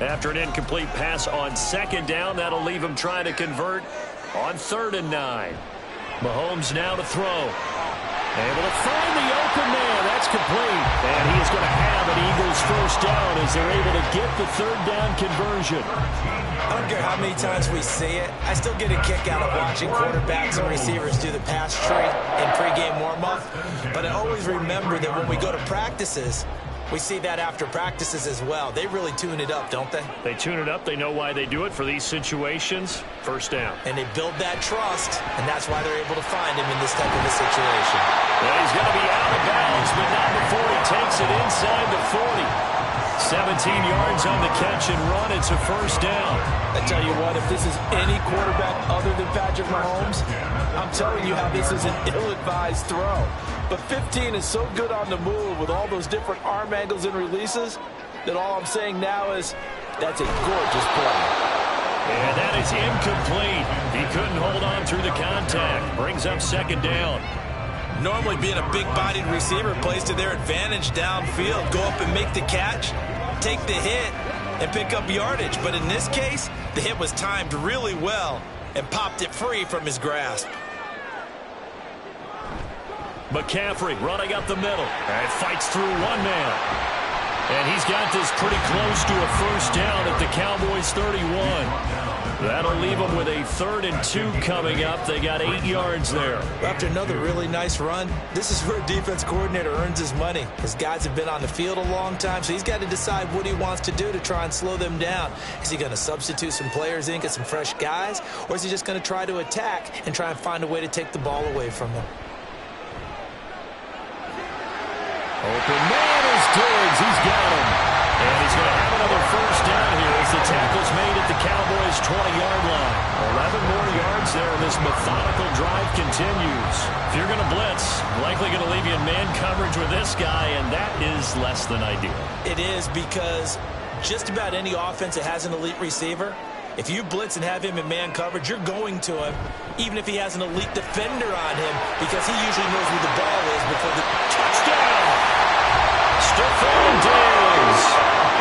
After an incomplete pass on second down, that'll leave him trying to convert on 3rd and 9. Mahomes now to throw. Able to find the open man. That's complete. And he is going to have an Eagles first down as they're able to get the 3rd down conversion. I don't care how many times we see it. I still get a kick out of watching quarterbacks and receivers do the pass tree in pregame warm-up. But I always remember that when we go to practices, we see that after practices as well. They really tune it up, don't they? They tune it up. They know why they do it for these situations. First down. And they build that trust, and that's why they're able to find him in this type of a situation. Well, he's going to be out of bounds, but not before he takes it inside the 40. 17 yards on the catch and run. It's a first down. I tell you what, if this is any quarterback other than Patrick Mahomes, I'm telling you how this is an ill-advised throw. But 15 is so good on the move with all those different arm angles and releases that all I'm saying now is that's a gorgeous play. And that is incomplete. He couldn't hold on through the contact. Brings up second down. Normally being a big-bodied receiver plays to their advantage downfield. Go up and make the catch, take the hit, and pick up yardage. But in this case, the hit was timed really well and popped it free from his grasp. McCaffrey running up the middle. And fights through one man. And he's got this pretty close to a first down at the Cowboys' 31. That'll leave them with a 3rd and 2 coming up. They got 8 yards there. After another really nice run, this is where a defense coordinator earns his money. His guys have been on the field a long time, so he's got to decide what he wants to do to try and slow them down. Is he going to substitute some players in, get some fresh guys, or is he just going to try to attack and try and find a way to take the ball away from them? Open man is Diggs. He's got him. And he's going to have another first down here as the tackle's made at the Cowboys' 20-yard line. 11 more yards there, and this methodical drive continues. If you're going to blitz, likely going to leave you in man coverage with this guy, and that is less than ideal. It is, because just about any offense that has an elite receiver, if you blitz and have him in man coverage, you're going to him, even if he has an elite defender on him, because he usually knows where the ball is before the touchdown. Stephon Diggs,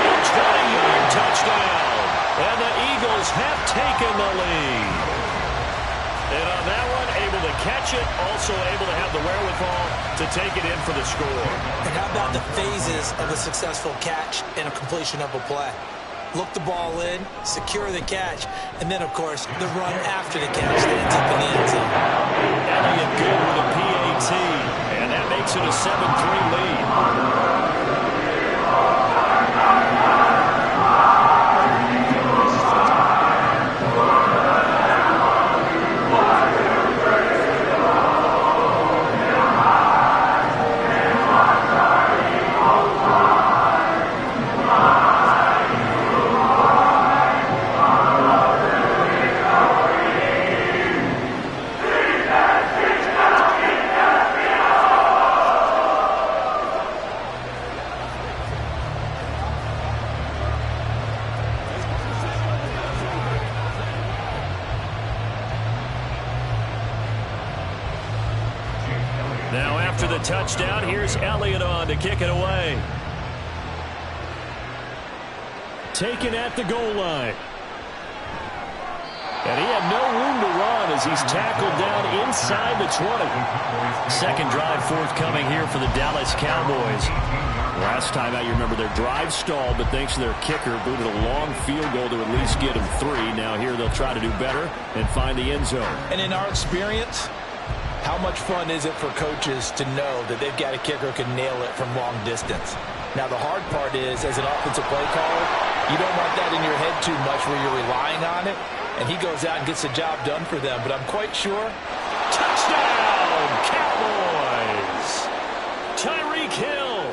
a 20-yard touchdown, and the Eagles have taken the lead. And on that one, able to catch it, also able to have the wherewithal to take it in for the score. And how about the phases of a successful catch and a completion of a play? look the ball in, secure the catch, and then, of course, the run after the catch that ends up in the end zone. Elliott good with a PAT, and that makes it a 7-3 lead. Now after the touchdown, here's Elliott on to kick it away. Taken at the goal line. And he had no room to run as he's tackled down inside the 20. Second drive forthcoming here for the Dallas Cowboys. Last time out, you remember their drive stalled, but thanks to their kicker, booted a long field goal to at least get them 3. Now here they'll try to do better and find the end zone. And in our experience, how much fun is it for coaches to know that they've got a kicker who can nail it from long distance? Now, the hard part is, as an offensive play caller, you don't want that in your head too much where you're relying on it, and he goes out and gets the job done for them. But I'm quite sure. Touchdown, Cowboys! Tyreek Hill,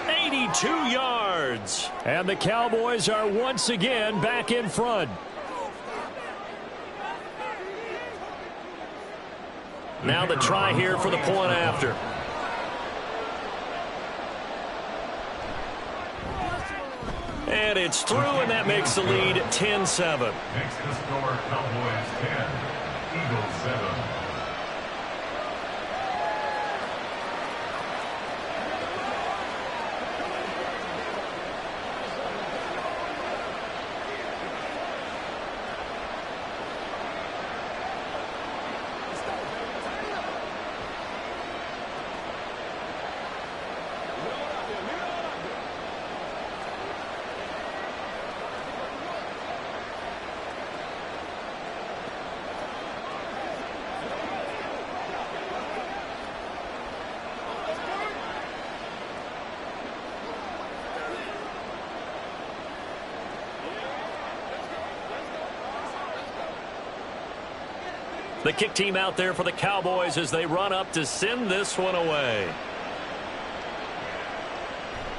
82 yards. And the Cowboys are once again back in front. Now the try here for the point after. And it's through, and that makes the lead 10-7. Makes the score Cowboys 10, Eagles 7. The kick team out there for the Cowboys as they run up to send this one away.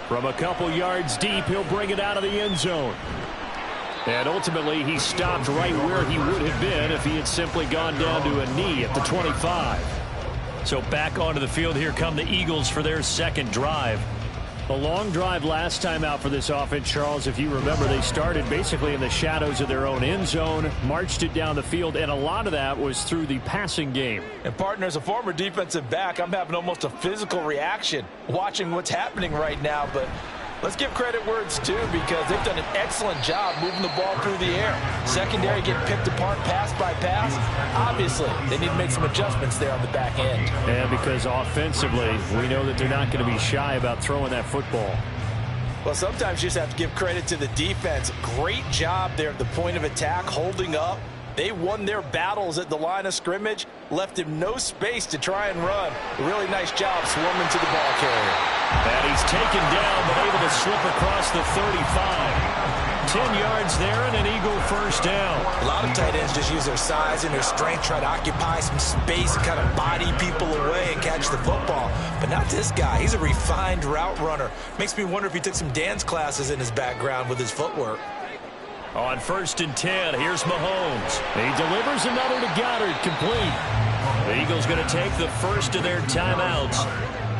From a couple yards deep, he'll bring it out of the end zone. And ultimately, he stopped right where he would have been if he had simply gone down to a knee at the 25. So back onto the field, here come the Eagles for their second drive. A long drive last time out for this offense, Charles. If you remember, they started basically in the shadows of their own end zone, marched it down the field, and a lot of that was through the passing game. And, partner, as a former defensive back, I'm having almost a physical reaction watching what's happening right now. But let's give credit where it's due, because they've done an excellent job moving the ball through the air. Secondary getting picked apart pass by pass. Obviously, they need to make some adjustments there on the back end. And because offensively, we know that they're not going to be shy about throwing that football. Well, sometimes you just have to give credit to the defense. Great job there at the point of attack, holding up. They won their battles at the line of scrimmage, left him no space to try and run. A really nice job swarming to the ball carrier. And he's taken down, but able to slip across the 35. 10 yards there and an Eagle first down. A lot of tight ends just use their size and their strength, try to occupy some space and kind of body people away and catch the football. But not this guy. He's a refined route runner. Makes me wonder if he took some dance classes in his background with his footwork. On 1st and 10, here's Mahomes. He delivers another to Goddard, complete. The Eagles going to take the first of their timeouts,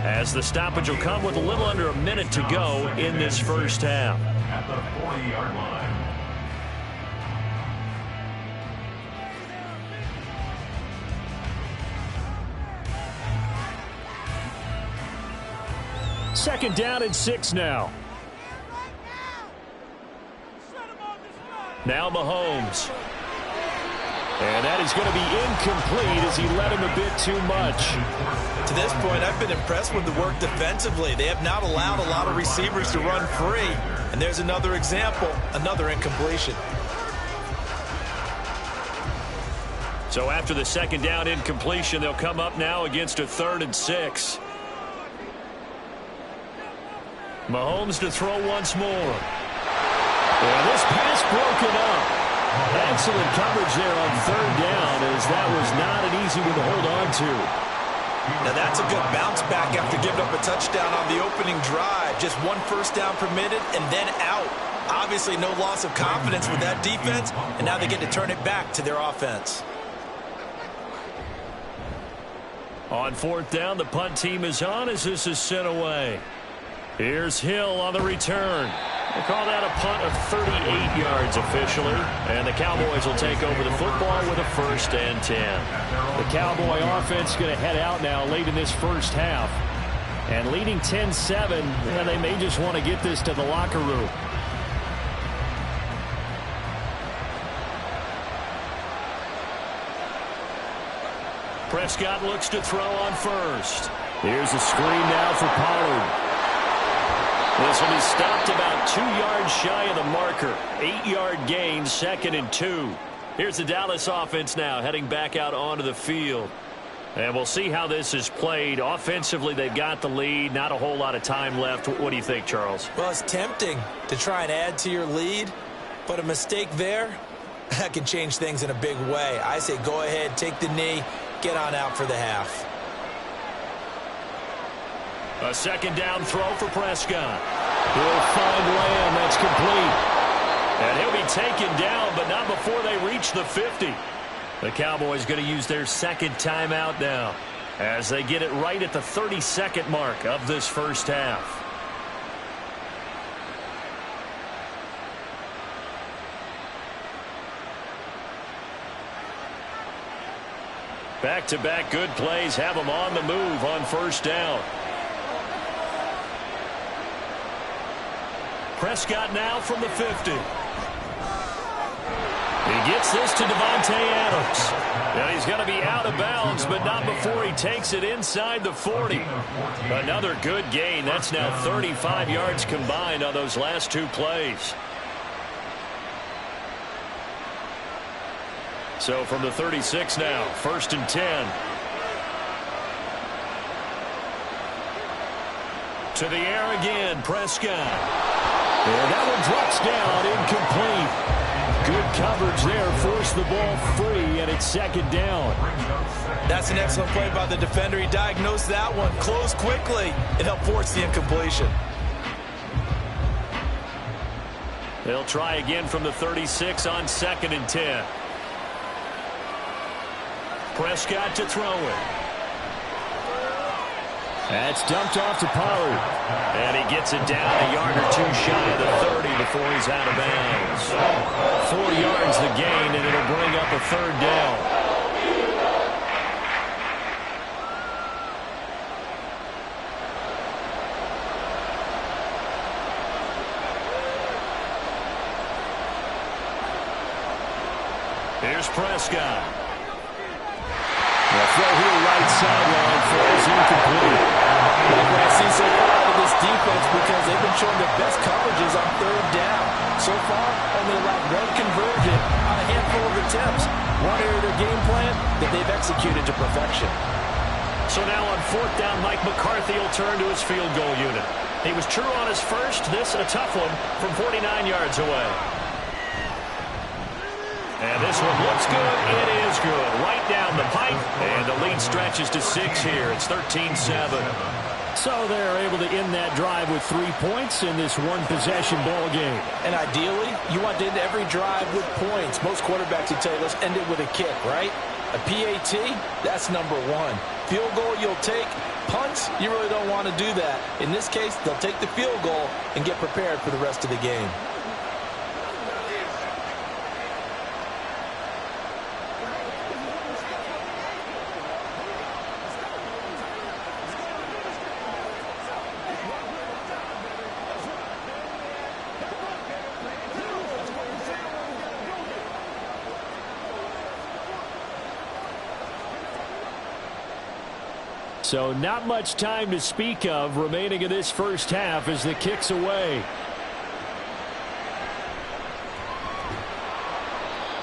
as the stoppage will come with a little under a minute to go in this first half. At the 40-yard line. Second down and 6 now. Now Mahomes. And that is going to be incomplete as he led him a bit too much. To this point, I've been impressed with the work defensively. They have not allowed a lot of receivers to run free. And there's another example, another incompletion. So after the second down incompletion, they'll come up now against a 3rd and 6. Mahomes to throw once more. And this pass broken up. Excellent coverage there on 3rd down, as that was not an easy one to hold on to. Now that's a good bounce back after giving up a touchdown on the opening drive. Just 1 first down permitted and then out. Obviously no loss of confidence with that defense, and now they get to turn it back to their offense. On 4th down, the punt team is on as this is sent away. Here's Hill on the return. They call that a punt of 38 yards officially. And the Cowboys will take over the football with a 1st and 10. The Cowboy offense going to head out now late in this first half. And leading 10-7, and they may just want to get this to the locker room. Prescott looks to throw on 1st. Here's a screen now for Pollard. This one is stopped about 2 yards shy of the marker. 8-yard gain, 2nd and 2. Here's the Dallas offense now heading back out onto the field. And we'll see how this is played. Offensively, they've got the lead. Not a whole lot of time left. What do you think, Charles? Well, it's tempting to try and add to your lead, but a mistake there, that can change things in a big way. I say go ahead, take the knee, get on out for the half. A 2nd down throw for Prescott. He'll find Lamb. That's complete. And he'll be taken down, but not before they reach the 50. The Cowboys going to use their 2nd timeout now as they get it right at the 32nd mark of this first half. Back-to-back good plays have them on the move on 1st down. Prescott now from the 50. He gets this to Devontae Adams. Now he's going to be out of bounds, but not before he takes it inside the 40. Another good gain. That's now 35 yards combined on those last 2 plays. So from the 36 now, 1st and 10. To the air again, Prescott. And that one drops down, incomplete. Good coverage there, forced the ball free, and it's 2nd down. That's an excellent play by the defender. He diagnosed that one, closed quickly, and helped force the incompletion. They'll try again from the 36 on 2nd and 10. Prescott to throw it. That's dumped off to Pollard. And he gets it down a yard or 2 shy of the 30 before he's out of bounds. 4 yards the gain, and it'll bring up a 3rd down. Here's Prescott. The throw here right sideline falls incomplete. Like what I see so far out of this defense, because they've been showing their best coverages on 3rd down. So far, only allowed 1 conversion on a handful of attempts. One area of their game plan that they've executed to perfection. So now on 4th down, Mike McCarthy will turn to his field goal unit. He was true on his first. This a tough one from 49 yards away. And this one looks good. It is good. Right down the pipe. And the lead stretches to 6 here. It's 13-7. So they're able to end that drive with 3 points in this one-possession ball game. And ideally, you want to end every drive with points. Most quarterbacks would tell you, let's end it with a kick, right? A PAT, that's number 1. Field goal you'll take. Punts, you really don't want to do that. In this case, they'll take the field goal and get prepared for the rest of the game. So not much time to speak of remaining in this first half as the kick's away.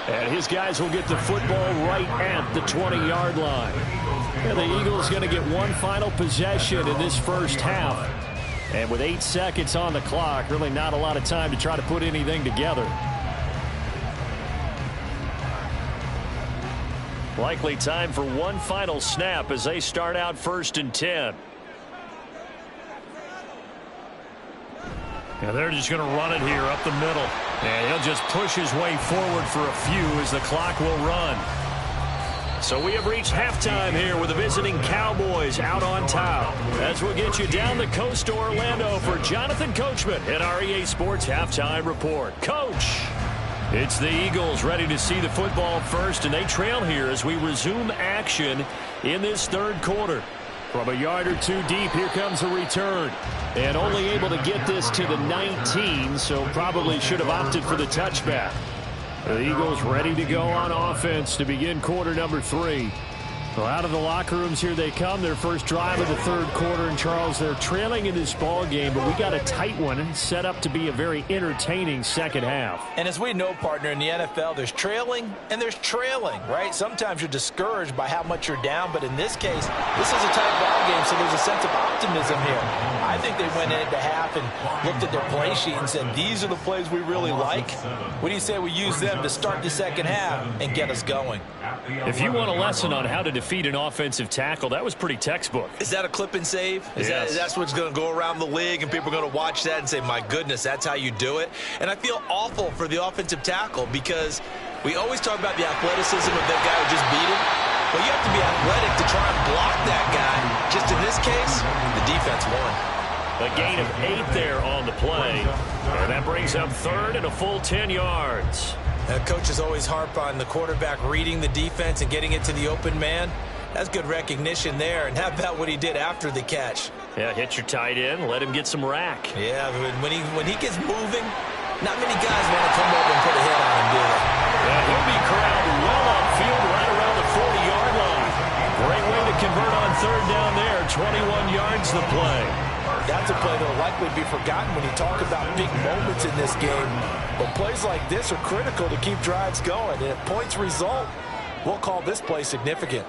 And his guys will get the football right at the 20-yard line. And the Eagles going to get one final possession in this first half. And with 8 seconds on the clock, really not a lot of time to try to put anything together. Likely time for one final snap as they start out 1st and 10. And they're just going to run it here up the middle. And he'll just push his way forward for a few as the clock will run. So we have reached halftime here with the visiting Cowboys out on top. As we'll get you down the coast to Orlando for Jonathan Coachman at our EA Sports Halftime Report. Coach! It's the Eagles ready to see the football first, and they trail here as we resume action in this third quarter. From a yard or two deep, here comes a return. And only able to get this to the 19, so probably should have opted for the touchback. The Eagles ready to go on offense to begin quarter number 3. Well, out of the locker rooms here they come. Their first drive of the third quarter. And, Charles, they're trailing in this ball game, but we got a tight one set up to be a very entertaining second half. And as we know, partner, in the NFL, there's trailing and there's trailing, right? Sometimes you're discouraged by how much you're down, but in this case, this is a tight ball game, so there's a sense of optimism here. I think they went into half and looked at their play sheet and said, these are the plays we really like. What do you say we use them to start the second half and get us going? If you want a lesson on how to defeat an offensive tackle, that was pretty textbook. Is that a clip and save? Yes. That's what's going to go around the league, and people are going to watch that and say, my goodness, that's how you do it? And I feel awful for the offensive tackle because we always talk about the athleticism of that guy who just beat him. Well, you have to be athletic to try and block that guy. Just in this case, the defense won. A gain of 8 there on the play. And that brings up third and a full 10 yards. Coaches always harp on the quarterback reading the defense and getting it to the open man. That's good recognition there. And how about what he did after the catch? Yeah, hit your tight end, let him get some rack. Yeah, when he gets moving, not many guys want to come over and put a hit on him, do they? Yeah, he'll be corralled well upfield right around the 40-yard line. Great way to convert on third down there. 21 yards the play. That's a play that will likely be forgotten when you talk about big moments in this game. But plays like this are critical to keep drives going. And if points result, we'll call this play significant.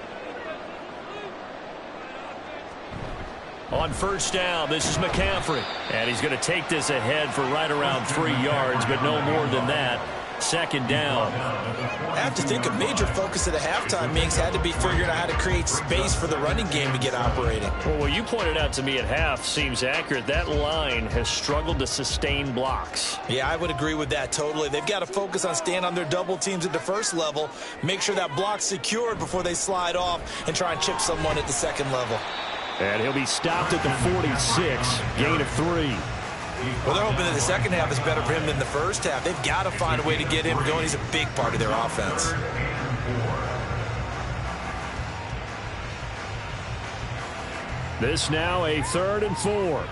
On first down, this is McCaffrey. And he's going to take this ahead for right around 3 yards, but no more than that. Second down. I have to think a major focus of the halftime meetings had to be figuring out how to create space for the running game to get operating. Well, what you pointed out to me at half seems accurate. That line has struggled to sustain blocks. Yeah, I would agree with that totally. They've got to focus on staying on their double teams at the first level, make sure that block's secured before they slide off and try and chip someone at the second level. And he'll be stopped at the 46, gain of 3. Well, they're hoping that the second half is better for him than the first half. They've got to find a way to get him going. He's a big part of their offense. This now a 3rd and 4.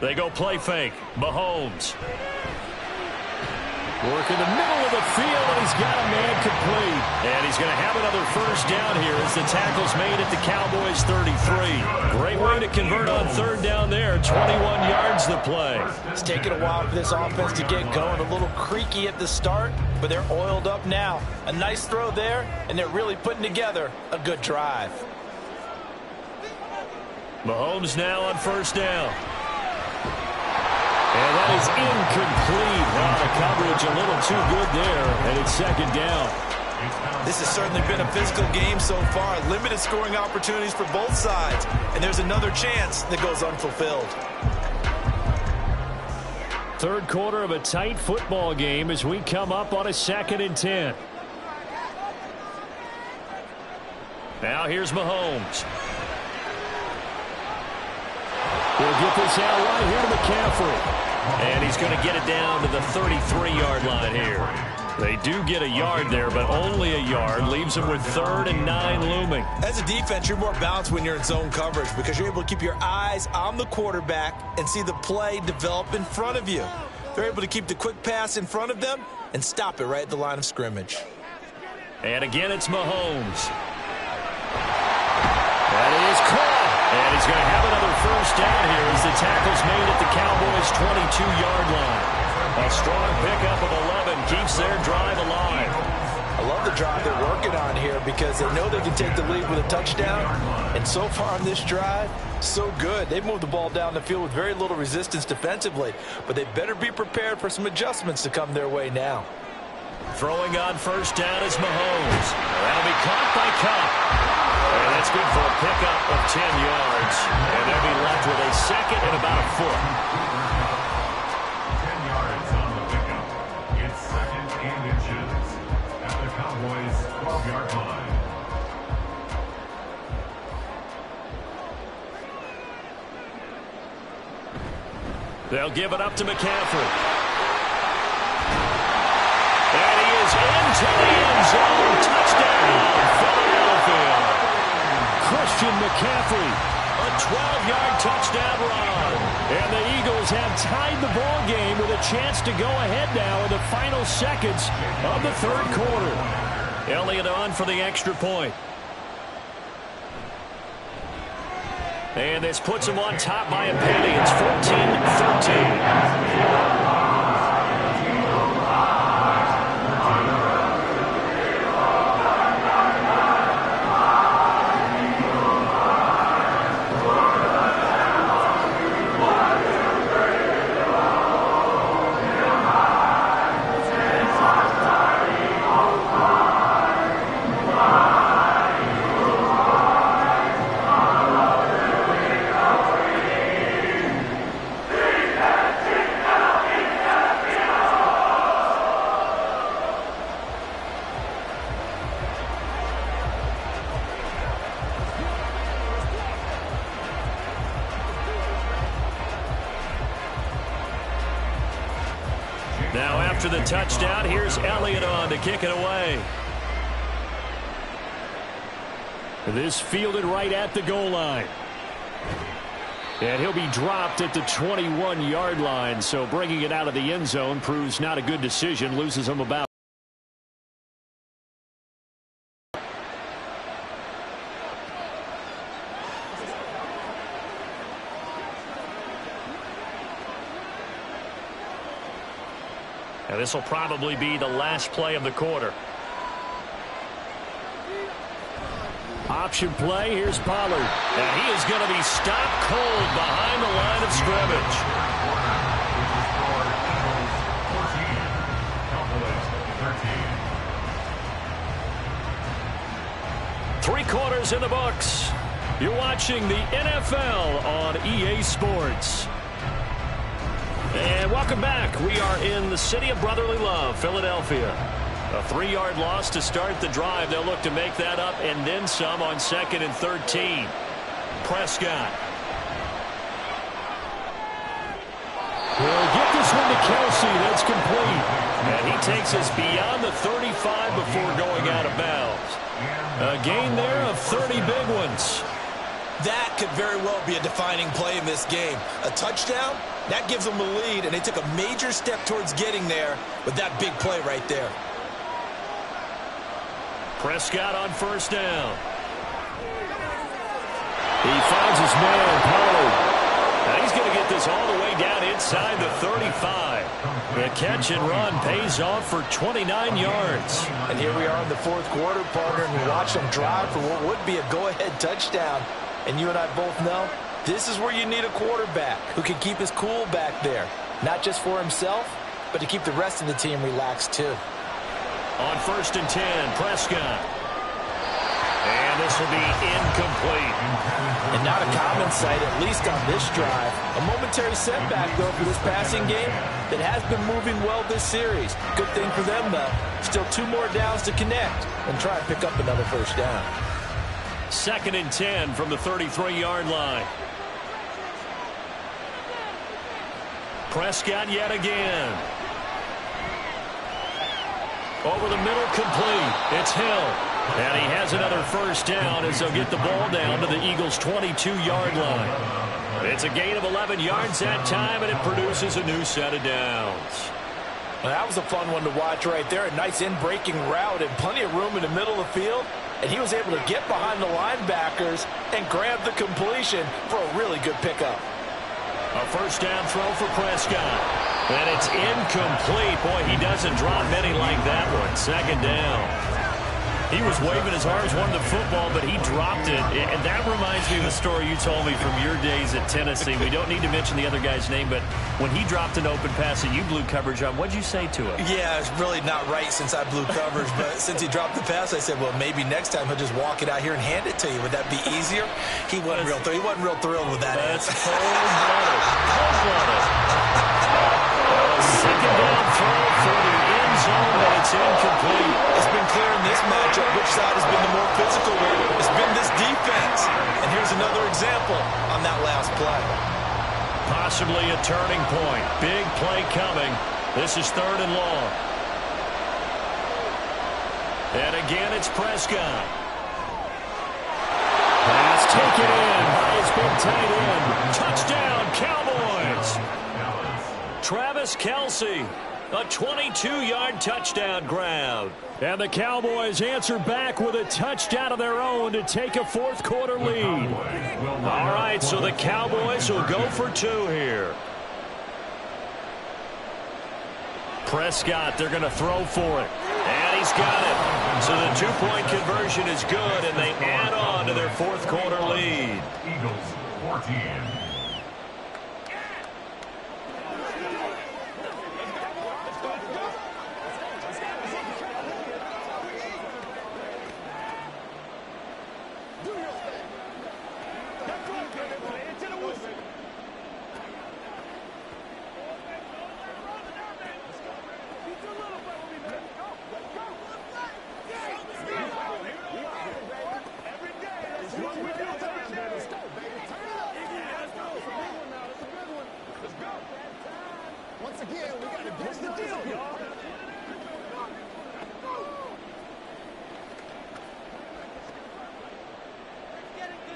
They go play fake. Mahomes. Work in the middle of the field, and he's got a man complete. And he's going to have another first down here as the tackle's made at the Cowboys' 33. Great way to convert on third down there. 21 yards the play. It's taken a while for this offense to get going. A little creaky at the start, but they're oiled up now. A nice throw there, and they're really putting together a good drive. Mahomes now on first down. And that is incomplete. The coverage a little too good there, and it's second down. This has certainly been a physical game so far. Limited scoring opportunities for both sides. And there's another chance that goes unfulfilled. Third quarter of a tight football game as we come up on a 2nd and 10. Now here's Mahomes. He'll get this out right here to McCaffrey. And he's going to get it down to the 33-yard line here. They do get a yard there, but only a yard. Leaves them with 3rd and 9 looming. As a defense, you're more balanced when you're in zone coverage because you're able to keep your eyes on the quarterback and see the play develop in front of you. They're able to keep the quick pass in front of them and stop it right at the line of scrimmage. And again, it's Mahomes. That is caught. And he's going to have another first down here as the tackle's made at the Cowboys' 22-yard line. A strong pickup of 11 keeps their drive alive. I love the drive they're working on here because they know they can take the lead with a touchdown. And so far on this drive, so good. They've moved the ball down the field with very little resistance defensively, but they better be prepared for some adjustments to come their way now. Throwing on first down is Mahomes. That'll be caught by Cup. And that's good for a pickup of 10 yards. And they'll be left with a second and about a foot. 10 yards on the pickup. It's second and inches at the Cowboys' 12-yard line. They'll give it up to McCaffrey. And he is into the end zone. Touchdown, Philadelphia. Christian McCaffrey, a 12-yard touchdown run. And the Eagles have tied the ball game with a chance to go ahead now in the final seconds of the third quarter. Elliott on for the extra point. And this puts him on top by a penny. It's 14-13. Now after the touchdown, here's Elliott on to kick it away. This fielded right at the goal line. And he'll be dropped at the 21-yard line, so bringing it out of the end zone proves not a good decision, loses him about. And this will probably be the last play of the quarter. Option play, here's Pollard. And he is going to be stopped cold behind the line of scrimmage. 3 quarters in the books. You're watching the NFL on EA Sports. And welcome back. We are in the city of brotherly love, Philadelphia. A 3-yard loss to start the drive. They'll look to make that up and then some on 2nd and 13. Prescott. We'll get this one to Kelsey. That's complete. And he takes us beyond the 35 before going out of bounds. A gain there of 30 big ones. That could very well be a defining play in this game. A touchdown, that gives them the lead, and they took a major step towards getting there with that big play right there. Prescott on first down. He finds his man, Pollard. Now he's going to get this all the way down inside the 35. The catch and run pays off for 29 yards. And here we are in the fourth quarter, partner, and we watch them drive for what would be a go-ahead touchdown. And you and I both know this is where you need a quarterback who can keep his cool back there. Not just for himself, but to keep the rest of the team relaxed too. On 1st and 10, Prescott. And this will be incomplete. And not a common sight, at least on this drive. A momentary setback, though, for this passing game that has been moving well this series. Good thing for them, though. Still 2 more downs to connect and try and pick up another first down. 2nd and 10 from the 33-yard line. Prescott yet again. Over the middle, complete. It's Hill. And he has another first down as they'll get the ball down to the Eagles' 22-yard line. It's a gain of 11 yards that time, and it produces a new set of downs. Well, that was a fun one to watch right there. A nice in-breaking route and plenty of room in the middle of the field. And he was able to get behind the linebackers and grab the completion for a really good pickup. A first down throw for Prescott. And it's incomplete. Boy, he doesn't drop many like that one. Second down. He was waving as hard as wanted the football, but he dropped it. And that reminds me of a story you told me from your days at Tennessee. We don't need to mention the other guy's name, but when he dropped an open pass and you blew coverage on, what'd you say to him? Yeah, it's really not right since I blew coverage, but since he dropped the pass, I said, well, maybe next time he'll just walk it out here and hand it to you. Would that be easier? He wasn't real thrilled with that. That's cold-blooded. Cold-blooded. Second down throw for the end zone, but it's incomplete. It's been clear in this matchup which side has been the more physical one. It's been this defense. And here's another example on that last play. Possibly a turning point. Big play coming. This is 3rd and long. And again, it's Prescott. Pass taken in by his big tight end. Touchdown, Cowboys. Travis Kelce, a 22-yard touchdown grab. And the Cowboys answer back with a touchdown of their own to take a fourth-quarter lead. All right, so the Cowboys will go for 2 here. Prescott, they're going to throw for it. And he's got it. So the 2-point conversion is good, and they add on to their fourth-quarter lead. Eagles 14.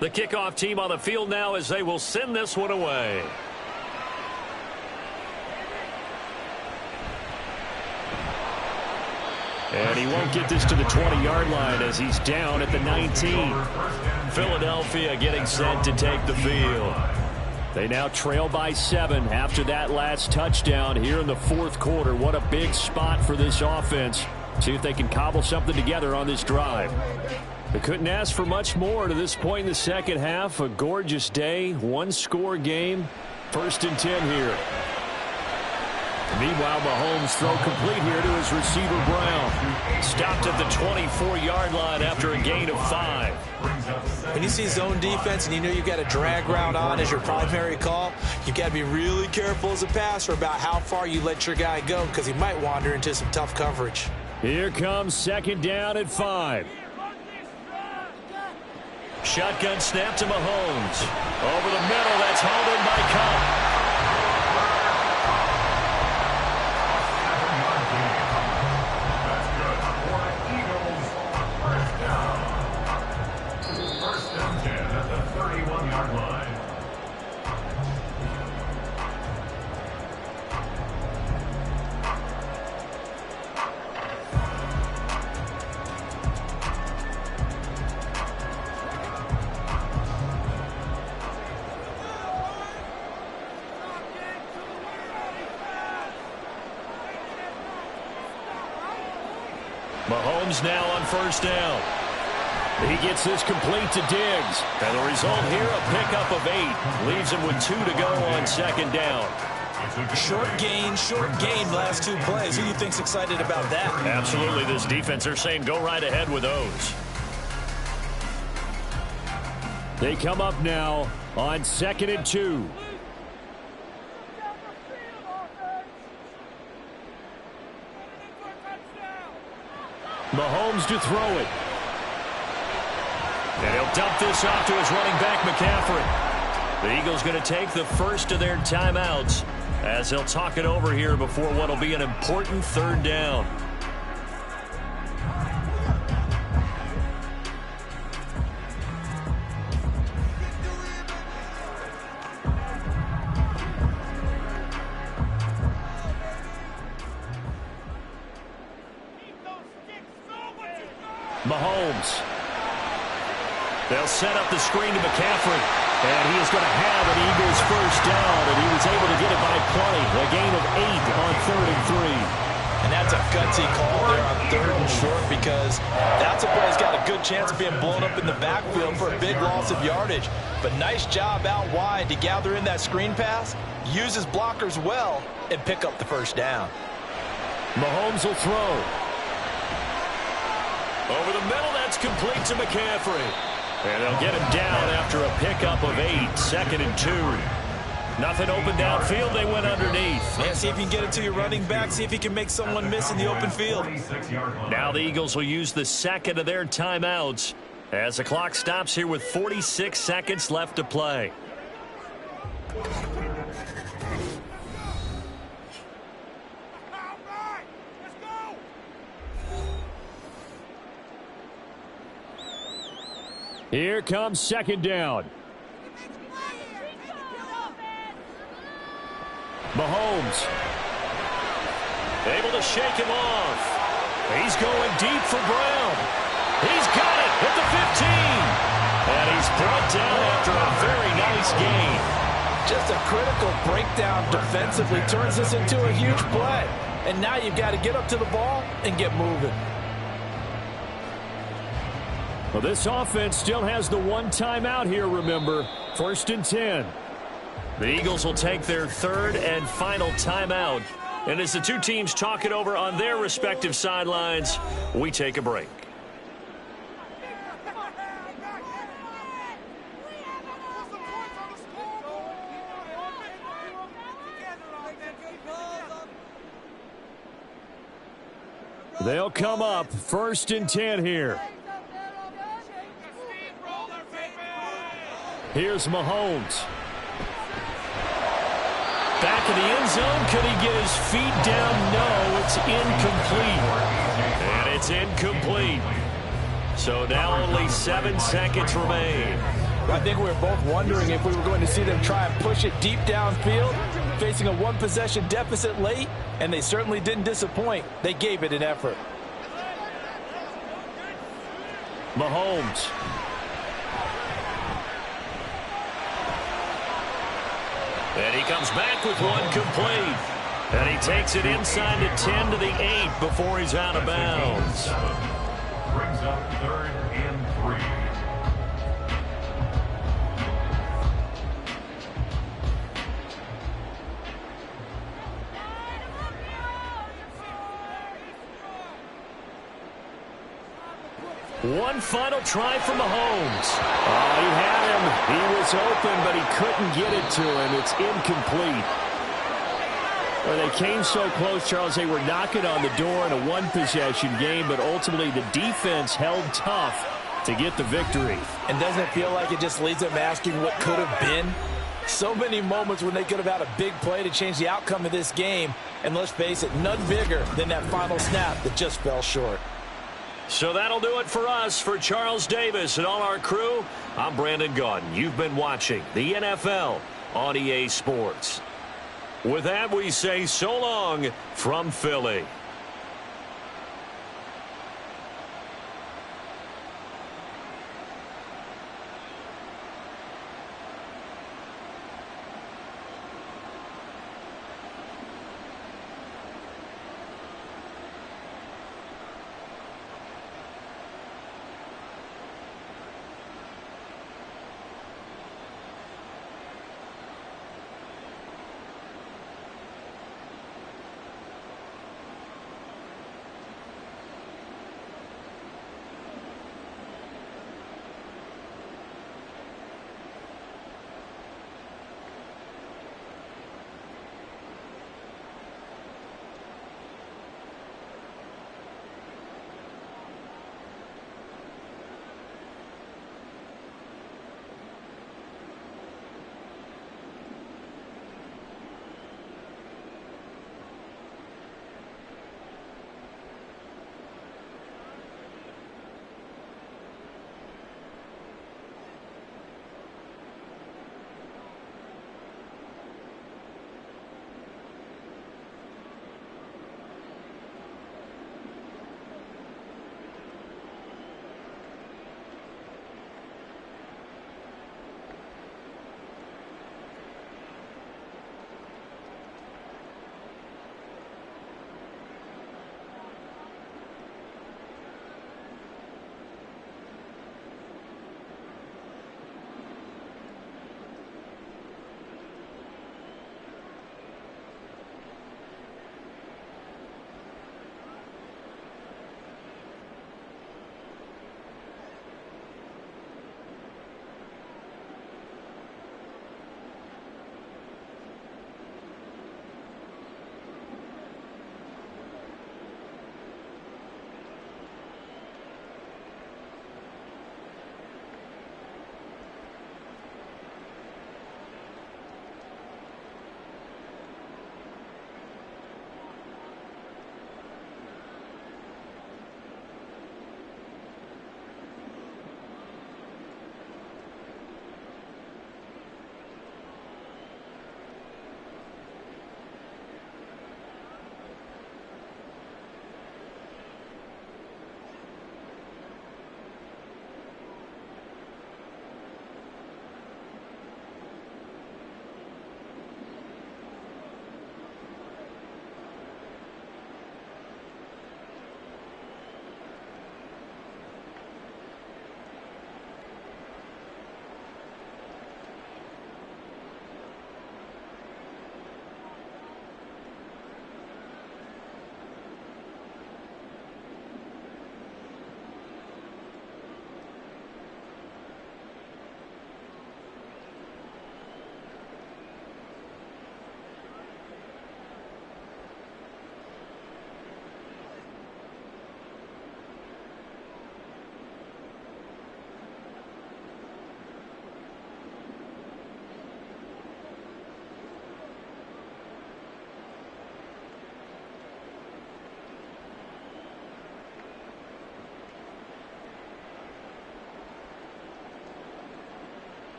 The kickoff team on the field now as they will send this one away. And he won't get this to the 20-yard line as he's down at the 19. Philadelphia getting set to take the field. They now trail by 7 after that last touchdown here in the fourth quarter. What a big spot for this offense. See if they can cobble something together on this drive. They couldn't ask for much more to this point in the second half. A gorgeous day, one-score game. 1st and 10 here. Meanwhile, Mahomes throw complete here to his receiver Brown. Stopped at the 24-yard line after a gain of 5. When you see zone defense and you know you've got a drag route on as your primary call, you've got to be really careful as a passer about how far you let your guy go because he might wander into some tough coverage. Here comes 2nd down at 5. Shotgun snap to Mahomes. Over the middle, that's hauled in by Cup. Mahomes now on 1st down. He gets this complete to Diggs. And the result here, a pickup of 8. Leaves him with 2 to go on 2nd down. Short gain last 2 plays. Who do you think's excited about that? Absolutely. This defense, they're saying go right ahead with those. They come up now on 2nd and 2. Mahomes to throw it. And he'll dump this off to his running back, McCaffrey. The Eagles going to take the first of their timeouts as they'll talk it over here before what will be an important 3rd down. Mahomes. They'll set up the screen to McCaffrey. And he is going to have an Eagles first down, and he was able to get it by plenty. A gain of 8 on 3rd and 3. And that's a gutsy call there on 3rd and short, because that's a play that's got a good chance of being blown up in the backfield for a big loss of yardage. But nice job out wide to gather in that screen pass, use his blockers well, and pick up the first down. Mahomes will throw. Over the middle, that's complete to McCaffrey. And they'll get him down after a pickup of 8, 2nd and 2. Nothing open downfield, they went underneath. Yeah, see if you can get it to your running back, see if he can make someone miss in the open field. Now the Eagles will use the second of their timeouts as the clock stops here with 46 seconds left to play. Here comes 2nd down. Mahomes able to shake him off. He's going deep for Brown. He's got it at the 15. And he's brought down after a very nice gain. Just a critical breakdown defensively turns this into a huge play. And now you've got to get up to the ball and get moving. Well, this offense still has the one timeout here, remember. 1st and 10. The Eagles will take their 3rd and final timeout. And as the two teams talk it over on their respective sidelines, we take a break. They'll come up 1st and 10 here. Here's Mahomes. Back in the end zone. Could he get his feet down? No, it's incomplete. And it's incomplete. So now only 7 seconds remain. I think we were both wondering if we were going to see them try and push it deep downfield, facing a one-possession deficit late, and they certainly didn't disappoint. They gave it an effort. Mahomes. And he comes back with one complete. And he takes it inside the 10 to the 8 before he's out of bounds. Brings up 3rd and 3. One final try from Mahomes. Oh, he had him. He was open, but he couldn't get it to him. It's incomplete. Well, they came so close, Charles. They were knocking on the door in a one-possession game, but ultimately the defense held tough to get the victory. And doesn't it feel like it just leaves them asking what could have been? So many moments when they could have had a big play to change the outcome of this game. And let's face it, none bigger than that final snap that just fell short. So that'll do it for us. For Charles Davis and all our crew, I'm Brandon Gaudin. You've been watching the NFL on EA Sports. With that, we say so long from Philly.